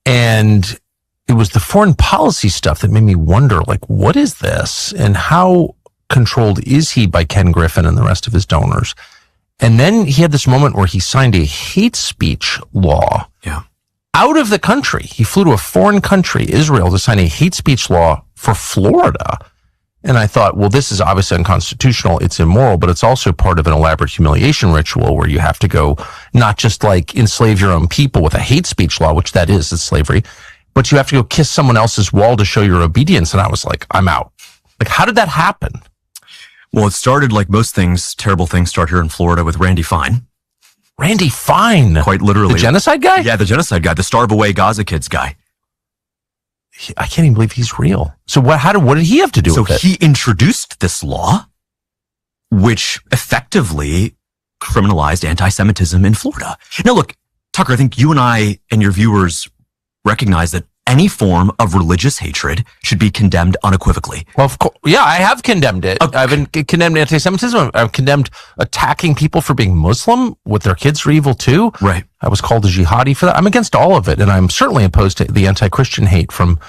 And it was the foreign policy stuff that made me wonder, like, what is this? And how controlled is he by Ken Griffin and the rest of his donors? And then he had this moment where he signed a hate speech law out of the country. He flew to a foreign country, Israel, to sign a hate speech law for Florida. And I thought, well, this is obviously unconstitutional. It's immoral, but it's also part of an elaborate humiliation ritual where you have to go not just like enslave your own people with a hate speech law, which that is, it's slavery, but you have to go kiss someone else's wall to show your obedience. And I was like, I'm out. Like, how did that happen? Well, it started like most things, terrible things start here in Florida with Randy Fine. Randy Fine? Quite literally. The genocide guy? Yeah, the genocide guy, the Starve Away Gaza Kids guy. I can't even believe he's real. So what did he have to do with it? So he introduced this law, which effectively criminalized anti-Semitism in Florida. Now, look, Tucker, I think you and I and your viewers recognize that any form of religious hatred should be condemned unequivocally. Well, of course. Yeah, I have condemned it. I've condemned anti-Semitism. I've condemned attacking people for being Muslim, with their kids are evil too. Right. I was called a jihadi for that. I'm against all of it. And I'm certainly opposed to the anti-Christian hate from...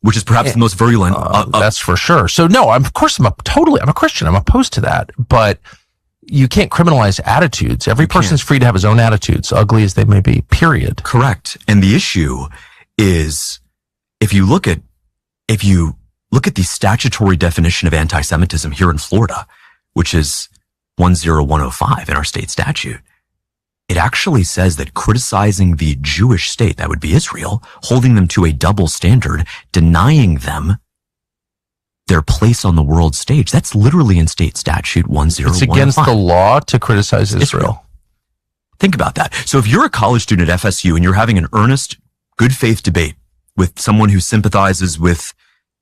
Which is perhaps the most virulent. That's for sure. So no, I'm a Christian. I'm opposed to that. But you can't criminalize attitudes. Every person's free to have his own attitudes, ugly as they may be, period. Correct. And the issue is if you look at the statutory definition of anti-Semitism here in Florida, which is 10105 in our state statute, it actually says that criticizing the Jewish state, that would be Israel, holding them to a double standard, denying them their place on the world stage. That's literally in state statute 10105. It's against the law to criticize Israel. Think about that. So if you're a college student at FSU and you're having an earnest, good faith debate with someone who sympathizes with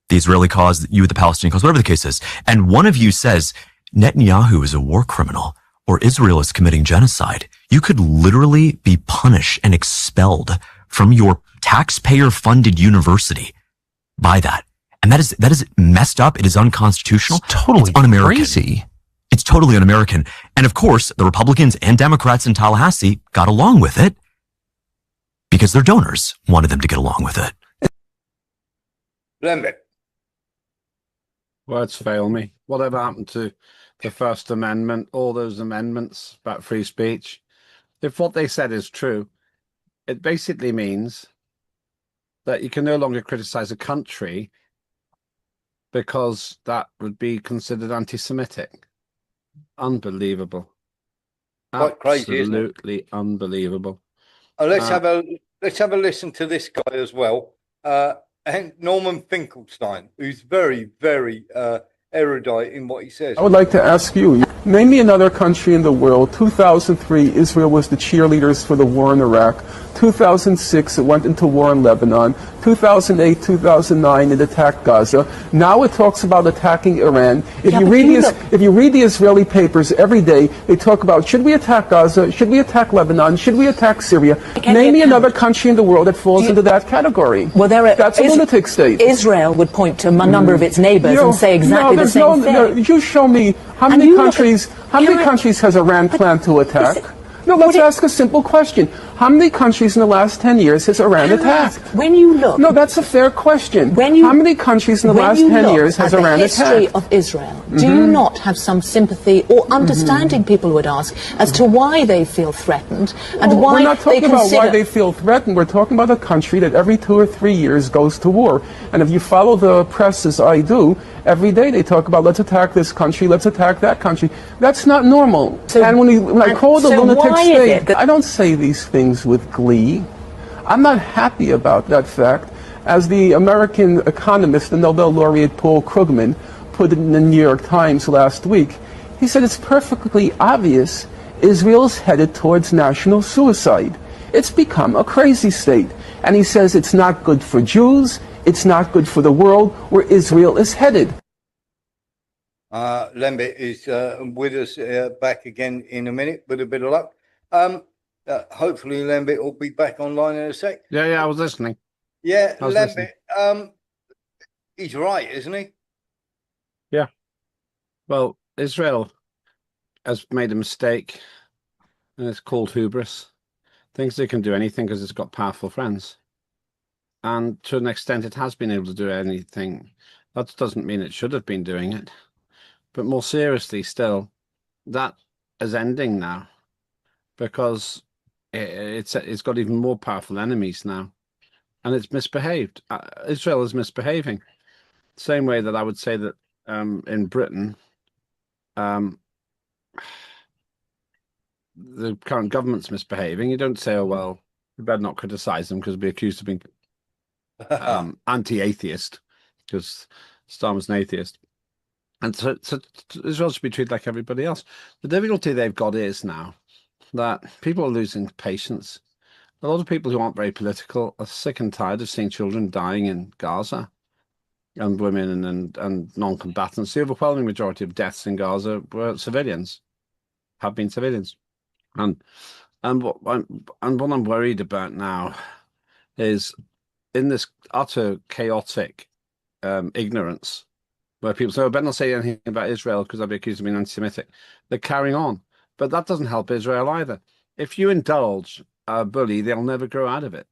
the Israeli cause, you with the Palestinian cause, whatever the case is, and one of you says Netanyahu is a war criminal or Israel is committing genocide, you could literally be punished and expelled from your taxpayer-funded university by that. And that is messed up. It is unconstitutional. It's totally un-American. Crazy. It's totally un-American. And of course, the Republicans and Democrats in Tallahassee got along with it because their donors wanted them to get along with it. Words fail me. Whatever happened to the First Amendment, all those amendments about free speech? If what they said is true, it basically means that you can no longer criticize a country because that would be considered anti-Semitic. Unbelievable. Quite crazy, isn't it? Absolutely unbelievable. Let's have a listen to this guy as well. Norman Finkelstein, who's very, very erudite in what he says. I would like to ask you, name me another country in the world. 2003, Israel was the cheerleaders for the war in Iraq. 2006, it went into war in Lebanon. 2008, 2009, it attacked Gaza. Now it talks about attacking Iran. If you read the Israeli papers every day, they talk about, should we attack Gaza? Should we attack Lebanon? Should we attack Syria? Name me another country in the world that falls into that category. Well, that's a lunatic state. Israel would point to a number of its neighbors and say exactly the same thing. You show me how many countries has Iran planned to attack? No, let's ask a simple question. How many countries in the last 10 years has Iran attacked? When you look, no, that's a fair question. How many countries in the last 10 years has Iran attacked? The history attacked? of Israel, do you not have some sympathy or understanding, people would ask, as to why they feel threatened and Well, why we're not talking they about consider... why they feel threatened. We're talking about a country that every 2 or 3 years goes to war. And if you follow the press as I do, every day they talk about let's attack this country, let's attack that country. That's not normal. And when I call it a lunatic state, I don't say these things with glee. I'm not happy about that fact. As the American economist, the Nobel laureate Paul Krugman, put it in the New York Times last week, he said it's perfectly obvious Israel's headed towards national suicide. It's become a crazy state. And he says it's not good for Jews, it's not good for the world where Israel is headed. Lembit is with us back again in a minute with a bit of luck. Hopefully Lembit will be back online in a sec. Yeah, I was listening. Yeah, I was Lembit, listening. he's right, isn't he? Yeah. Well, Israel has made a mistake, and it's called hubris. Thinks they can do anything because it's got powerful friends. And to an extent, it has been able to do anything. That doesn't mean it should have been doing it. But more seriously still, that is ending now because it's got even more powerful enemies now. And it's misbehaved. Israel is misbehaving. Same way that I would say that in Britain, the current government's misbehaving. You don't say, oh, well, you better not criticize them because they'll be accused of being anti-atheist because Starmer's an atheist. And so Israel should be treated like everybody else. The difficulty they've got is now that people are losing patience. A lot of people who aren't very political are sick and tired of seeing children dying in Gaza and women and non-combatants. The overwhelming majority of deaths in Gaza were civilians, have been civilians. And what I'm worried about now is in this utter chaotic ignorance, where people say, "I better not say anything about Israel because I'll be accused of being anti-Semitic." They're carrying on, but that doesn't help Israel either. If you indulge a bully, they'll never grow out of it.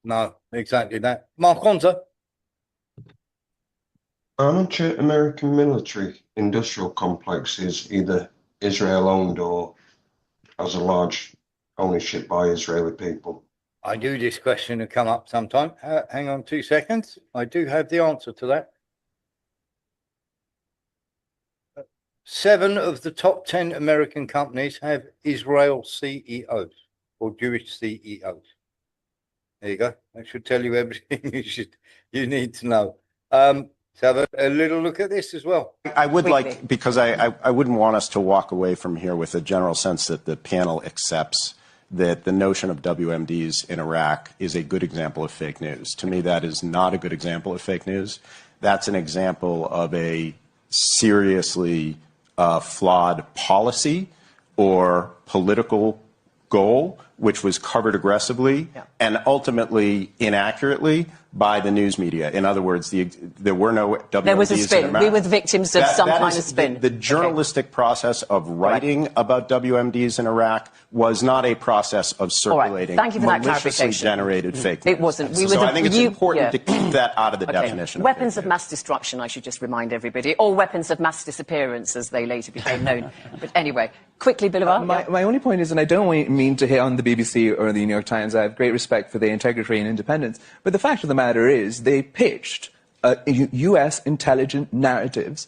No, exactly that. Mark Onza. Aren't your American military industrial complex is either Israel owned or has a large ownership by Israeli people? I knew this question would come up sometime. Hang on 2 seconds. I do have the answer to that. 7 of the top 10 American companies have Israel CEOs or Jewish CEOs. There you go. That should tell you everything you need to know. So have a little look at this as well. I would like, because I wouldn't want us to walk away from here with a general sense that the panel accepts that the notion of WMDs in Iraq is a good example of fake news. To me, that is not a good example of fake news. That's an example of a seriously flawed policy or political goal, which was covered aggressively and ultimately inaccurately by the news media. In other words, there were no WMDs. There was a spin. We were victims of some kind of spin. The journalistic process of writing about WMDs in Iraq was not a process of circulating Thank you for that maliciously clarification. generated fake It wasn't. So I think it's important to keep that out of the definition. Weapons of mass destruction, I should just remind everybody, or weapons of mass disappearance, as they later became known. But anyway, quickly, Bilivar. My only point is, and I don't mean to hit on the BBC or the New York Times, I have great respect for their integrity and independence, but the fact of the matter is they pitched U.S. intelligent narratives,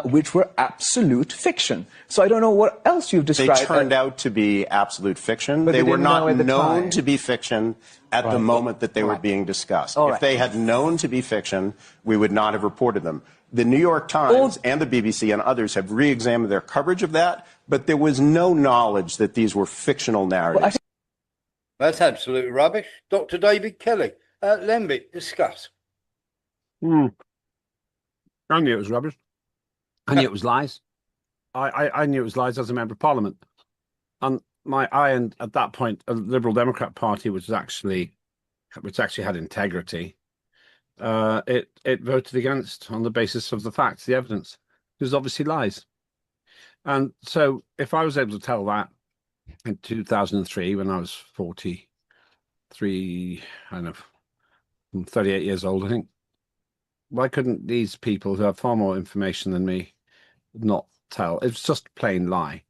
which were absolute fiction. So I don't know what else you've described. They turned out to be absolute fiction. But they were didn't not know at the known time. to be fiction at the moment that they were being discussed. If they had known to be fiction, we would not have reported them. The New York Times and the BBC and others have re-examined their coverage of that, but there was no knowledge that these were fictional narratives. That's absolute rubbish. Dr. David Kelly. Lembit, discuss. I knew it was rubbish. I knew it was lies. I knew it was lies as a member of Parliament. And at that point, a Liberal Democrat Party, which actually had integrity, it voted against on the basis of the facts, the evidence. It was obviously lies. And so if I was able to tell that in 2003 when I was 43, I don't know, I'm 38 years old, I think. Why couldn't these people who have far more information than me not tell? It's just plain lie.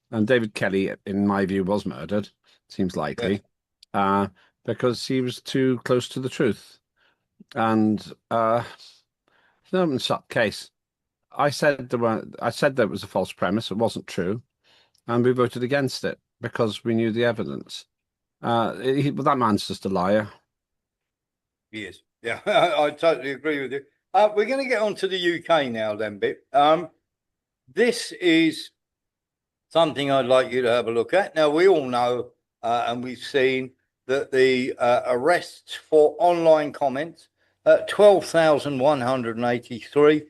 And David Kelly, in my view, was murdered, seems likely, because he was too close to the truth. And it's an open shut case. I said there was a false premise. It wasn't true, and we voted against it because we knew the evidence. That man's just a liar. He is. Yeah, I totally agree with you. We're going to get on to the UK now, then, Bip. This is something I'd like you to have a look at. Now, we all know, and we've seen that the arrests for online comments, 12,183,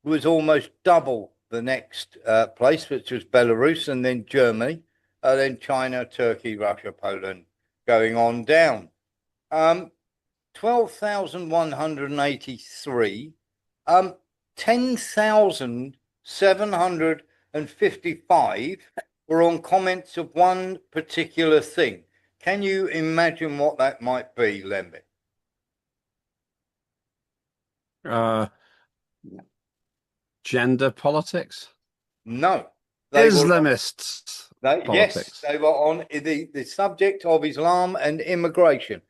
was almost double the next place, which was Belarus, and then Germany, then China, Turkey, Russia, Poland, going on down. 12,183, 10,755 were on comments of one particular thing. Can you imagine what that might be, Lembit? Gender politics? No. Islamists. Yes, they were on the subject of Islam and immigration.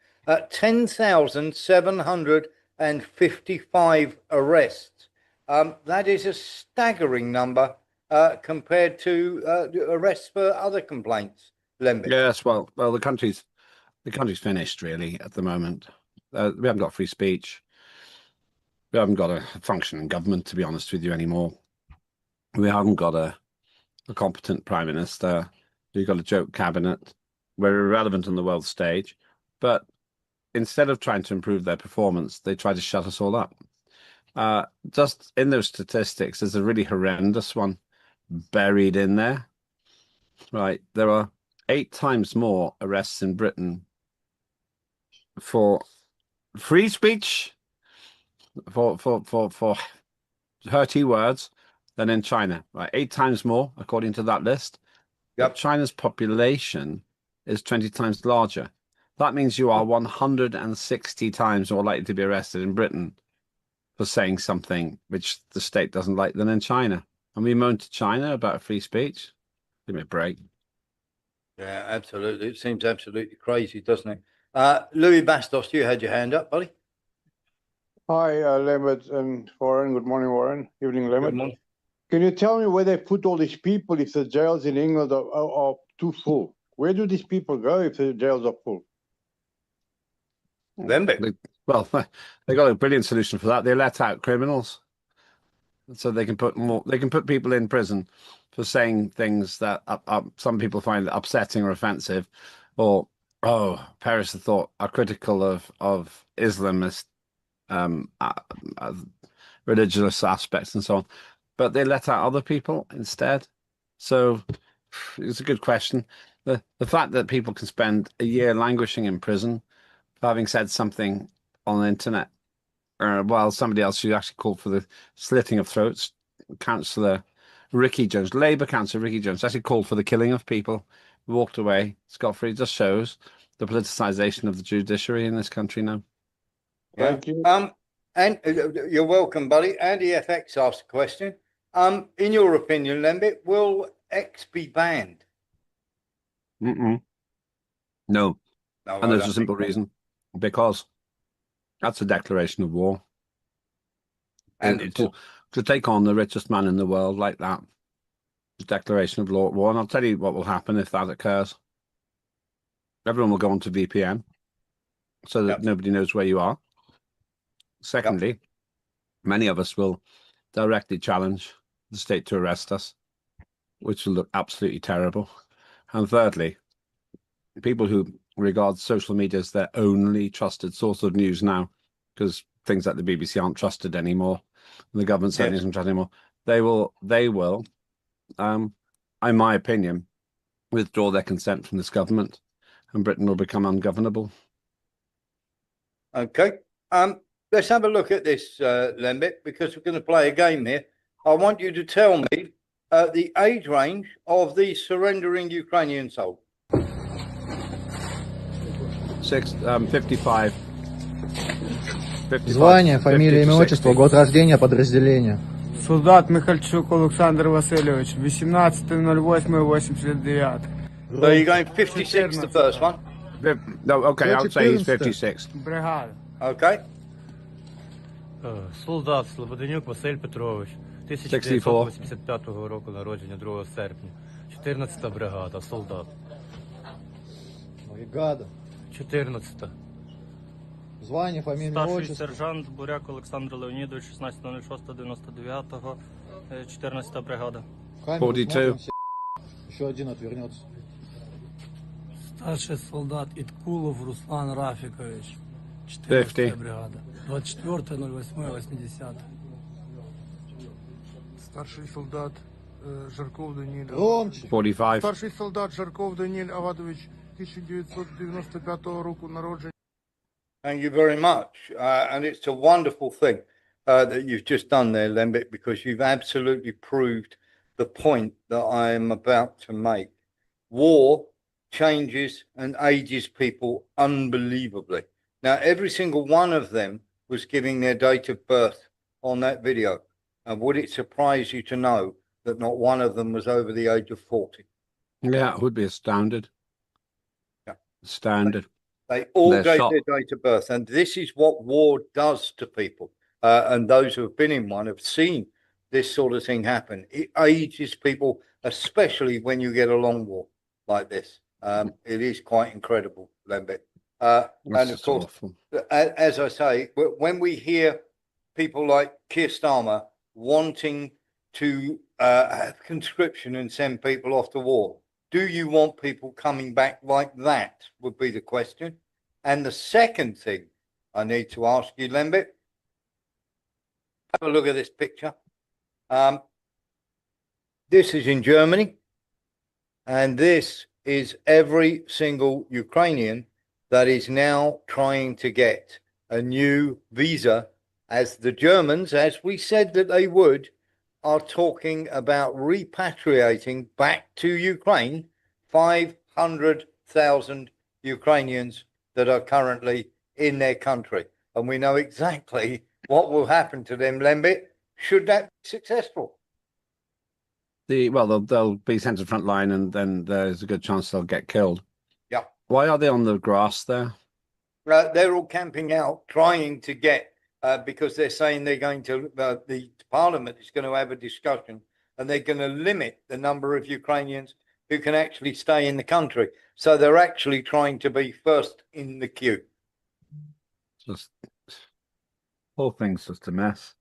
10,755 arrests. That is a staggering number compared to arrests for other complaints. Lembit. Yes, well, the country's finished really at the moment. We haven't got free speech. We haven't got a functioning government, to be honest with you, anymore. We haven't got a competent prime minister. We've got a joke cabinet. We're irrelevant on the world stage. But instead of trying to improve their performance, they try to shut us all up. Just in those statistics, there's a really horrendous one buried in there. Right, there are 8 times more arrests in Britain for free speech, for hurty words, than in China. Right, 8 times more, according to that list. Yep. But China's population is 20 times larger. That means you are 160 times more likely to be arrested in Britain for saying something which the state doesn't like than in China. And we moan to China about free speech. Give me a break. Yeah, absolutely. It seems absolutely crazy, doesn't it? Louis Bastos, you had your hand up, buddy. Hi, Lambert and Warren. Good morning, Warren. Evening, Lambert. Good morning. Can you tell me where they put all these people if the jails in England are too full? Where do these people go if the jails are full? Well, they got a brilliant solution for that. They let out criminals, so they can put more. They can put people in prison for saying things that some people find upsetting or offensive, or perish the thought, are critical of Islamist religious aspects and so on. But they let out other people instead. So it's a good question. The fact that people can spend a year languishing in prison for having said something on the internet, while somebody else who actually called for the slitting of throats, Councillor Ricky Jones, Labour Councillor Ricky Jones, actually called for the killing of people, walked away scot-free. Just shows the politicisation of the judiciary in this country now. Yeah. Thank you. And you're welcome, buddy. Andy FX asked a question. In your opinion, Lembit, will X be banned? No. No, And there's a simple reason. Because that's a declaration of war. And to take on the richest man in the world like that, it's a declaration of war. And I'll tell you what will happen if that occurs. Everyone will go onto VPN so that nobody knows where you are. Secondly, many of us will directly challenge the state to arrest us, which will look absolutely terrible. And thirdly, people who regard social media as their only trusted source of news now, because things like the BBC aren't trusted anymore, and the government certainly isn't trusted anymore, they will, in my opinion, withdraw their consent from this government, and Britain will become ungovernable. Okay. Let's have a look at this, Lembit, because we're going to play a game here. I want you to tell me the age range of the surrendering Ukrainian soldiers? 55. 55, Звание, фамилия, 50 имя, to отчество, 60. год рождения, подразделение. Солдат Михальчук Олександр Васильович, 18.08.89. So you're going 56, the first one? No, okay, I'll say he's 56. Бригада. Okay. Солдат Слободенюк Василь Петрович, 1985 року народження, 2 серпня. 14-та бригада, солдат. Бригада. 14-та. Звание, фамилия, имя, Старший отчество. сержант Буряк Олександр Леонідович, 16.06.99, 14-та бригада. Камеру 42. смотрим, все. Еще один отвернется. Старший солдат Иткулов Руслан Рафикович, 50. 14-я бригада. 24.08.80. Старший солдат Жарков Даниль. Громче. 45. Старший солдат Жарков Даниль Авадович, 1995 року народження. Thank you very much. And it's a wonderful thing that you've just done there, Lembit, because you've absolutely proved the point that I am about to make. War changes and ages people unbelievably. Now, every single one of them was giving their date of birth on that video. And would it surprise you to know that not one of them was over the age of 40? Yeah, it would be astounded. Yeah. Standard. They all They're gave shocked. their date of birth. And this is what war does to people. And those who have been in one have seen this sort of thing happen. It ages people, especially when you get a long war like this. It is quite incredible, Lembit. And of course, as I say, when we hear people like Keir Starmer wanting to have conscription and send people off to war, do you want people coming back like that would be the question. And the second thing I need to ask you, Lembit, have a look at this picture. This is in Germany, and this is every single Ukrainian that is now trying to get a new visa, as the Germans, as we said that they would, are talking about repatriating back to Ukraine 500,000 Ukrainians that are currently in their country. And we know exactly what will happen to them, Lembit, should that be successful. They'll be sent to the front line, and then there's a good chance they'll get killed. Yeah. Why are they on the grass there? They're all camping out, trying to get, because they're saying they're going to, the parliament is going to have a discussion, and they're going to limit the number of Ukrainians who can actually stay in the country. So they're actually trying to be first in the queue. Just whole thing's just a mess.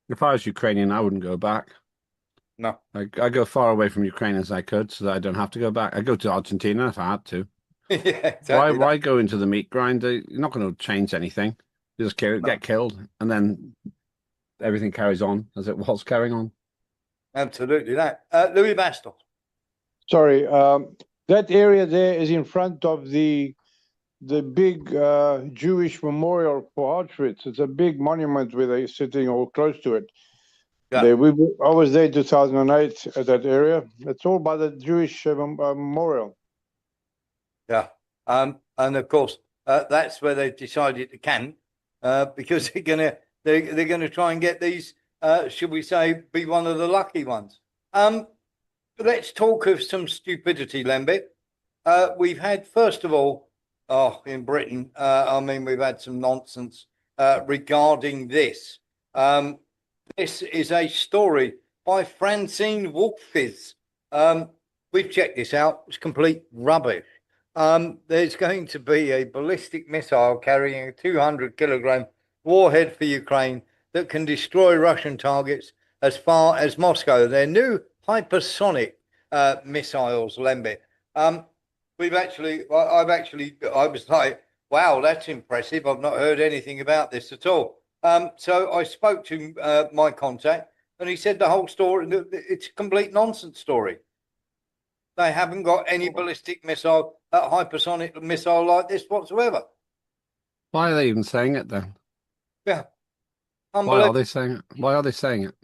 If I was Ukrainian, I wouldn't go back. No. I go far away from Ukraine as I could, so that I don't have to go back. I go to Argentina if I had to. Yeah, exactly. Why go into the meat grinder? You're not going to change anything. You just get killed, and then everything carries on as it was carrying on. Absolutely that. Louis Bastos. Sorry, that area there is in front of the big Jewish memorial for Auschwitz. It's a big monument where they're sitting or close to it. Yeah. I was there in 2008 at that area. It's all by the Jewish memorial. Yeah. And of course, that's where they've decided to camp, because they're gonna try and get these, should we say, be one of the lucky ones. Let's talk of some stupidity, Lembit. We've had, first of all, in Britain, we've had some nonsense regarding this. This is a story by Francine Wolfiz. We've checked this out. It's complete rubbish. There's going to be a ballistic missile carrying a 200-kilogram warhead for Ukraine that can destroy Russian targets as far as Moscow. They're new hypersonic missiles, Lembit. I was like, wow, that's impressive. I've not heard anything about this at all. So I spoke to my contact, and he said the whole story, it's a complete nonsense story. They haven't got any ballistic missile, hypersonic missile like this whatsoever. Why are they even saying it then? Yeah. Why are they saying it? Why are they saying it?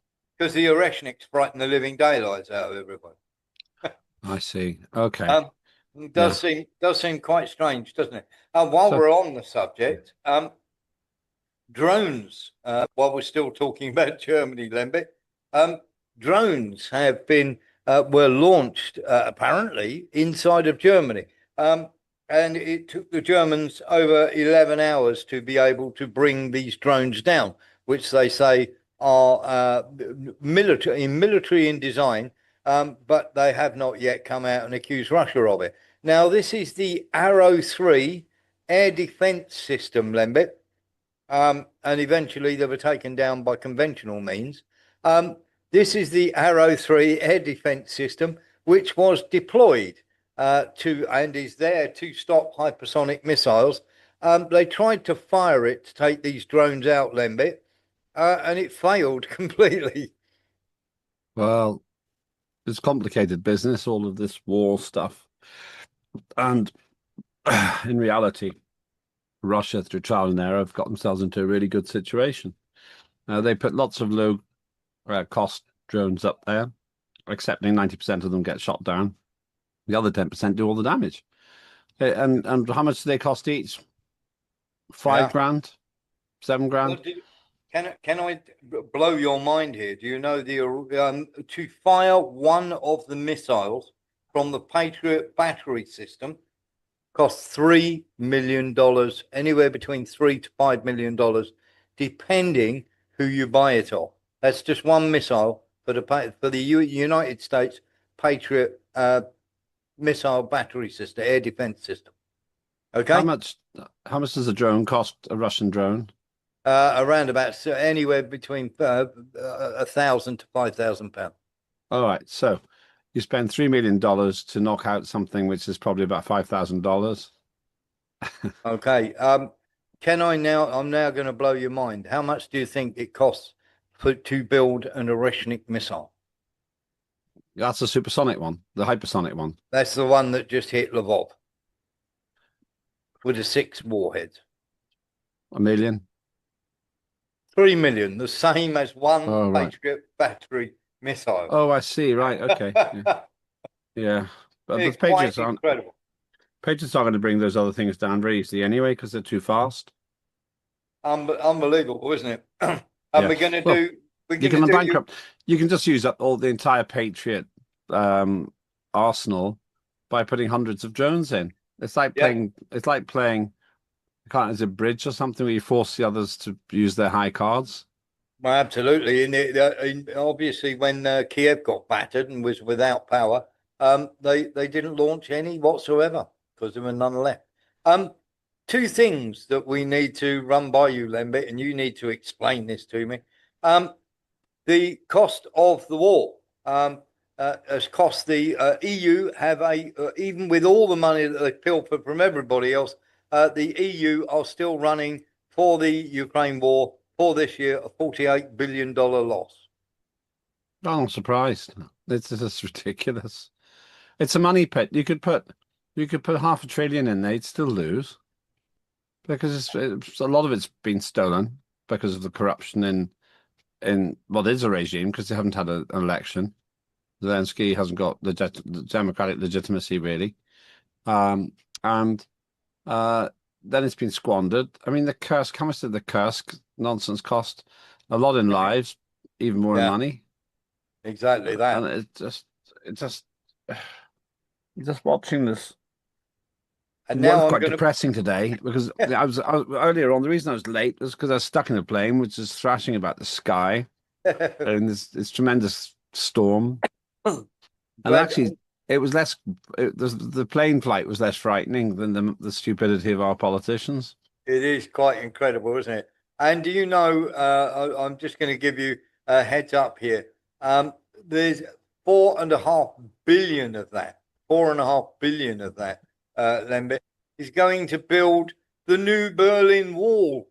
because the Oreshniks frighten the living daylights out of everyone. I see. Okay. It does seem quite strange, doesn't it? While we're on the subject, drones. While we're still talking about Germany, Lembit, drones have been were launched apparently inside of Germany, and it took the Germans over 11 hours to be able to bring these drones down, which they say are military in design. But they have not yet come out and accused Russia of it. Now, this is the Arrow 3 air defense system, Lembit, and eventually they were taken down by conventional means. This is the Arrow 3 air defense system, which was deployed to and is there to stop hypersonic missiles. They tried to fire it to take these drones out, Lembit, and it failed completely. Well, it's complicated business, all of this war stuff. And in reality, Russia, through trial and error, have got themselves into a really good situation. They put lots of low cost drones up there, accepting 90% of them get shot down. The other 10% do all the damage. And how much do they cost each? $5,000, $7,000? Can I blow your mind here? Do you know to fire one of the missiles from the Patriot battery system costs $3 million, anywhere between $3 to $5 million, depending who you buy it off. That's just one missile for the United States Patriot missile battery system, air defense system. Okay. How much does a drone cost? A Russian drone? Around about anywhere between £1,000 to £5,000. All right, so you spend $3 million to knock out something which is probably about $5,000. Okay. I'm now going to blow your mind. How much do you think it costs to build an Oreshnik missile? That's the supersonic one, the hypersonic one. That's the one that just hit Lvov with the 6 warheads. $1 million? 3 million, the same as one right. Patriot battery missile. Oh, I see. Right. Okay. Yeah. But the Patriots aren't incredible. Patriots aren't going to bring those other things down very easily anyway because they're too fast. Unbelievable, isn't it? And we're going to do. You can bankrupt. You can just use up all the entire Patriot arsenal by putting hundreds of drones in. It's like playing. It's like playing. Is it bridge or something where you force the others to use their high cards? Well, absolutely. And obviously, when Kiev got battered and was without power, they didn't launch any whatsoever because there were none left. 2 things that we need to run by you, Lembit, and you need to explain this to me. The cost of the war has cost the EU even with all the money that they pilfer from everybody else, the EU are still running for the Ukraine war for this year a $48 billion loss. I'm surprised. It's just ridiculous. It's a money pit. You could put $500 billion in there, you'd still lose because a lot of it's been stolen because of the corruption in what is a regime because they haven't had an election. Zelensky hasn't got the democratic legitimacy really, and then it's been squandered. I mean, the Kursk, how much did the Kursk nonsense cost? A lot in lives, even more in money. Exactly that. And it's just watching this. And it now was quite depressing today because I was earlier on. The reason I was late was because I was stuck in a plane which is thrashing about the sky in this tremendous storm. And actually, it was less. The plane flight was less frightening than the stupidity of our politicians. It is quite incredible, isn't it? And do you know? I'm just going to give you a heads up here. There's 4.5 billion of that. 4.5 billion of that. Lembit is going to build the new Berlin Wall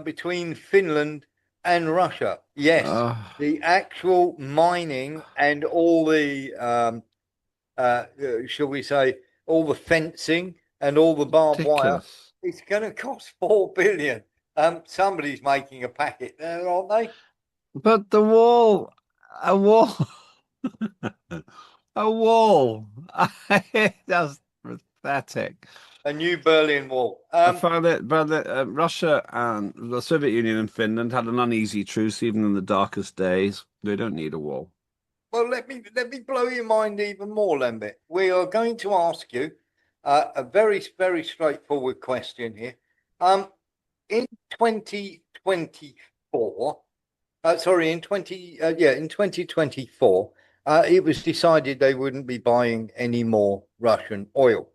between Finland and Russia. Yes, the actual mining and all the, shall we say, all the fencing and all the barbed wire. It's going to cost 4 billion. Somebody's making a packet there, aren't they? But the wall, A wall. A wall. That's pathetic. A new Berlin Wall. I found it, but Russia and the Soviet Union and Finland had an uneasy truce even in the darkest days. They don't need a wall. Well, let me blow your mind even more, Lembit. We are going to ask you a very straightforward question here. In 2024, sorry, in 2024, it was decided they wouldn't be buying any more Russian oil.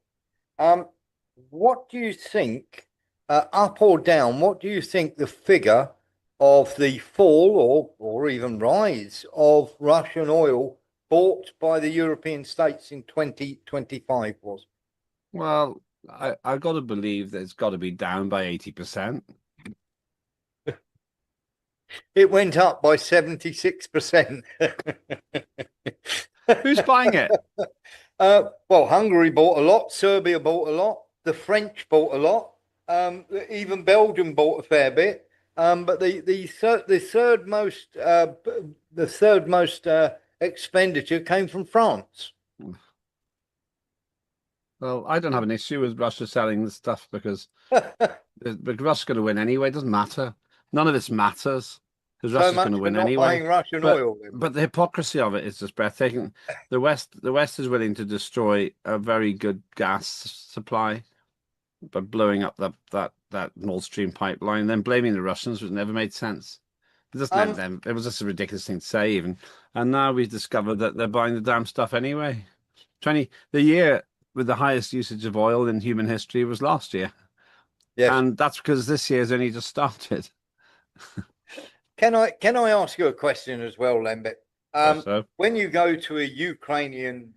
What do you think, up or down? What do you think the figure of the fall or even rise of Russian oil bought by the European states in 2025 was? Well, I got to believe that it's got to be down by 80%. It went up by 76%. Who's buying it? Well, Hungary bought a lot, Serbia bought a lot, the French bought a lot, even Belgium bought a fair bit. But the third most expenditure came from France. Well, I don't have an issue with Russia selling the stuff because Russia's going to win anyway. It doesn't matter. None of this matters because So Russia's much going to for win not anyway. buying Russian oil. But the hypocrisy of it is just breathtaking. The West is willing to destroy a very good gas supply by blowing up that Nord Stream pipeline, then blaming the Russians, which never made sense. It it was just a ridiculous thing to say, even. And now we've discovered that they're buying the damn stuff anyway. The year with the highest usage of oil in human history was last year. Yes. And that's because this year's only just started. Can I ask you a question as well, Lembit? So. When you go to a Ukrainian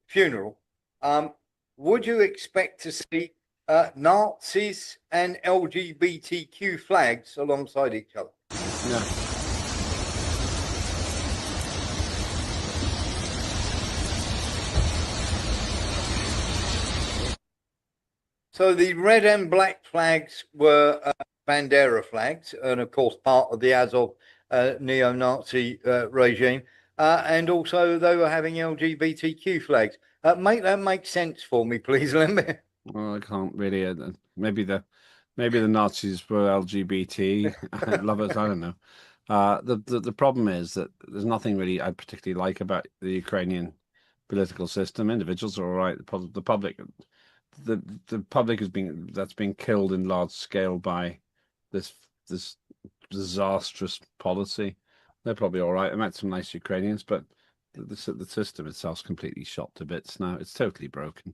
funeral, would you expect to see Nazis and LGBTQ flags alongside each other? No. So the red and black flags were Bandera flags, and of course part of the Azov neo-Nazi regime, and also they were having LGBTQ flags. Make that make sense for me, please, Lemmy. Well, I can't really. Maybe the Nazis were LGBT lovers. I don't know. The problem is that there's nothing really I particularly like about the Ukrainian political system. Individuals are all right. The public is being killed in large scale by this disastrous policy. They're probably all right. I met some nice Ukrainians, but the system itself's completely shot to bits now. It's totally broken.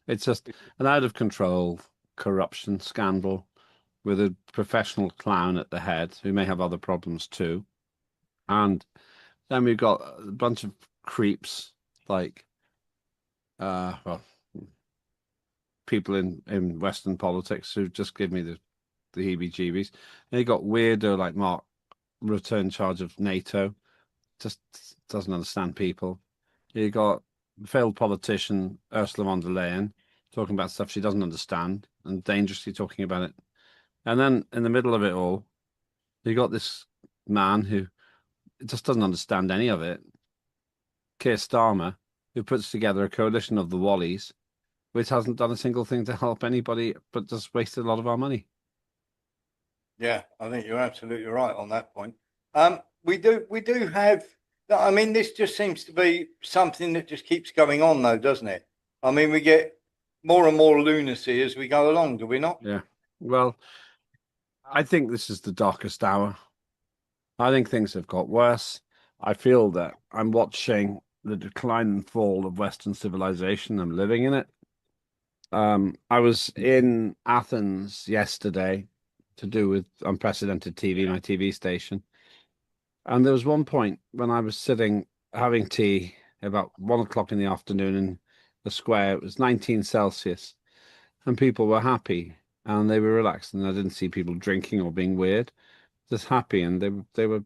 It's just an out of control corruption scandal with a professional clown at the head who may have other problems too. And then we've got a bunch of creeps like people in Western politics who just give me the heebie-jeebies. And you got weirdo like Mark Rutte in charge of NATO, just doesn't understand people. You got failed politician Ursula von der Leyen talking about stuff she doesn't understand and dangerously talking about it. And then in the middle of it all, you got this man who just doesn't understand any of it, Keir Starmer, who puts together a coalition of the Wallies, which hasn't done a single thing to help anybody, but just wasted a lot of our money. Yeah, I think you're absolutely right on that point. We do have. I mean, this just seems to be something that just keeps going on, though, doesn't it? I mean, we get more and more lunacy as we go along, do we not? Yeah. Well, I think this is the darkest hour. I think things have got worse. I feel that I'm watching the decline and fall of Western civilization. I'm living in it. I was in Athens yesterday to do with Unprecedented TV, my TV station. And there was one point when I was sitting having tea about 1 o'clock in the afternoon in the square. It was 19 Celsius and people were happy and they were relaxed. And I didn't see people drinking or being weird, just happy. And they were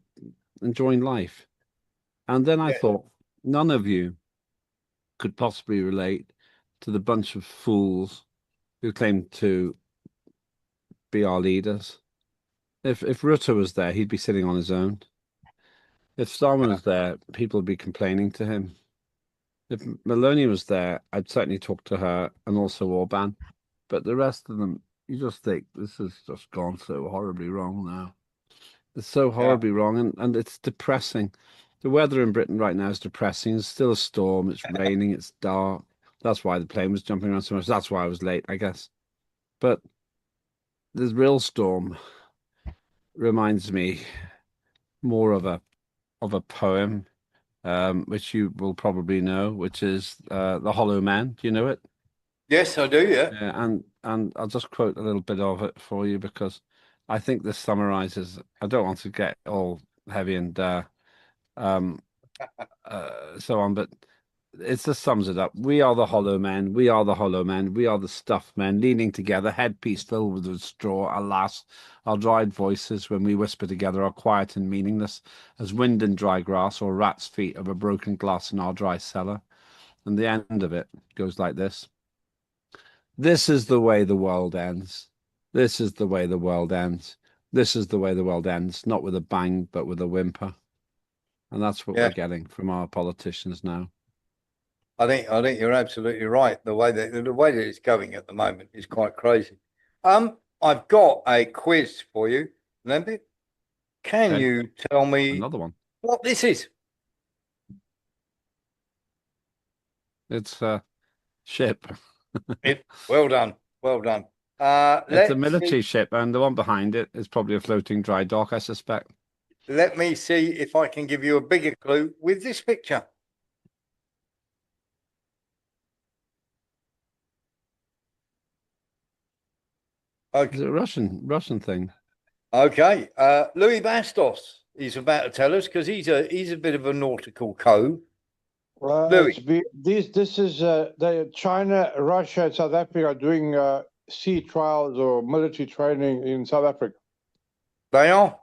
enjoying life. And then I thought, none of you could possibly relate to the bunch of fools who claim to be our leaders. If Rutte was there, he'd be sitting on his own. If Starmer was there, people would be complaining to him. If Meloni was there, I'd certainly talk to her and also Orban. But the rest of them, you just think this has just gone so horribly wrong now. It's so horribly wrong, and it's depressing. The weather in Britain right now is depressing. It's still a storm. It's raining. It's dark. That's why the plane was jumping around so much. That's why I was late, I guess. But the real storm reminds me more of a poem, which you will probably know, which is The Hollow Man. Do you know it? Yes, I do, yeah. And I'll just quote a little bit of it for you because I think this summarizes. I don't want to get all heavy and so on, but it just sums it up. We are the hollow men. We are the hollow men. We are the stuffed men, leaning together, headpiece filled with straw. Alas, our dried voices, when we whisper together, are quiet and meaningless as wind in dry grass or rat's feet over broken glass in our dry cellar. And the end of it goes like this. This is the way the world ends. This is the way the world ends. This is the way the world ends, not with a bang, but with a whimper. And that's what we're getting from our politicians now. I think you're absolutely right. The way that it's going at the moment is quite crazy. I've got a quiz for you, Lembit. Can you tell me another one? What this is? It's a ship. Well done. Well done. It's a military ship, and the one behind it is probably a floating dry dock, I suspect. Let me see if I can give you a bigger clue with this picture. Okay. Is it a Russian thing? Okay. Louis Bastos is about to tell us because he's a bit of a nautical cove. This is China, Russia, and South Africa are doing sea trials or military training in South Africa. They are.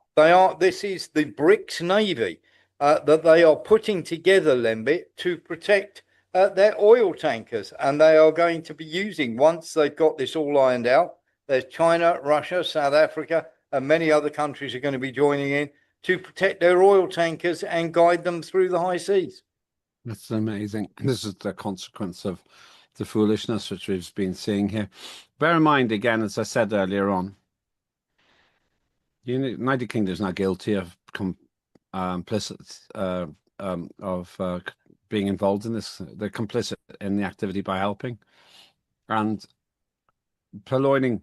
This is the BRICS Navy that they are putting together, Lembit, to protect their oil tankers. And they are going to be using, once they've got this all ironed out, there's China, Russia, South Africa, and many other countries are going to be joining in to protect their oil tankers and guide them through the high seas. That's amazing. This is the consequence of the foolishness which we've been seeing here. Bear in mind, again, as I said earlier on, the United Kingdom is now guilty of complicit of being involved in this. They're complicit in the activity by helping and purloining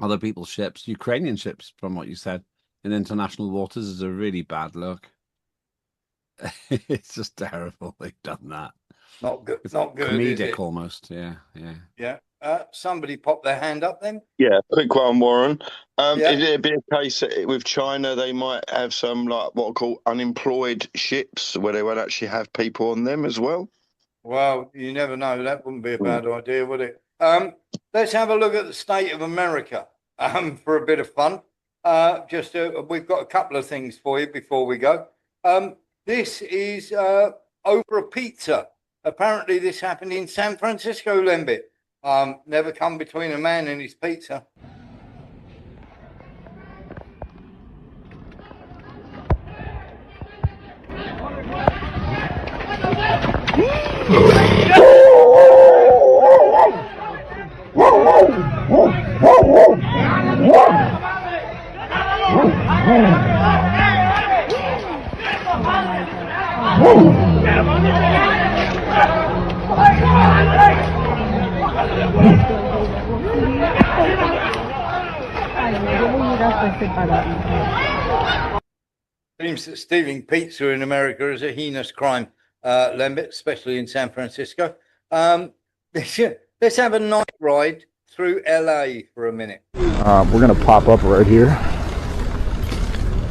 other people's ships, Ukrainian ships, from what you said, in international waters is a really bad look. It's just terrible they've done that. Not good. It's not good. Comedic almost. Yeah. Somebody pop their hand up then. Yeah, quick one, Warren. Is it a bit of a case that with China they might have some like what I call unemployed ships where they won't actually have people on them as well? Well, you never know. That wouldn't be a bad idea, would it? Let's have a look at the state of America for a bit of fun. We've got a couple of things for you before we go. This is over a pizza. Apparently, this happened in San Francisco, Lembit. Never come between a man and his pizza. Seems that stealing pizza in America is a heinous crime, Lembit, especially in San Francisco. Let's have a night ride through LA for a minute. We're going to pop up right here.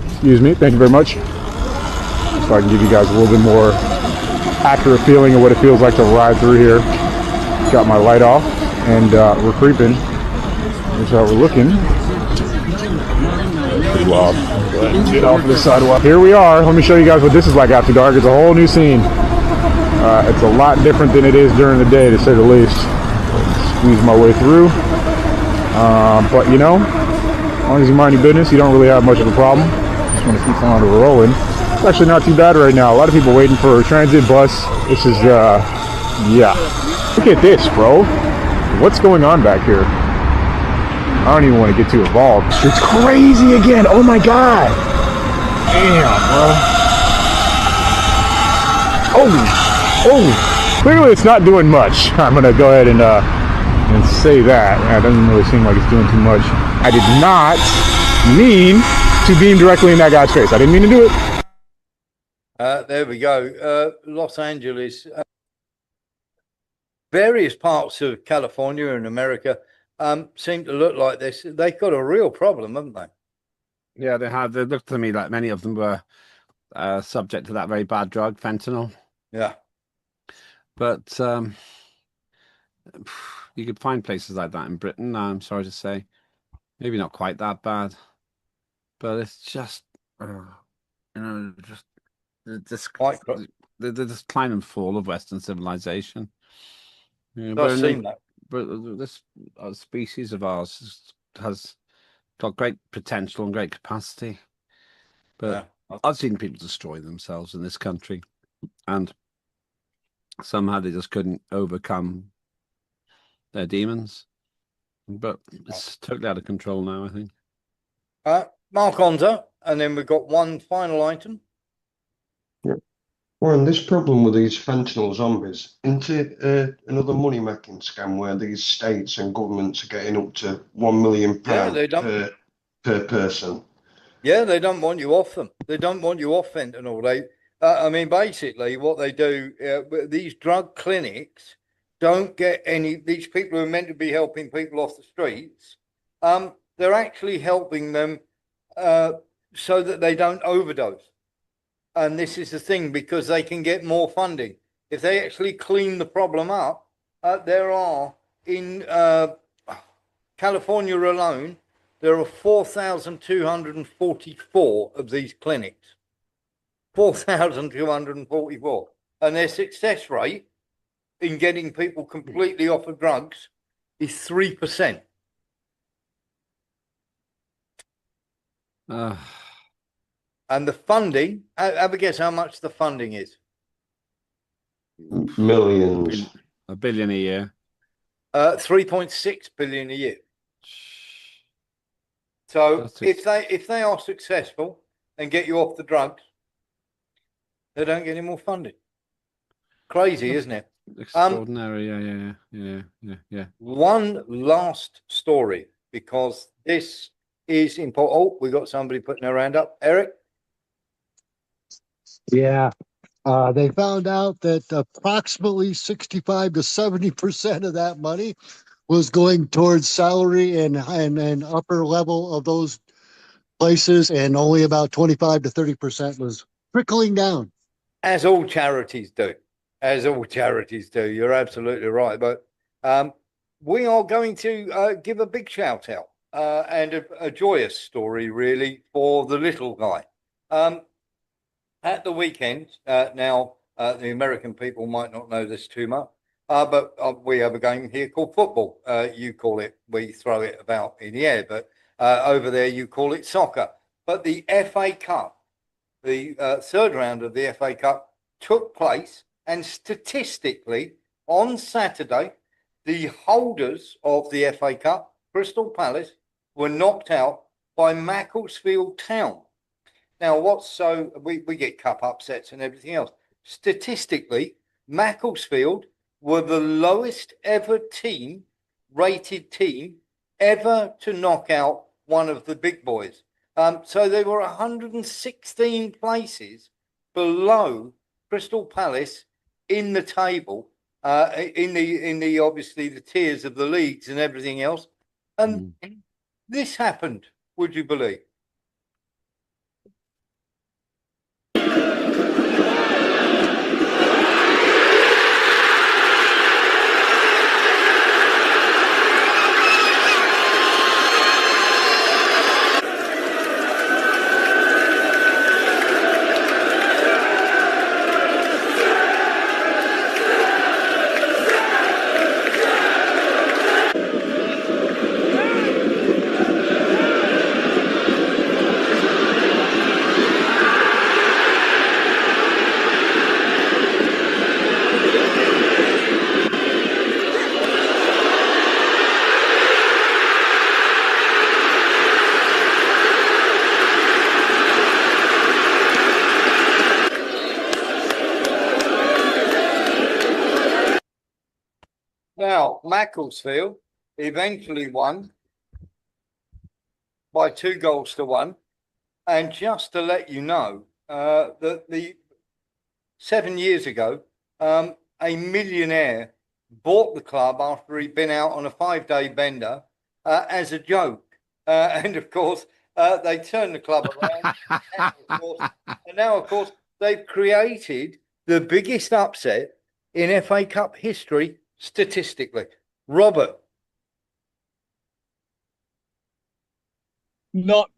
Excuse me, thank you very much. So I can give you guys a little bit more accurate feeling of what it feels like to ride through here. Got my light off and we're creeping. Here's how we're looking. Pretty wild. Go ahead and get off the sidewalk. Here we are. Let me show you guys what this is like after dark. It's a whole new scene. It's a lot different than it is during the day, to say the least. Squeeze my way through. But you know, as long as you mind your business, you don't really have much of a problem. Just want to keep on rolling. It's actually not too bad right now. A lot of people waiting for a transit bus. This is, yeah. Look at this, bro. What's going on back here? I don't even want to get too involved. It's crazy again. Oh my God. Damn, bro. Oh. Clearly it's not doing much. I'm going to go ahead and say that. Yeah, it doesn't really seem like it's doing too much. I did not mean to beam directly in that guy's face. I didn't mean to do it. There we go. Los Angeles. Various parts of California and America seem to look like this. They've got a real problem, haven't they? Yeah, they have. They looked to me like many of them were subject to that very bad drug, fentanyl. Yeah. But you could find places like that in Britain, I'm sorry to say. Maybe not quite that bad. But it's just, just the decline and fall of Western civilization. Does seem that. But this species of ours has got great potential and great capacity. But yeah, I've seen people destroy themselves in this country, and somehow they just couldn't overcome their demons. But it's totally out of control now, I think. Mark Onza, and then we've got one final item. Yeah. Warren, this problem with these fentanyl zombies, isn't it another money-making scam where these states and governments are getting up to £1 million per person? Yeah, they don't want you off them. They don't want you off fentanyl. I mean, basically what they do, these drug clinics don't get any, these people who are meant to be helping people off the streets, they're actually helping them so that they don't overdose. And this is the thing, because they can get more funding. If they actually clean the problem up, there are, in California alone, there are 4,244 of these clinics. 4,244. And their success rate in getting people completely off of drugs is 3%. And the funding, have a guess how much the funding is? Millions. $1 billion a year. 3.6 billion a year. So if they are successful and get you off the drugs, they don't get any more funding. Crazy, isn't it? Extraordinary, yeah. One last story, because this is important. Oh, we got somebody putting their hand up. Eric? Yeah. They found out that approximately 65 to 70% of that money was going towards salary and upper level of those places, and only about 25 to 30% was trickling down. As all charities do. As all charities do. You're absolutely right. But we are going to give a big shout out and a joyous story, really, for the little guy. At the weekend, now the American people might not know this too much, but we have a game here called football. You call it, we throw it about in the air, but over there you call it soccer. But the FA Cup, the third round of the FA Cup took place, and statistically on Saturday, the holders of the FA Cup, Crystal Palace, were knocked out by Macclesfield Town. Now, we get cup upsets and everything else. Statistically, Macclesfield were the lowest ever rated team ever to knock out one of the big boys. So they were 116 places below Crystal Palace in the table, in the obviously the tiers of the leagues and everything else. And this happened, would you believe? Macclesfield eventually won by 2-1. And just to let you know, that 7 years ago, a millionaire bought the club after he'd been out on a 5-day bender as a joke. And of course, they turned the club around. And now, of course, they've created the biggest upset in FA Cup history statistically. Robert. Not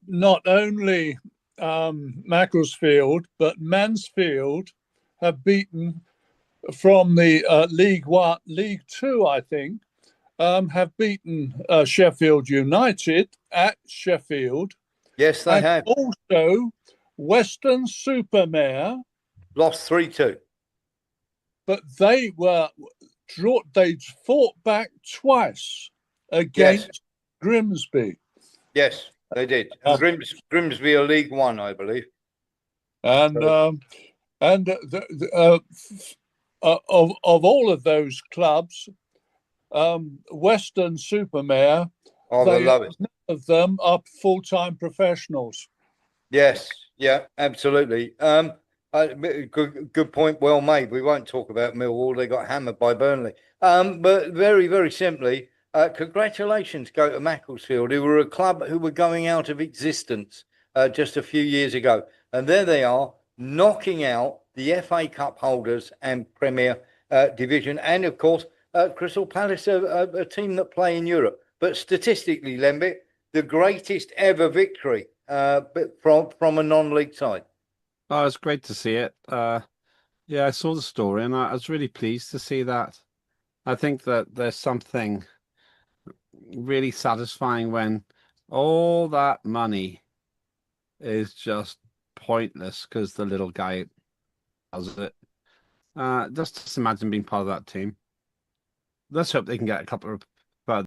only Macclesfield, but Mansfield have beaten from the League Two, I think, have beaten Sheffield United at Sheffield. Yes, they have. Also, Weston-super-Mare lost 3-2. But they fought back twice against Grimsby. Yes, they did. Grimsby are League One, I believe. And of all of those clubs, Weston-super-Mare, none of them are full-time professionals. Yes, yeah, absolutely. Good point, well made. We won't talk about Millwall; they got hammered by Burnley. But very, very simply, congratulations go to Macclesfield, who were a club who were going out of existence just a few years ago, and there they are, knocking out the FA Cup holders and Premier Division, and of course, Crystal Palace, a team that play in Europe. But statistically, Lembit, the greatest ever victory from a non-league side. Oh, it's great to see it. Yeah, I saw the story and I was really pleased to see that. I think that there's something really satisfying when all that money is just pointless because the little guy does it. Just imagine being part of that team. Let's hope they can get a couple of